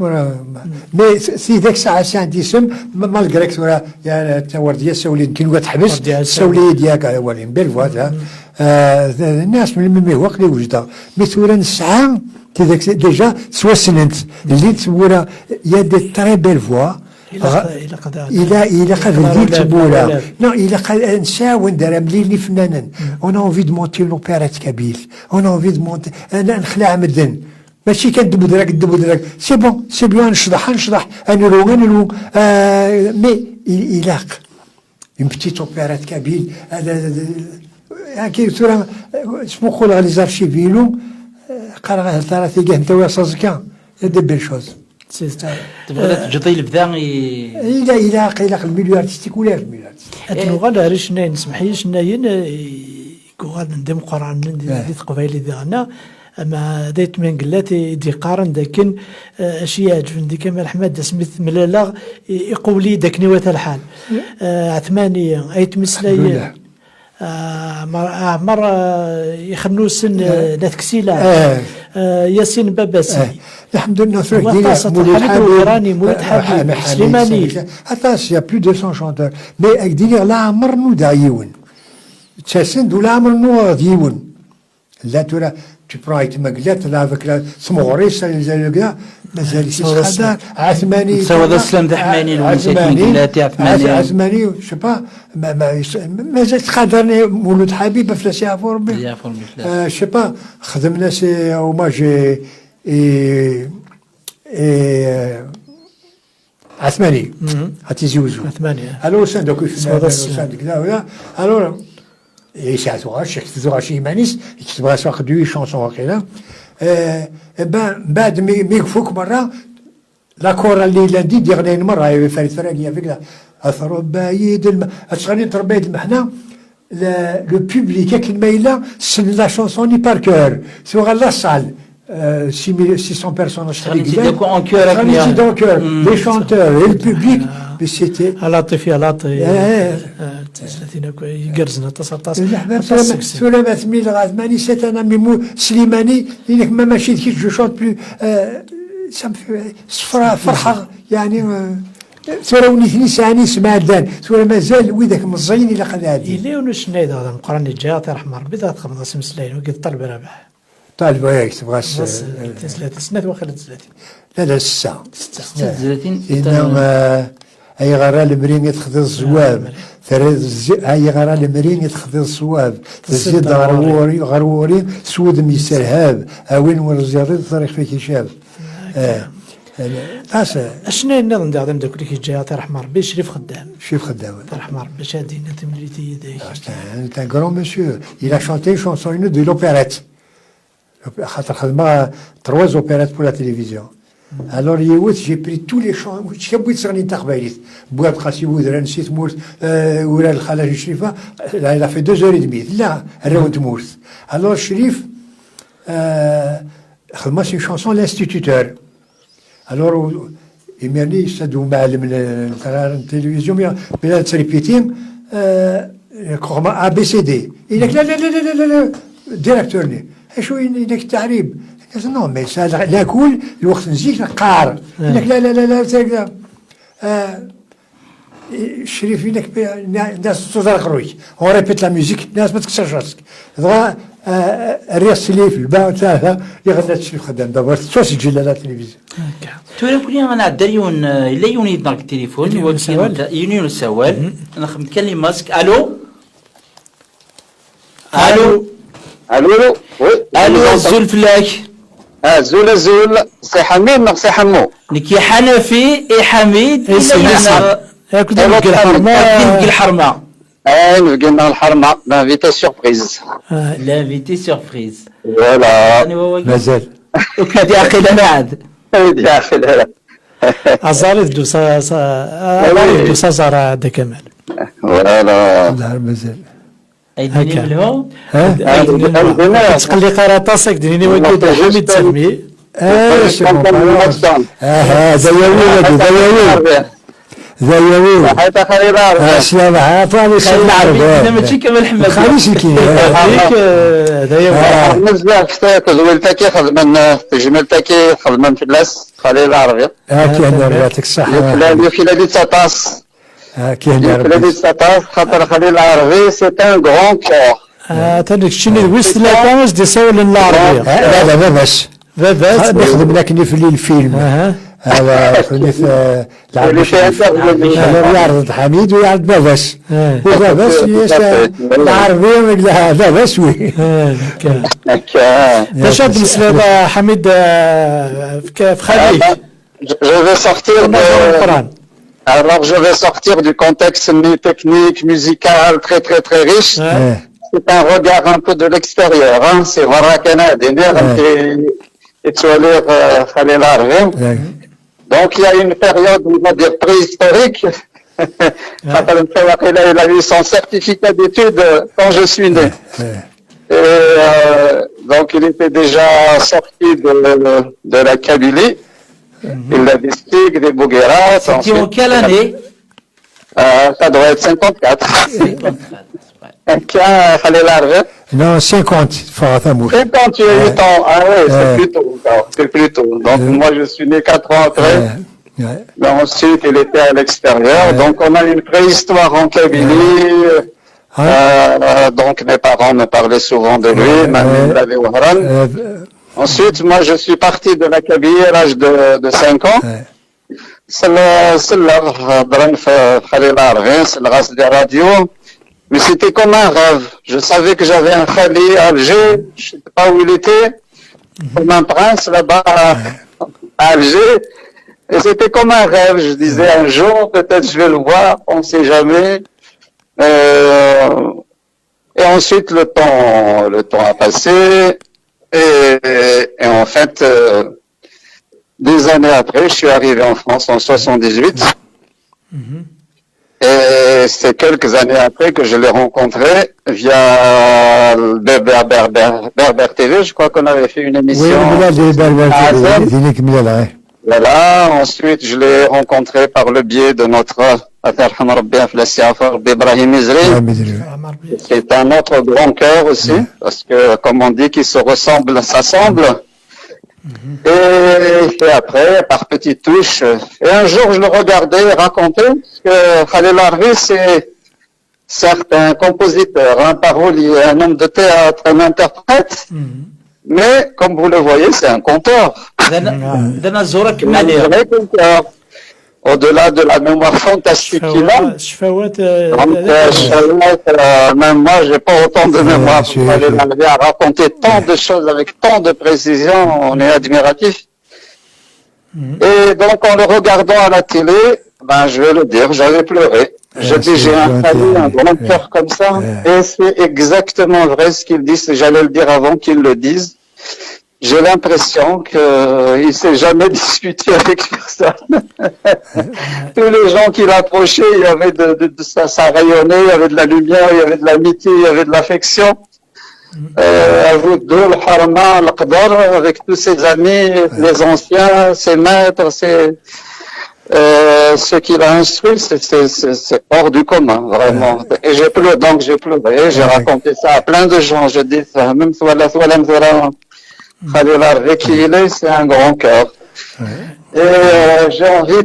مره مي سي ذاك الساعه عندي اسم مالغريك ولا يا تاورديه سولي يمكن تحبس سولي ديالك اولين بالفوا الناس من المي وقت اللي وجدها مي ثورا الساعه ديجا سواسنت اللي تسموها يا دي تري بيل فوا إلا قد بديت تبولا نو إلا قد نساو ندير مليلي فنانا اون انفي دو مونتي لوبيرات كابيل اون انفي دو مونتي انا نخلع مدن ماشي كندبو دراك سي بون سي بيان نشطح انيرو مي إلاق اون بتيت اوبيرات كابيل هذا كي ترى اسمو قول لي زارشيفيلو قرا ترى تيجي انت ويا صازكا هذا بيل شوز تبغى تجطي البدا الى الميليو ارتستيك ولا الميليو ارتستيك نوغال ريش نسمحي شناين كوغال ندم قران ديت قبيله ديالنا اما ديت من قلاتي دي قارن داكن اشياء عجبني كمال احمد سميت ملالا يقولي داك نوات الحال عثمانيه ايت مسلاي عمر يخنو سن لا تكسيله ياسين باباسي الحمد لله فرق ايراني مولد حبيب سليماني حتى يا بلو دو 100 شونتور مي اكدير لا عمر نو دايون تسند ولا عمر نو دايون لا ترى tu prends مقلات لا فكره سمغوريس كذا مازال يسخدر عثماني سوا ذا السلام ذا حماني عثماني شو با مازال تخدرني مولود حبيب فلاسي عفو ربي شو با خدمنا سي اوماج عثماني هاتي زوزو عثماني الو سندك سندك كذا ولا الو يساعدوا غاش يكتبوا غاش يمانيس يكتبوا غاش واخد 8 شونسون هكذا بعد ما يقفوك مرة لا كورة اللي لاندي ديغنين مرة فريد فراقية فيك أثر بايد أتغني تربيت المحنة لو بوبليك كي المايلة سن لا شونسوني بار كور سوغ لا سال 600 personnes en chœur les chanteurs et le public mais c'était لطيف يا لطيف 30 يقرزنا سلامة ميل غاد ماني سيت انا ميمو سليماني لانك ما ماشي كي جو شونت بلو صفرا فرحه يعني سورة ونيثني ساني سمع دان سورة مازال ويدك مزين الى قنادي إلي ونش نايد هذا مقرن جاء رحمة ربي ذات خمس مسلين وقد طلب رابح طالب وياك تبغى 3 سنوات واخا 30 لا 6 36 إنما أي غرا المرين يتخذ الزواب أي غرا المرين يتخذ الصواب تزيد غروري سود ميسر هاب أوين ورزياري طريق فيك شاب اشنا النظام داك دوك اللي كيجي رحمة ربي شريف خدام رحمة ربي شادينا تمليتي يديك C'est un grand monsieur. Il a chanté une chanson, une de l'opérette. خاطر خدمة 3 opérettes pour la télévision. Alors j'ai pris tous les chants. Je بغيت تغني انت قبايليت بواد قاسي ودرا نسيت مورت ولا الخالة الشريفة. Il a fait 2h30. لا الراوند مورت. Alors Chérif خدمة c'est une chanson l'instituteur. Alors يمرني يستدو معلم التلفزيون بلا تريبيتين كوما A B C D. Il dit لا ديريكتورني شو يديك التعريب قلت نو مي لا كول الوقت نزيك قار لك لا الشريف يديك الناس تزرق رويك هو ريبيت لا ميوزيك الناس ما تكسرش راسك دغا الرياس اللي في الباع تاعها يغنى الشريف خدام دابا توش تجي لا تلفزيون تولي كل يوم انا عدريون الا يوني داك التليفون يوني السوال انا نكلم ماسك الو الو الو زول فلاك زول سي حميد سي حمو نكي حنفي اي حميد كنت نبقي الحرمه نبقينا الحرمه لافيتي سوربريز لافيتي سوربريز فوالا مازال وكادي اخي انا عاد يا اخي لا عزاري دوسا زارا عاد كمال ولا لا مازال ايديني بالهو تقلي قراطاسك ديني وكيد حميد سلمي زيوين حيت خليل السلام عليكم خليل العربي انا ماشي كمال حمد خليش كي هذايا بزاف تزويلتك خدمنا تجملتك خدمنا في اللاس خليل العربي كي انا يعطيك الصحه يوكيلادي تساطاس كي انا يوكيلادي تساطاس خاطر خليل العربي سي ان غران كور تانيك شنو وسط لا كانش دي سول العربيه لا باباش نخدم لكني في الفيلم هذا خليني في يعرض حميد ويعرض باباس وباباس العربية باباس وي باش هاد المسألة حميد في خليج Je vais sortir Alors je vais sortir du contexte technique, musical très très riche. C'est un regard un peu de l'extérieur. C'est vrai qu'il y a des nerfs et tu vas lire Khalil Arvin. Donc il y a une période, on va dire, préhistorique. Il a eu son certificat d'études quand je suis né. Et donc il était déjà sorti de la Kabylie. Il a des Stig, des Bougueras. C'était en quelle année Ça doit être 54. Khalil Arvin. Non, 50, 58 ans, ah oui, c'est plus tôt. Donc moi je suis né 4 ans après. Mais ensuite il était à l'extérieur. Donc on a une préhistoire en Kabylie. Donc mes parents me parlaient souvent de lui, Ensuite, moi je suis parti de la Kabylie à l'âge de 5 ans. C'est le race des radios. Mais c'était comme un rêve. Je savais que j'avais un Khali à Alger, je ne sais pas où il était, comme un prince là-bas à Alger. Et c'était comme un rêve. Je disais un jour, peut-être je vais le voir, on ne sait jamais. Et ensuite, le temps a passé. Et en fait, des années après, je suis arrivé en France en 78. Et c'est quelques années après que je l'ai rencontré via Berber TV. Je crois qu'on avait fait une émission. Voilà. Ensuite, je l'ai rencontré par le biais de notre Ibrahim Izri. C'est un autre grand cœur aussi, parce que, comme on dit, qu'ils se ressemblent, s'assemblent. Et après, par petites touches. Et un jour, je le regardais raconter que Khalil Harbi, c'est certes un compositeur, un parolier, un homme de théâtre, un interprète, mais comme vous le voyez, c'est un conteur. Au-delà de la mémoire fantastique qu'il a. Même moi, j'ai pas autant de mémoire pour aller l'arriver à raconter tant de choses avec tant de précision. On est admiratif. Et donc, en le regardant à la télé, ben, je vais le dire, j'avais pleuré. J'ai installé un grand cœur comme ça. Et c'est exactement vrai ce qu'il dit. J'allais le dire avant qu'il le dise. J'ai l'impression qu'il ne s'est jamais disputé avec personne. Tous les gens qu'il approchait, il y avait ça rayonnait, il y avait de la lumière, il y avait de l'amitié, il y avait de l'affection. Avec tous ses amis, les anciens, ses maîtres, ceux qu'il a instruits, c'est hors du commun, vraiment. Et j'ai pleuré, j'ai raconté ça à plein de gens. Je dis, même Khalil Harbi qui il est, c'est un grand cœur. Et j'ai envie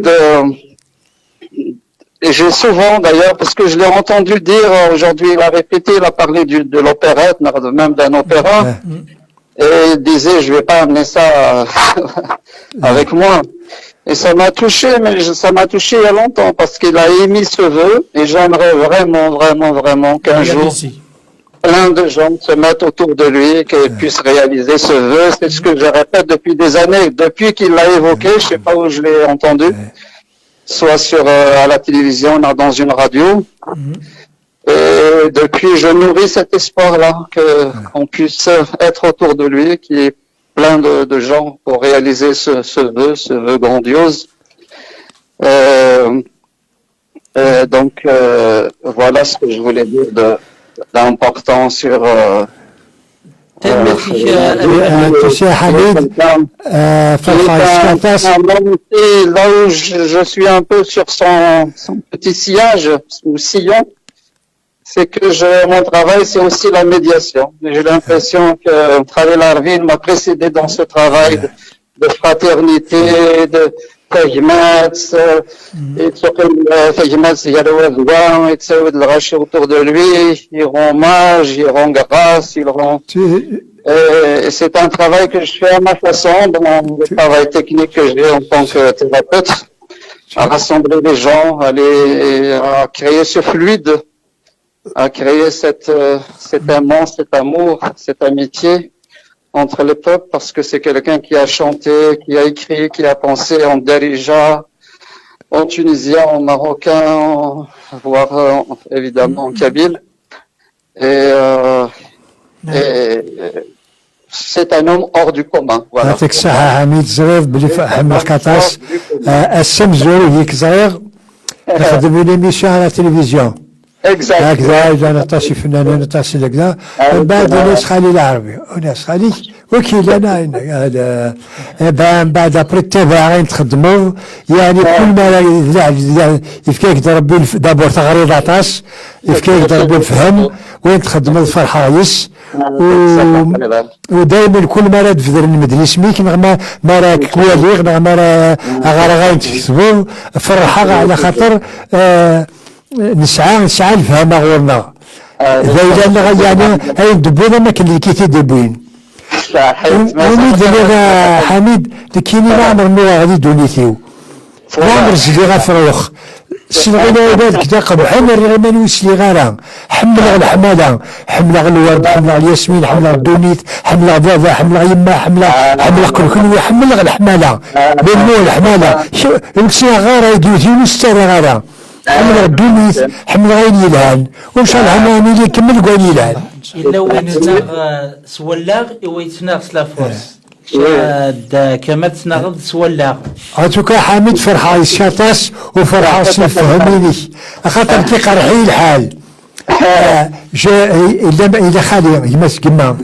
et j'ai souvent d'ailleurs, parce que je l'ai entendu dire, aujourd'hui il a répété, il a parlé de l'opérette, même d'un opéra, et il disait, je vais pas amener ça avec moi. Et ça m'a touché, mais ça m'a touché il y a longtemps, parce qu'il a émis ce vœu, et j'aimerais vraiment qu'un jour, plein de gens se mettent autour de lui, qu'ils puissent réaliser ce vœu. C'est ce que je répète depuis des années. Depuis qu'il l'a évoqué, je sais pas où je l'ai entendu, soit à la télévision, dans une radio. Et depuis, je nourris cet espoir-là, qu'on puisse être autour de lui, qu'il y ait plein de gens pour réaliser ce vœu grandiose. Donc, voilà ce que je voulais dire d'important sur là où je suis un peu sur son petit sillage ou sillon, c'est que mon travail, c'est aussi la médiation. J'ai l'impression que Khalil Harbi m'a précédé dans ce travail de fraternité, de Fajmats, et Fajmats, il y a le Wadouan, et de racher autour de lui, ils rendent hommage, ils rendent grâce, et c'est un travail que je fais à ma façon, dans le travail technique que j'ai en tant que thérapeute, à rassembler les gens, à créer ce fluide, à créer cet aimant, cet amour, cette amitié entre les peuples, parce que c'est quelqu'un qui a chanté, qui a écrit, qui a pensé en Darija, en tunisien, en marocain, voire évidemment en kabyle. Et c'est un homme hors du commun. Voilà. une émission à la télévision. Exact. أنا طاسي فنان طاسي لكذا من بعد ناس خالي العربي وناس خالي وكيل أنا هذا من بعد أبري التابعين تخدموا يعني كل ما يفكيك تربي دابور تغريض عطاس يفكيك تربي الفهم وين تخدموا الفرحة يس ودائما كل مرة تفذر المدري سميك ما راك كواليغ ما راه غير تكتبوا فرحة على خاطر نسعى نفهم غورنا إذا يعني هاي الدبونا ما كان اللي كيتي دبوين وميد حميد لكيني ما عمر نوع غادي دونيتيو ما عمر زلي غافروخ سنغينا عباد كدا قبل حمر غيمان ويسلي غارا حمل الحمالة حمل الورد حمل الياسمين حمل الدونيت حمل ضاضة حمل يما حمل كل حمل الحمالة بينمو الحمالة يمكسي غارا يدوتي ونستاري غارا حمل الدونيت حمل غير يلهان ومشى الحمامي اللي كمل قوي يلهان إلا وين تناغ سولاغ ويتناغ سلافورس كما تنغض سولا عطوك حميد فرحة الشاطاس وفرحة فهميني خاطر كي قرحي الحال إلا خالي يمس كما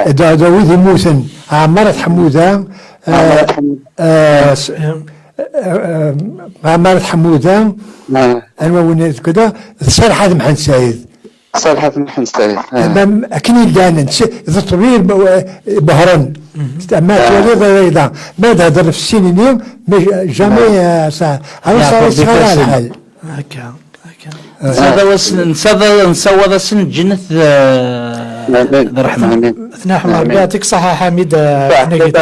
داوود موسن عمارة حمودة عمارة حمودة أنا ونيت كذا صالحة محمد سعيد صالحة محمد سعيد أكني دانا إذا طويل بهران ما تولي أيضا ما هذا في السنين جميع ساعة هذا صار الحال هكا نصوض سن جنة الرحمن اثناء حمار يعطيك صحة حميد احنا قلت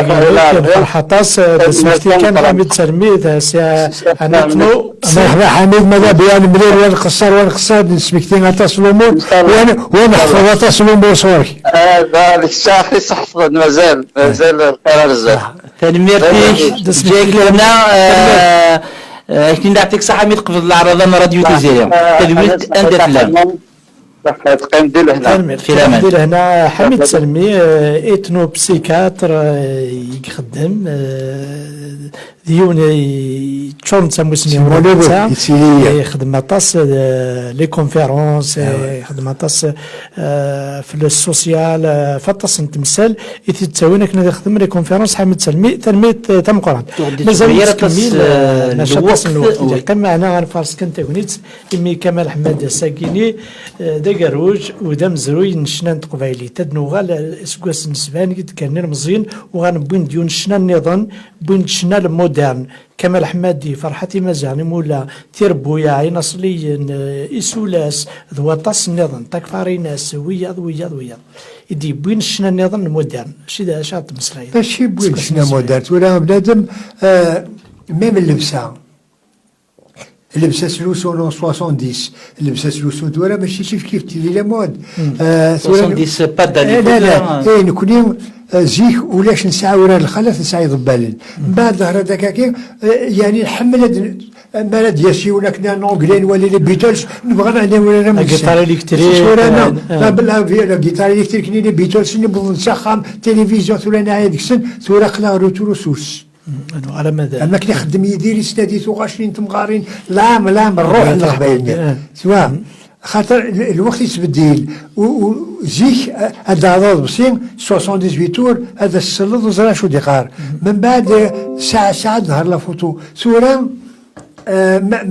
فرحة طاس سمعتي كان حميد سلمي حنتنو مرحبا حميد ماذا بيان مليل وين قصار وين قصار نسمكتين غطاس الامور وين حفظ غطاس الامور صوري ذلك الشاخي صح مازال القرار بزاف تنميرتي جايك لنا كي نعطيك صحة حميد قبل العرض انا راديو تيزيريا تدويت اندت لام تقيم ديال هنا في الامان ديال هنا حميد سلمي ايتنو بسيكاتر يخدم ديون تشون تسمو يخدم طاس لي كونفيرونس يخدم طاس في السوسيال فطاس نتمثل يتساوينا كنا نخدم لي كونفيرونس حميد سلمي تنمية تم قران مازال تكميل نشاط الوقت كما انا غنفارس كنت كنيت امي كمال حماد الساكيني داكروج ودا مزروي نشنا قبايلي تدنوغال اسكواس نسبان كان مزيان وغنبوين ديون شنا النظام بوين شنا المودرن كمال حمادي فرحتي مزعني مولا تيربويا عين اصلي اسولاس ذواطاس النظام تكفاريناس ويا يدي بوين شنا النظام المودرن شي دا شاط مسلاي ماشي بوين شنا مودرن ولا بنادم ميم اللبسه اللبسه سلوسو 70 اللبسه سلوسو دورا ماشي كيف تيلي لا مود 70 با داني لا نكوني زيك ولاش نسعى ورا الخلف نسعى ضبالن بعد ظهر هذاك يعني نحمل مالد ياسي ولا كنا نونغلين ولا لي بيتلز نبغى انا ولا انا الجيتار الكتريك لا بلا في الجيتار الكتريك ني بيتلز نبغى نسخم تلفزيون ولا نعيا ديك السن ثورة قلا روتور سوس على ماذا اما كي خدم يدير يستدي 20 تمغارين لا الروح الغباين سواء خاطر الوقت يتبدل وزيك هذا عضو بسين 78 تور هذا السلط وزرا شو ديقار من بعد ساعة نهار لا فوتو صورة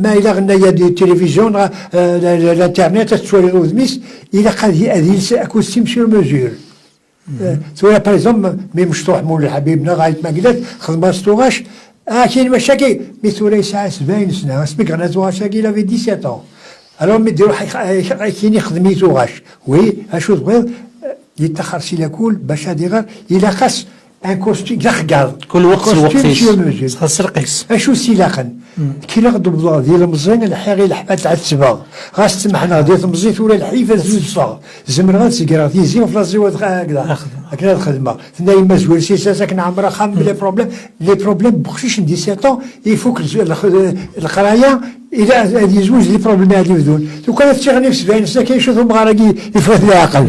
ما إلا غنى يدي التلفزيون الانترنت تسوري غوزميس إلا قال هذه أكوستيم سور مزور صورة باغ مي مشطوح مول حبيبنا غاية ما قلت خدمة ستوغاش كاين مشاكل مي صورة ساعة 70 سنة سميك غنى توغاش إلا في 17 alors mais ديرو كاين يخدم يتوغاش وي اشو تبغي يتاخر سي لاكول باش هادي الى خاص ان كوستيم يخقال كل وقت الوقت خاص رقيس اشو سيلاقن كي ناخذ بلا ديال المزين الحاغي الحبات تاع السبا غاس تسمحنا ديال المزيت ولا الحيفه زوج صفا زمر غا سيكراتي زين في لازيوات هكذا هكذا الخدمه ثنا يما زوير سي ساسا كنا عمرها خام لي بروبليم بخشيش ندي 7 يفوك القرايه الى يزوج لي بروبليم هذه بدون لو كان تشغلني في 70 سنه كيشوفوا مغارقي يفوت العقل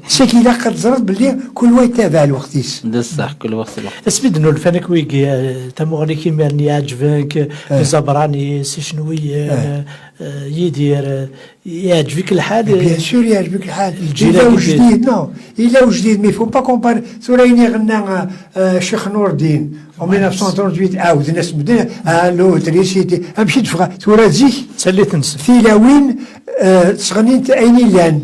ساكي لا قد زرت باللي كل واحد تابع الوقتيس بصح كل وقت اسمي انه الفنك ويجي تمغني كيما يعجبك زبراني سي شنوي يدير يعجبك الحال بيان سور يعجبك الحال الا وجديد نو الا وجديد مي فو با كومبار سوريني غنى الشيخ نور الدين en 1938 عاود الناس بدنا لو تريسيتي امشي تفغى تورا زيك تسلي تنسى ثيلاوين تسغني انت ايني لان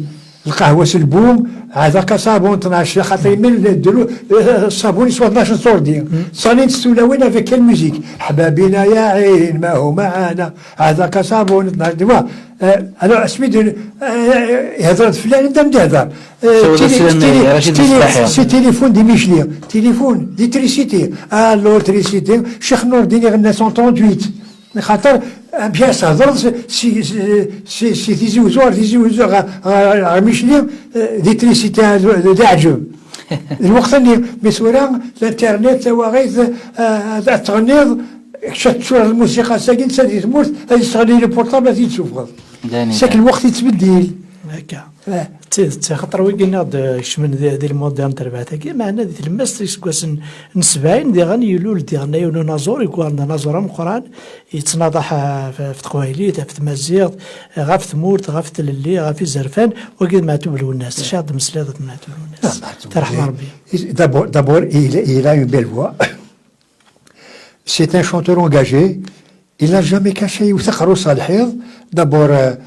القهوه سلبوم هذاك صابون 12 خاطر من دلو الصابون يسوى 12 صور ديال صاني تسولاوين افيك كل ميوزيك حبابينا يا عين ما هو معانا هذاك صابون 12 ديوا انا اسميت هضرت فلان انت متهضر سي تليفون دي ميشلي تليفون دي تريسيتي لورتريسيتي شيخ نور الدين غنى 138 خاطر بياس هضر سي تيزي وزوار ميشلي دي تريسيتي دي عجب الوقت اللي بسورة الانترنت واغيث التغنيض شتشور الموسيقى ساكن سادي تموت هذه تغني لي بورطابل هذه تشوفها ساك الوقت يتبدل هكا خاطر ويقينا شمن ذي المودرن تربعتها معنا ذي الماس يسكواس نسبعين دي غني يلول دي غني يولو نازور يكون نازور مقران يتناضح في تقوايليت في تمازيغ غاف ثمورت غاف تللي غاف زرفان وقيد ما تبلو الناس شاد مسلادة ما تبلو الناس ترحم ربي. D'abord, il a une belle voix. C'est un chanteur engagé. Il n'a jamais caché يوثق صالحيض. D'abord,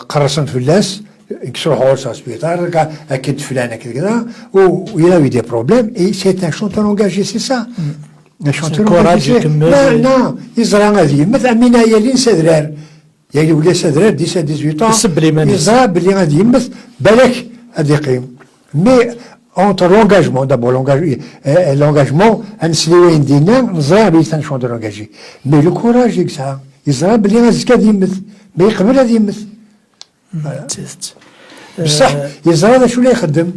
قرصن في الناس يكسروا حوالي سبيطار أكيد فلان كذا ويلا eu des problèmes et c'est un chanteur engagé c'est ça un chanteur engagé لا يزرع غادي مثلا من يلين سدرار يعني ولا سدرار 17-18 يزرع باللي غادي يمث بالك غادي يقيم مي entre l'engagement d'abord l'engagement نسليوين دينا نزرع بلي un chanteur engagé mais le courage يكسع يزرع باللي غادي يمث ما يقبل غادي يمث بصح يزرى هذا شو اللي يخدم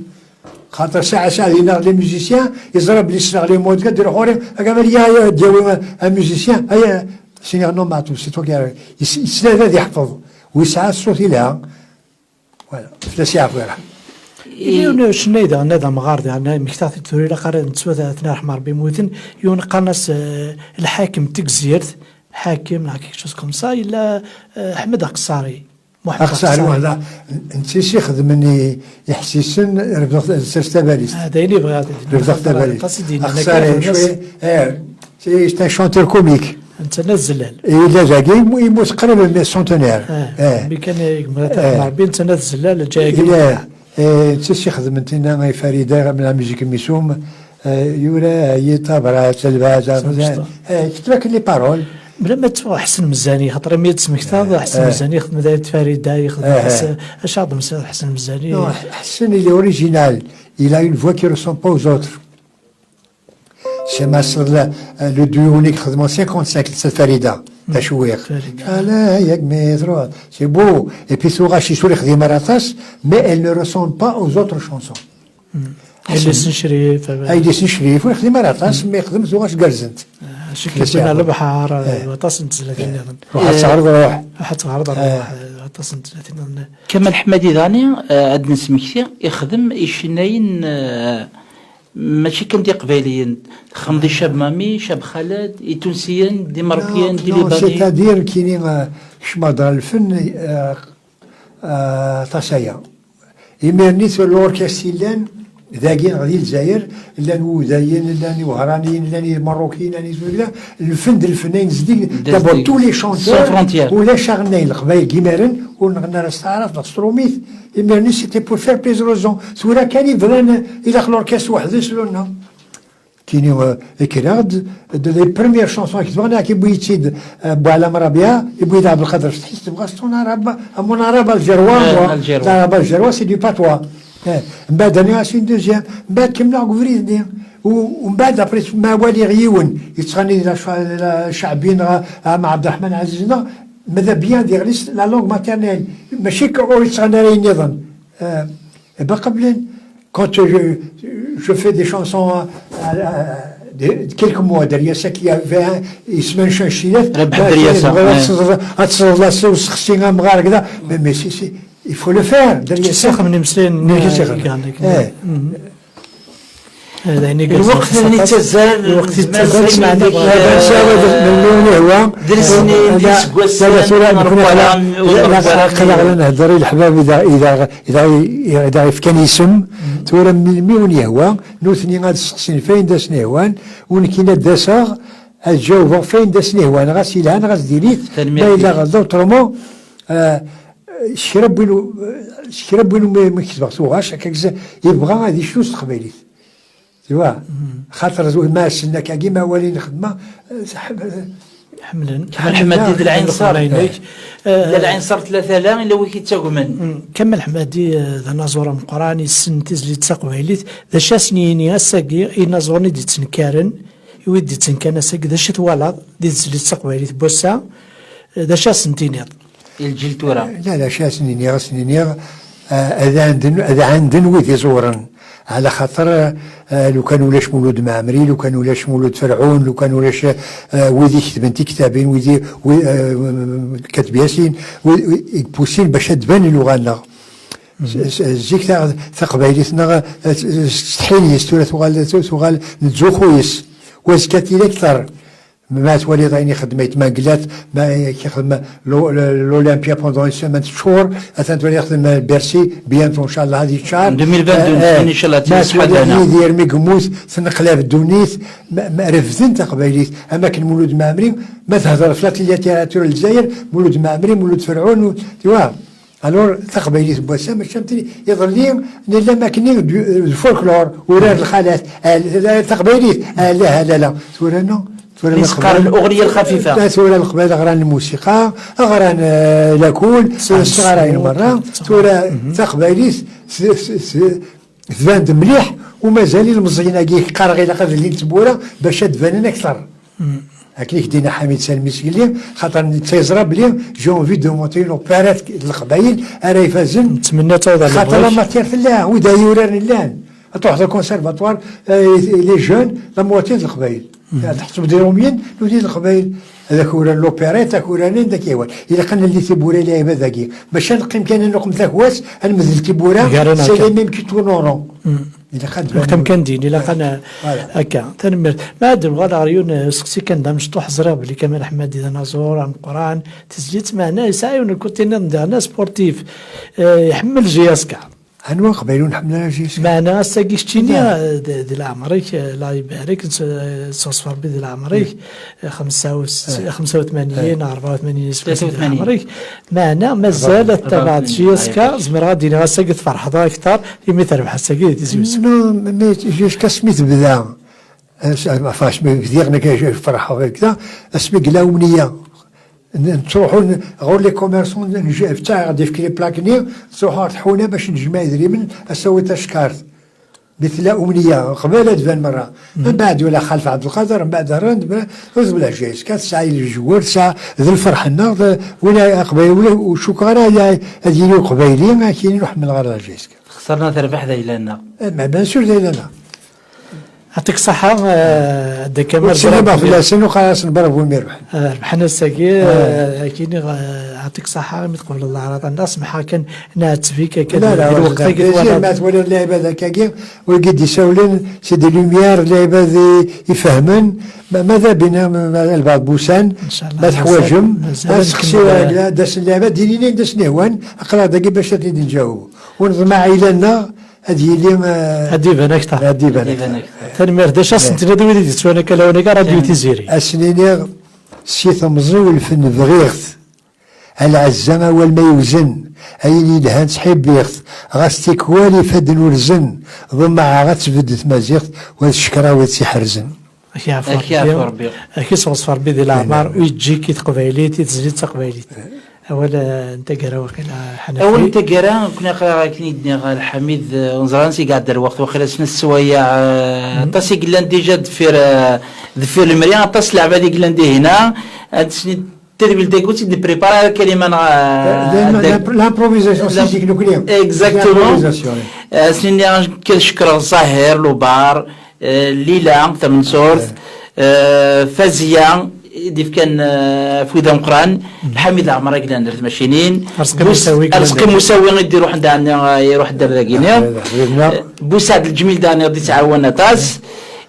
خاطر ساعة يناغ لي ميوزيسيان يزرى بلي سناغ لي مود قدر حوري قال يا دياوي ميوزيسيان هيا سينيغ نو ماتو سي تو كي يسلا هذا يحفظ ويسعى الصوت لها فوالا فلاس يعرف ويرح يون شنيدا نادى مغارد يعني مكتاث توري لا قرا نتسوى ثنا رحمه ربي موتن يون قناص الحاكم تكزيرت حاكم هكاك شوز كوم سا الا احمد قصاري أقصى هذا أنت يخدمني يحسسن رفض سرستاباليس هذا اللي بغا رفض تاباليس أقصى شوي سي شانتور كوميك أنت نزلال إلا جاكي يموت قريب من السنتونير كان يقول أنت نزلال جاكي أنت يخدم أنت فريدة من الميوزيك ميسوم يورا يطابرا تلفازة كتبك لي بارول لما تسمع حسن مزاني خاطر ميت سمكتاض حسن مزاني يخدم دايرة فريدة يخدم اش عظم حسن مزاني حسن il est original il a une voix qui ressemble pas aux autres c'est le duo اللي خدموا 55 فريدة تشويق لا ياك ميترو c'est beau et puis Soura Chissou اللي خدم راطاس mais elle ne ressemble pas aux autres chansons يلسن شريف يلسن شريف ويخدم راطاس ما يخدم زوغاش قرزنت شكل بين البحر وتصنت 30 روح تعرض روح تعرض روح تصنت 30 كمال حمادي ضاني عاد نسمكتي يخدم يشناين ماشي كم دي قبايليين خمدي شاب مامي شاب خالد تونسيين دي ماروكيين دي ليبانيين سيتادير كاينين شمادر الفن طاسايا يمرني في الاوركستيلان ذاكين غادي الجزائر لان وذاين لان وهرانيين لان مروكيين لان كذا الفنانين زديك دابا تو لي شونتور ولا شغلنا القبايل كيمارن ونغنى الاستعراف الستروميث يمرني سيتي بور فير بليزير زون سورا كان يبغى الى الاوركستر وحده سلونا كاينين كراد لي بروميير شونسون كتبغنا كيبغي يتشيد بوعلام ربيع يبغي يلعب القدر فتحي تبغى ستون عرب امون عرب الجروان العرب الجروان سي دو باتوا من بعد انا سين دوزيام من بعد كملنا غفريد ومن بعد ابري ما والي غيون يتغني الشعبين مع عبد الرحمن عزيزنا ماذا بيان دير لا لونغ ماتيرنيل ماشي كو يتغنى نظن قبل quand je fais des chansons quelques mois derrière ça qu'il y avait un يسمى شنشيلات ربح الدرياسة اتصل لا وسختينا مغار كذا مي سي il faut le faire derrière ça من مسلين هذا يعني الوقت اللي تزال الوقت تزال ما عندك من هو درسني لا نهضر الحباب اذا كان يسم تورا من ميون يهوى نوثني غاد السقسين فين داس نهوان ونكينا داسا الجواب فين داس نهوان غاسي لها غاس ديريت ما الا غدا اوترومون شرب وينو ما كيتبغسوهاش هكاك يبغى غادي يشوف تقبيليت تيوا خاطر ما سنا كيما والين خدمه حملا حمادي العين صار عينيك العين صار 3 لا الا وكي تاكمن كمل حمادي ذا نازور مقراني السنتيز اللي تساقبيليت ذا شاسنيني اساكي نازورني دي تنكارن يودي تنكان اساكي ذا شتوالا دي اللي تساقبيليت بوسا ذا شاسنتينيض الجلتورة لا سنينيغ هذا عندن ويدي زورن على خاطر لو كان ولاش مولود معمري لو كان ولاش مولود فرعون لو كان ولاش ويدي كتبنتي كتابين ويدي كاتب ياسين بوسين باش تبان اللغه لنا زيك تقبايليتنا تحينيس تغال نتزوخويس واسكاتي اكثر ما تولي ضايني خدمت ما قلات ما يخدم لولمبيا بوندون سيمين شهور تولي يخدم بيرسي بيانتو ان شاء الله هذه الشهر 2022 ان شاء الله تسحب لنا يدير ميقموس تنقلب الدونيث ما رفضن تقبايليت اما كان مولود معمري ما تهضر في لاتيراتور الجزائر مولود معمري مولود فرعون توا الور تقبايليت بوسام الشمتري يظل لي ما كاين الفولكلور ورار الخالات تقبايليت لا تورانو نسقر الأغنية الخفيفة لا تورا القبائل غران الموسيقى غران لاكول صغارين مرة تورا تقبايليت تبان مليح ومازال المزينة كي قارغي لقد اللي تبورا باش تبان أكثر هكذا دينا حميد سالمي سكلي خاطر تيزرا بلي جو في دو مونتي لوبيرات القبايل راه يفازن نتمنى توضع خاطر ما تير في الله ودا يوران الله تروح للكونسيرفاتوار لي جون لا موتي القبايل تحسب ديرهم مين ودي القبايل هذاك هو لوبيرات هذاك هو ذاك يوال الا كان اللي تيبورا لعيبه ذاكي باش نقيم كان نقم ذاك واس نمثل تيبورا سي ميم كي تونورون الا وقت كان ديني لا كان هكا تنمر ما ادري غدا عيون سقسي كان دا مشطوح زرا بلي كمال احمد اذا نازور عن القران تسجيت معنا يسايون كنت ندير سبورتيف يحمل جياسكا هنوا قبيلون حملنا جيس معنا ساقيشتينيا ديال العمريك الله يبارك تصفر بيد العمريك 85 84 العمريك معنا مازال تبعت جيسكا زمر غادي نغسقت فرحة اكثر يمي تربح ساقي تيزيوس نو جيسكا سميت بدا فاش ديرنا فرحة هكذا اسمي قلاومنيه نروحوا غور لي كوميرسون تاع غادي في بلاكني تروحوا تحونا باش نجمع دريمن اسوي تشكارت مثل امنيه قبل تبان مره من بعد ولا خلف عبد القادر من بعد رند بلا جايز كانت ساعه الجوار ساعه ذي الفرح النهض ولا قبيله وشكرا هذه قبيلين ما كاين نروح من غير جايز خسرنا تربح ذا لنا ما بان سور ذا لنا يعطيك الصحة دا كمال سينما في السنو خلاص نبرب وميربح ربحنا الساقي كاين يعطيك الصحة من قبل الله عرض الناس محا كان نات فيك كان الوقت ما تولي اللعبة ذاك كي ويقد يسولن سي دي لوميير اللعبة ذي يفهمن ماذا بنا البعض بوسان ما تحواجم تسقسي داس اللعبة دينيني داس نهوان اقرا داكي باش نجاوب ونظم عائلنا هذه اليوم هديبان اكثر هديبان تنمر داش سنتنا دوي دي تسوانا كلاونيك راديو تيزيري اسنيني سي تمزي والفن بغيغت العزمه والما يوزن ايني دهان صحيب بيغت غاستيك والي فدن ورزن ضمع غتبد مازيغت والشكرا وتسي حرزن اكي ربي اكي صفر بيدي الاعمار ويجيكي تقبايليتي تزيد تقبايليتي اولا انت قرا وقيلا حنفي اول انت قرا كنا كنيدني الحميد نزرانسي قاعد الوقت وخيلا سن السوايع طاسي قلان ديجا دفير المريان طاس لعبه دي قلان دي هنا سني تدبيل ديكوتي دي بريبارا الكلمه لامبروفيزاسيون سيتيك نو كليم اكزاكتومون سني كنشكر الظاهر لوبار ليلى ثمن سورث فازيه ديف كان في ذا القران الحميد عمر قلنا درت ماشينين رزق مساوي غادي يروح عندنا يروح الدار ذاكينا بوسعد الجميل داني غادي تعاوننا طاس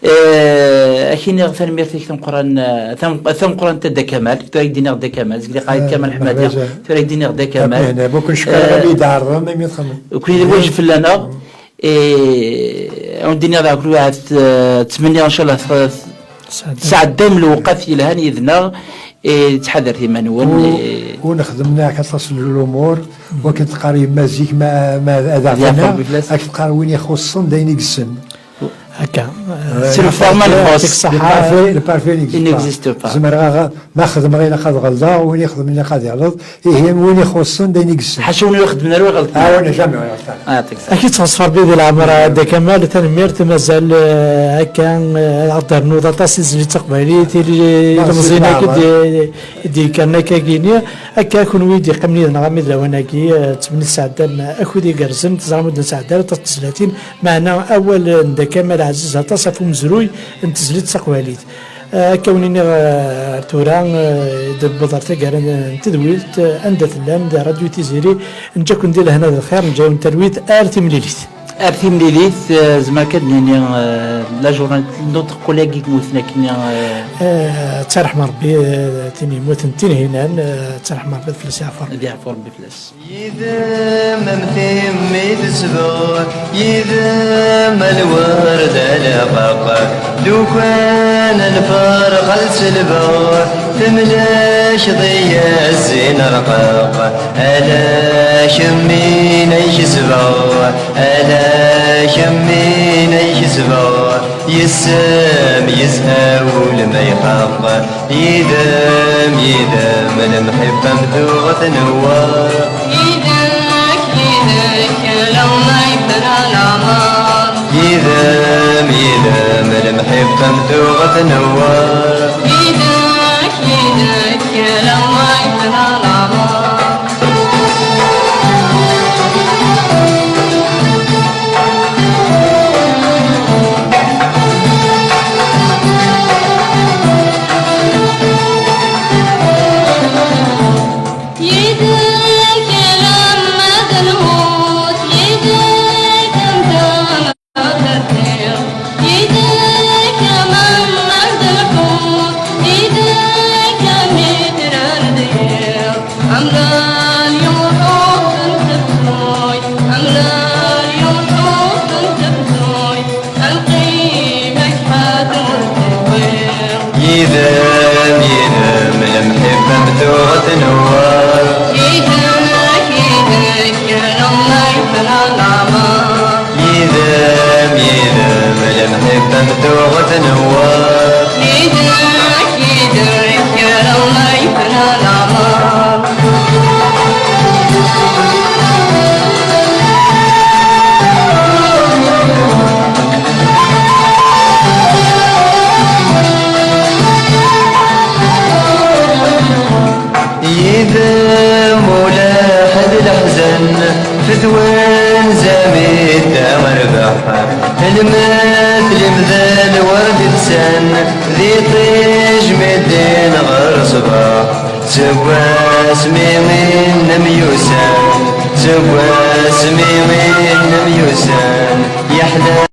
اكيني غثر ميرتي ثم قران ثم قران تدا كمال تريديني غدا كمال زكري قايد كمال حمادي تريديني غدا كمال انا بوكن شكر غادي دار ما يتخمم وكاين الواجب في لنا عندنا ذاك الواحد 8 ان شاء الله ساعة دام الوقت يلهاني إذنا تحذر ثمانون ونخدمنا كتصل الأمور وكنت قاري مازيك ما أذعفنا أكت قاري وين يخصن داين يقسم هكا سي لو فورمان الخاص البارفي نيكزيست با زمر ما خدم غير قاد غلطه وين يخدم لنا قاد يغلط هي وين يخصن داين يقسم حاشوني يخدم لنا غلط وانا جامع يعطيك اكيد تصفر بيد العمر هذا كمال تنميرت مازال هكا عطر نوضه تاسيس اللي تقبلي تي رمزينا كدي كان كاكينيا هكا كون ويدي قمني نغمد لوناكي 8 ساعات اخذي قرزم تزرمد ساعات 30 معنا اول كمال عزيز تصف مزروي انتزلت تقواليت كونيني تورا دبضر تقارن تدويلت أندى ثلام دا راديو تيزيري نجا كون ديال هنا الخير نجاو نترويت آرتي مليليت أرثي مليليث زعما كدني لا جورنال نوتر كوليغ يموتنا كنا ترحم ربي تيني موت تيني هنا ترحم ربي فلس يعفر ربي فلس إذا ممثم تسبوع إذا ما الورد على بابا لو كان الفرق السلبوع تملاش ضيا الزين رقاق ألا شمين ايش سبوع ألا شمين ايش سبوع يسام يزهاول ما يخاف يدام يدام المحبة مذوغة نوار يداك لو ما يبنى العمار يدام يدام المحبة مذوغة نوار يداك لو ما يبنى العمار يدام يدام المحبة مذوغة نوار يداك لو ما يبنى العمار يدام يدام المحبة مذوغة نوار يداك لو ما يبنى العمار إذا ملاحظ الأحزان فتوان زامد مربح المثل مذال ورد تسان ذي طيج مدين غير صباح سوا اسمي من ميوسان سوا اسمي من ميوسان يحلى